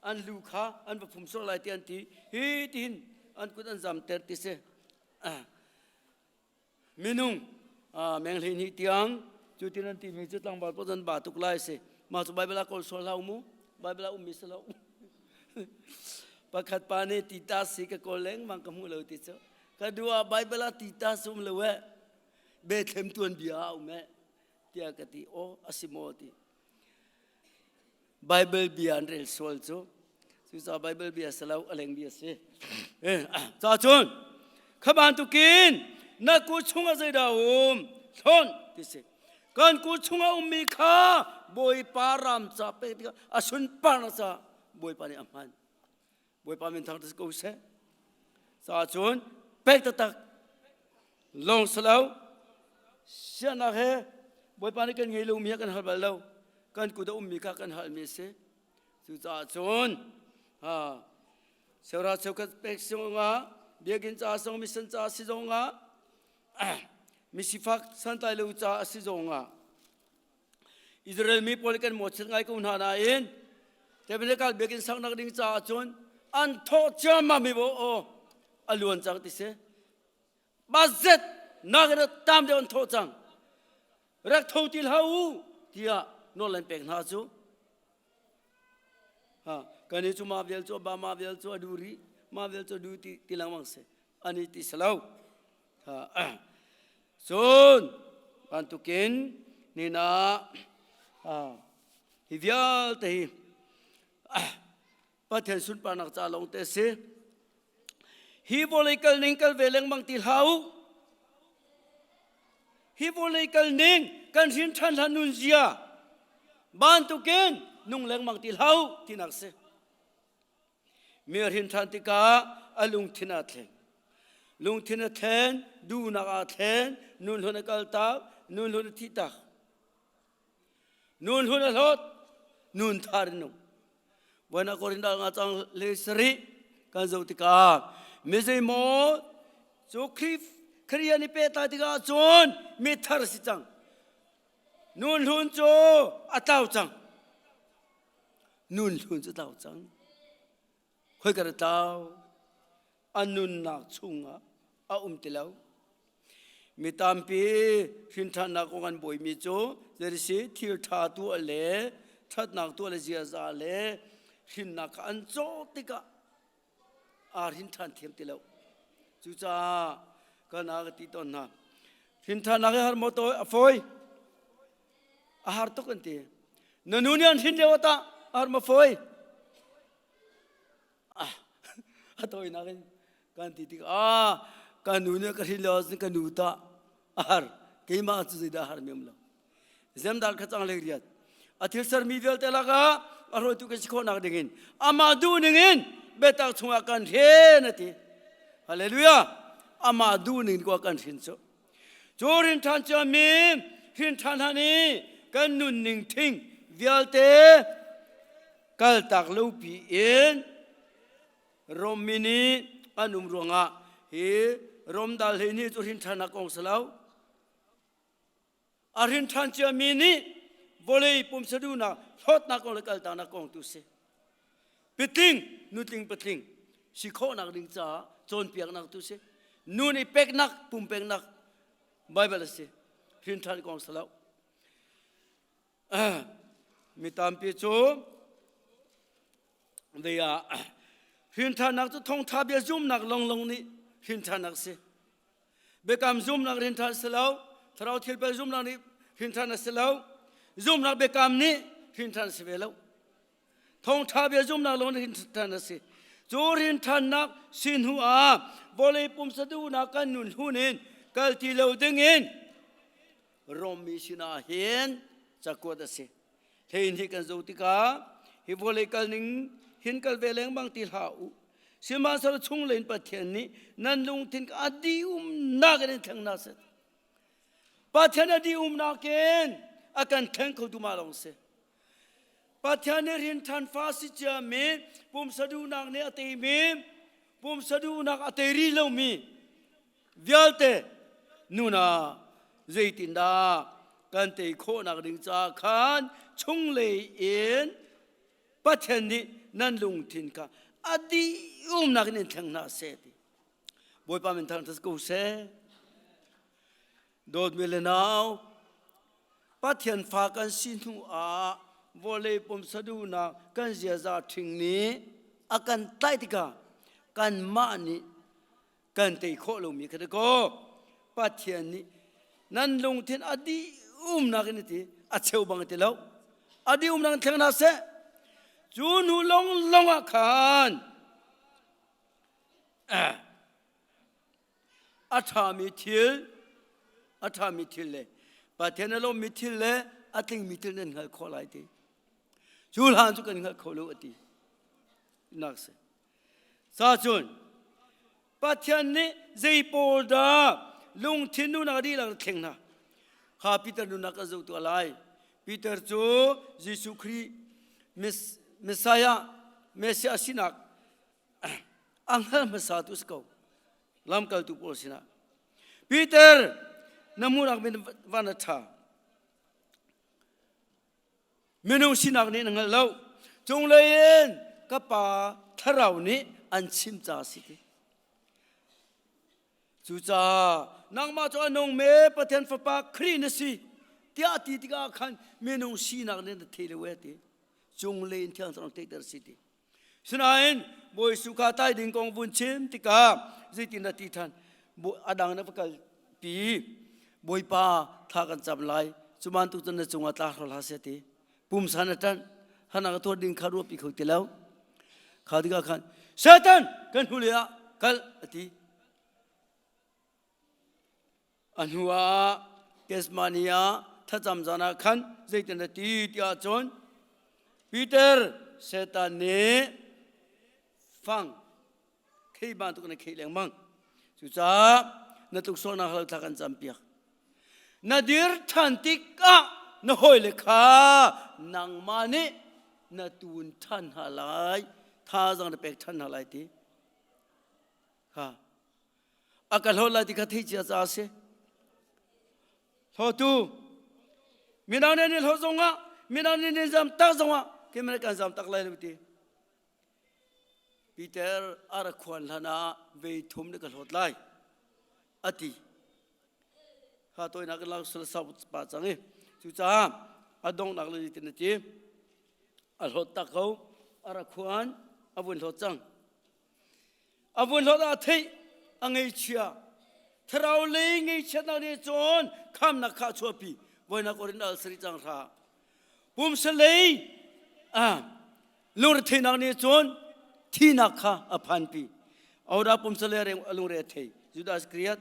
อันลูกค้าอันประพุ่มโซลายเตียนทีฮีตินอันกุดันจำเตอร์ติเสมินุงแมงเลนีเตียงจุดที่นั่นที่มีจุดต่างวันปอลตันบาตุกไล่เสมาสุไบเบลาคอลโซลาอุมูไบเบลาอุมิสลาPakat pane tita si ke koleng mang kamu lau tisa. Kedua Bible tita sum lewe. Bethem tuan biau me. Dia kati oh asimoti. Bible bian rel sol so. Susah Bible biasa lau aleng biasa. Cacun. Kaban tu kin. Nak ku cunga zeda Son tisa. Kan ku cunga mika. Boy param sa pe asun panasa. Boy pani aman. Boy pamin thang tas ko se sa chun pek tak long salau sia na he boy pani kan ngei lu mi kan hal bal lo kan ku da mi ka kan hal mi se su sa chun ha seura chaukat pek songa biagin cha song mi san cha si zonga mi sifak san tai lu cha si zonga Israel mi pol kan mo chen ngai ko na na in tebele kal biagin sang nak ding cha chun an tho chama mi bo o aluan chang ti se bazet nagara tam de an tho chang rak tho til hau tia no len pek na chu ha kani chu ma vel chu ba ma vel chu aduri ma vel chu du ti tilang mang se ani ti salau ha son an tu ken ni na ha hivyal te Pathen sun panak cha long te se hi voleikal ningkal veleng mang til hau hi voleikal ning kan hin than hanun zia ban tu ken nung leng mang til hau tinak se mer hin than tika alung thina thlen lung thina thlen du na ka thlen nun hona kal ta nun hona thi ta nun hona lot nun thar nu Wana korinda ngatang lesri kan zautika meze mo so krif kriya ni peta tiga chon mithar si chang nun hun cho ataw chang nun hun cho taw chang khoi kar taw anun nak chunga a tilaw mitampi hinthan na ko kan boi mi cho jerisi thir tha tu ale that nak tu ale zia za le hin nak an cho tika ar hin than them tilau chu cha kana ga ti ton na hin than na har mo to foi a har to kan ti nanunian hin lewata ar ma foi atoi na kan ti ti kan nunia ka hin lawas kan nuta ar ke ma chu da har memla zemdal khachang le riat athir sar mi vel telaga aroi tu ke sikho nak dingin amadu ningin betak chunga kan he nati hallelujah amadu ning ko kan hin so jorin than cha mi hin than hani kan nun ning thing vialte kal tak lu pi in romini anum ronga he romdal he ni jorin than na kong salau arin than cha mi ni boleh pum seduna hot nak kong lekal tanah kong tu se peting nuting peting sikho nak ding cha chon piak nak tu se nuni pek nak pum pek nak bible se hin than kong salau mitam pi chu dia hin than nak tu thong tha bia zum nak long long ni hin than nak se bekam zum nak hin than salau thrau thil pe zum nak ni hin than salau zum nak bekam ni hin than se velo thong tha bia zum nak long hin than se chur hin than nak sin hu a bolei pum sadu na kan nun hunin kal ti lo dingin rom mi sina hen chakot ase thein hi kan zotika hi bolei kal ning hin kal veleng bang ti hau sima sar chung len pathian ni nan lung tin adi na kan thang na se pathian adi na ken akan thang ko du ma long se ปัทยานิรินทันฟ้าสิจามีปุ่มสะดูนักเนอเตมีปุ่มสะดูนักอเตรีเลวมีเวียลเตนูนาเจตินดากันเตโคนักดิงจาขันชงเลยเอ็นปัทยานินันลุงทินกาอดีนักนินทังนาเสติบอยปามินทังทัสกูเซโดดเมลนาวปัทยานฟ้ากันสินูอาวอลเลย์ปุ่มสะดูนักกันเสียจาทิ้งนี้อากันไตติกากันมานี่กันเตโคลงมีกันก็ปัทยานินันลุงทินอดีนักนิติอัจฉริบังติแล้วอดีนักทังนาเสจูนูลงอาคารอัฐามิทิลเลยปัทยานลมมิทิลเลยอัติงมิทิลนั่นเขาขอไล่ตีจูลฮันจุกันเขาขอรู้อดีนักเสซาจุนปัทยานนี่ใจโปดาลุงทินนูนักดีหลังเข่งนะข้าปีเตอร์นูนักจะตัวอะไรปีเตอร์จูยิสุครีเมสายาเมสยาสินักอังเฮลเมสาตุสกาวลำกัลตุโพสินะปีเตอร์น้ำมูนักเป็นวันนัทเมนูสินักนี่นังเล่าจงเลยนกับป่าทะเรานี้อันชิมจ่าสิทีจูจ่านางมาจวนงเมปะเทนฟปาครีนสิที่อาทิตย์ก็ขันเมนูสินักนี่เทเลเวทีจงเลยนที่อันตรายเตอร์สิทีฉะนั้นบอยสุขาไตดิ่งกองบุญชิมติกาจิตินาทีทันบอยอดังนับกันปีบอยป้าท่ากันจับไล่จุมันตุกตันจงอัตลาหลาเสติปุ่มสานตันฮันนักตัวดิ่งคารุปีเขาติแล้วขาดิกาขันเสตันกันหุลียกัลอติอันหัวเกสมานียถ้าจำจานาขันจิตินาทีที่อาจนปีเตอร์เสตันนี้ฟังเคยบ้านตุกนักเคยเลี้ยงมังสุดท้ายนัตุกโซนาเขาทักกันจำเปียกนาดิร์ทันติกะนหอยเลขานังมานีนาตูนทันหาลายท่าจังเด็กทันหาลายทีค่ะอากาศเขาลายที่เขาที่จะจ่าเสทอตูมีนานนี่เขาส่งอ่ะมีนานนี่จำตักส่งอ่ะที่มันกันจำตักลายเลยทีปีเตอร์อารักขวัญลานาเวทุมนี่กันหดไล่อติข้าตัวนักเล่าสลับปัจจังจุจ้าอดงนักเลยตินจีอัลหดตักเขาอารักขวัญอบุญหดจังอบุญหดอาทิอังเอเชียทราวเลงเอเชียนักเรียนจนคำนักข้าชัวปีวันนักอรินอัลสริจังท่าปุ่มเสลยลูรทีนักเรียนจนที่นักข้าอภันปีเอาดาปุ่มเสลยเรื่องอลุงเรทีจุดาสกรียด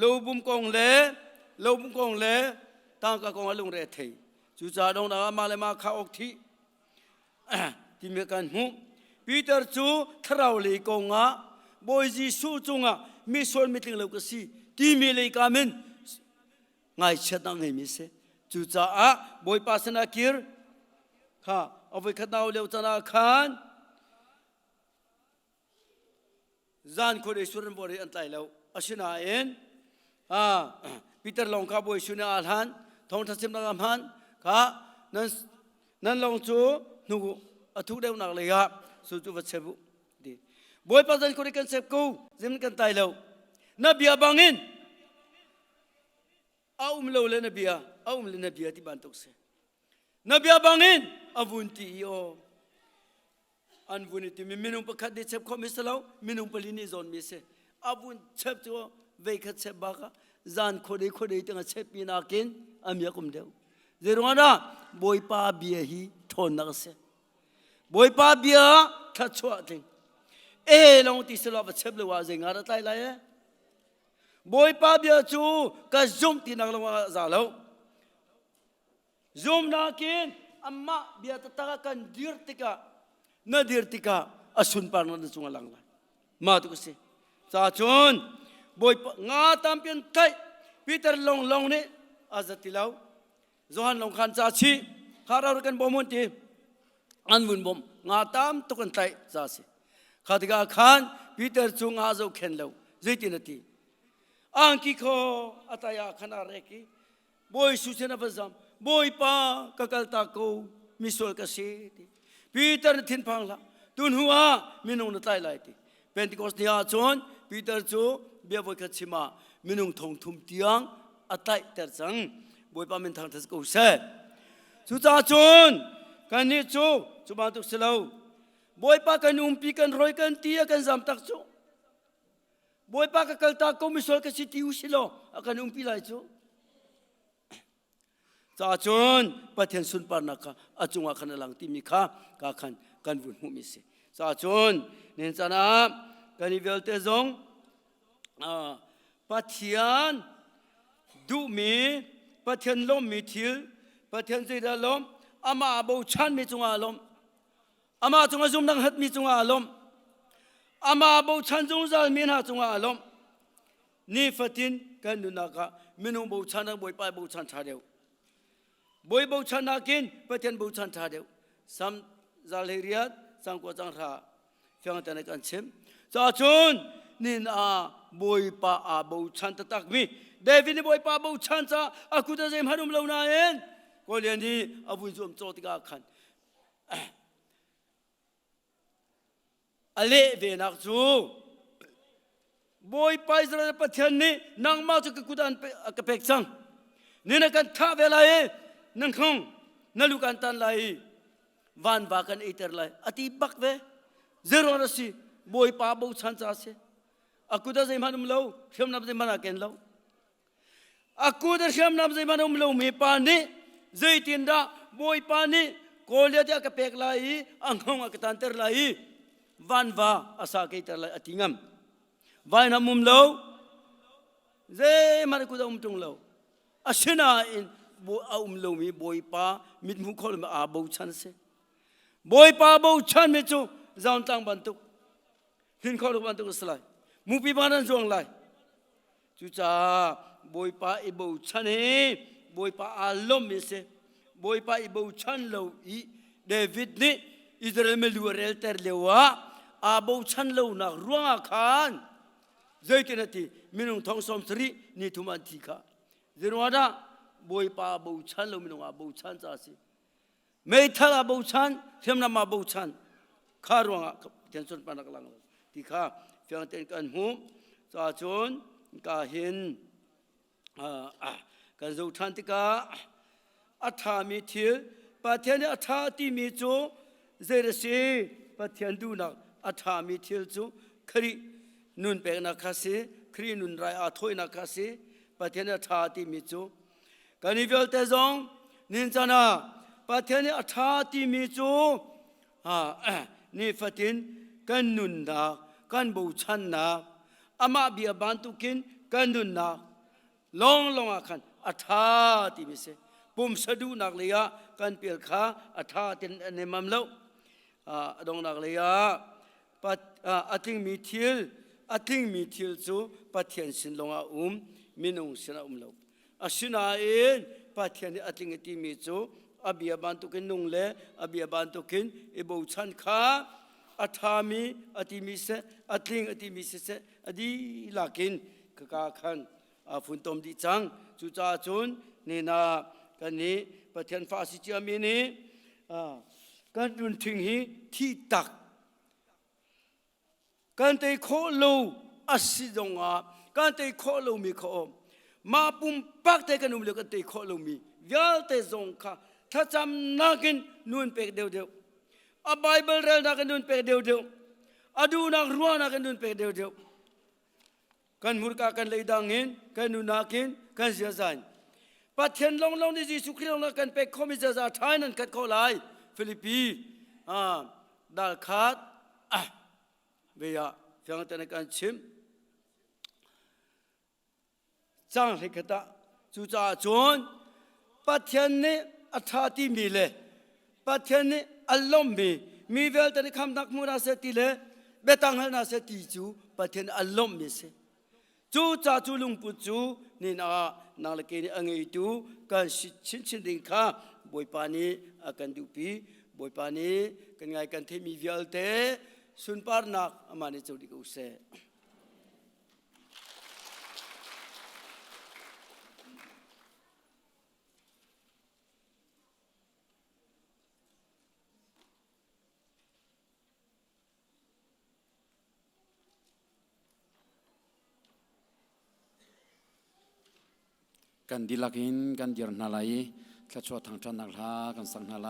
ลูบุมกงเล่ตั้งกับกงอลุงเรทีจุดาดงนามาเลมาข้าออกที่มีการหูปีเตอร์จูทราวลีกงะบอยจีสูจงะมีส่วนมีถึงเลวกษีที่มีเลยกามินไงเช็ดนั่งให้มีเสจุดาบอยปัสนาคิร์ข้าเอาไปขัดเอาเลวธนาคารจานคนอิสราเอลบริอันไตแล้วอาชินาเอ็นปีเตอร์ลงข้าบอยชุนอาหันทองทัศน์นักหันข้านั้นลงจูนุกทุกเดือนนักเลยครับสุจุวัชเชบุดีบอยปัจจัยคนกันเสพกูจิมกันไตแล้วนบีอาบังอินเอาเลวเลยนบีอาที่บ้านตุกเสนบีอาบังอินอาวุนตีโออันบุญที่มีมินุปขัดดิเชฟคอมิสลาวมินุปลินิซอนมิเสอาบุญเชฟตัวเวคัดเชฟบ้าจานคนเดีตั้งเชฟปีนักกินอามีกุมเดียวเจรวานะบอยป้าเบียฮีทอนนักเสบอยป้าเบียทัดชัวติงลองที่สลับเชฟเลวาเจงอาร์ตายเลยบอยป้าเบียจูก็จุ่มที่นักลงมาซาลาวจุ่มนักกินอามาเบียตะกันดิร์ติกานาดิร์ติกาอสุนปานันจุงลังไลมาตุกเสซาจุนบอยงาตามเพียนไทยปีเตอร์ลงเนี่ยอาจจะติลาวจอฮันลงขันซาชี ข้าเรากันบ่มุนตีอันวุ่นบ่มงาตามตุกันไตซาสิข้าติกาขานปีเตอร์จุงอาโจเข็นเลวเจตินตีอังกิโคอัตยาขนาเรกิบอยสุเชนะพซัมบอยปากะกัลตาโกมิสวลกะเซติปีเตอร์ทินพังละตุนหัวมินุงนไตไลติเป็นติโกสเนียจอนปีเตอร์จูเบียบอยคัดชิมามินุงทงทุมเตียงอัตไตเตอร์จังบอยปามินทางทัสโกเซสุจาจอนกันนี่จูบานตุกเสลาวบอยปากันปีกันรอยกันเตียกันจำตักจูบอยปากะกัลตาโกมิสวลกะสิติอุสิโลอากันปีไลจูจาจนประเทศสุนปานักอาจงอาคันลังที่มีข้ากาคันกันวุ่นหุ่มิสิจาจนเนินจานากันนิเวลเตจงประเทศดูมีประเทศลมมีทิลประเทศใจดาลมอามาบูชันมีจงอาลมอามาจงอาจุมนังหัดมีจงอาลมอามาบูชันจงจามีนาจงอาลมนี่ฟัตินกันนุนักมินุบูชันนักบอยไปบูชันชาเดียวบอยบูชันนักินประเทศบูชันชาเดียวสัมซาเลเรียดสังกัวจังราเพียงแต่ในการเชื่อมจาจุนนินอาบอยปาอาบูชันตักมีเดวินบอยปาบูชันจ้าอากุตาเจมฮารุมเลวนาเองก็เรียนที่อาวุธจุ่มโจติกาขันอเลเวนักจูบอยไปอิสราเอลประเทศนี้นางมาจากกุฏานกระเพกซังนี่นักการท่าเวลานังคงนั่นลูกการตันไลวันบากันอิตร์ไลอติบักเวเซโรนัสซีบอยปาบูชันจ้าเสอากุตาเจมันอุมเลวเชื่อมนับเจมันอาเกนเลวอากุตาเชื่อมนับเจมันอุมเลวมีปานีเจตินดาบอยปานีโกเลียที่กระเพกไลอังคงอักตันเตอร์ไลวันวาอาสาเกตร์ไลอติงามวันนามุมเลวเจมันกุตาอุมตุงเลวอาชนะอินบอยอุมเลวมีบอยปามิดมุขอลมาอาบูชันเสบอยปาบูชันมิจูจาวตังบันตุหินขอลบันตุกสลายมุปีบานันจวงไลจูจ้าบอยปาอิบูชันเฮบอยปาอาลมมิเสบอยปาอิบูชันเลวอีเดวิดนี่อิสราเอลเมลูเรลเตอร์เลวะอาบูชันเลวนักร่วงอาคารเจตินตีมินุงทองสมสรีนี่ทุมันทีค่ะเจนวาดาบอยปาบูชันเลวมินุงอาบูชันจ้าสิไม่ทัลอาบูชันเทียมนามาบูชันข้าร่วงเทียนสุนปานักลังทีค่ะเพียงเต็นกันหูจ้าจนกาเห็นกันจูทันติกาอัฐามิทิลประเทศอัฐาที่มีจูเจรสีประเทศดูนักอัฐามิทิลจูครีนุนเปกนักคาสีครีนุนไรอาทอยนักคาสีประเทศอัฐาที่มีจูกันนิเวลเตจงนินจานาประเทศอัฐาที่มีจูนี่ฟัตินกันนุนนักกันบูชันนักอามาเบียบันตุกินกันนุนนักลองอาคันอัฐาที่มีเสปุ่มสะดุนักเลียกันเปียขาอัฐาที่ในมัมเลวดงนักเลียปัดอัติงมีทิลจูปัดเทียนสินลงมินุงสินะเลวอาศินาเอ็นปัดเทียนอัติงที่มีจูอาเบียบันตุกินนุงเลอาเบียบันตุกินอิบูชันขาอัฐามีอติมีเสอัติงอติมีเสอดีลักินกะคันฟุนตอมดิจังจุจ้าจุนนี่นากันนี้ประเทศฟาสิจามีนี้กันดุนถึงฮีที่ตักกันเตยโคโลอัศจงอากันเตยโคโลมีโคมาปุ่มปักเตกันนุ่มเลือกันเตยโคโลมีวิลเตจงค่ะถ้าจำนักินนุ่นเป็กเดียวa Bible rel nak nun pe deu adu nak ruang nak nun pe deu kan murka kan leidangin kan nunakin kan siasan pathen long ni Jesu Christ long kan pe khomi za thai nan kat kho lai Philippi dal khat ve ya fyang tan kan chim chang hikata chu cha chon pathen ni athati mi le pathen niอัลลอมมีเวลแต่ในคำนักมูนาเสติเลเบตังฮัลนาเสติจูประเทศอัลลอมมีเสจูจ่าจูลุงปุจูนี่นาเลกีนี่อังเอตูกันชินดิงคา บอยปานีอากันดูปีบอยปานีกันไงกันเทมีวิลเตสุนปาร์นักอามานิจูดิกุเซกันดีลักินกันเดียร์นาไลถ้าชัวทางจันนักลากันสังนาไล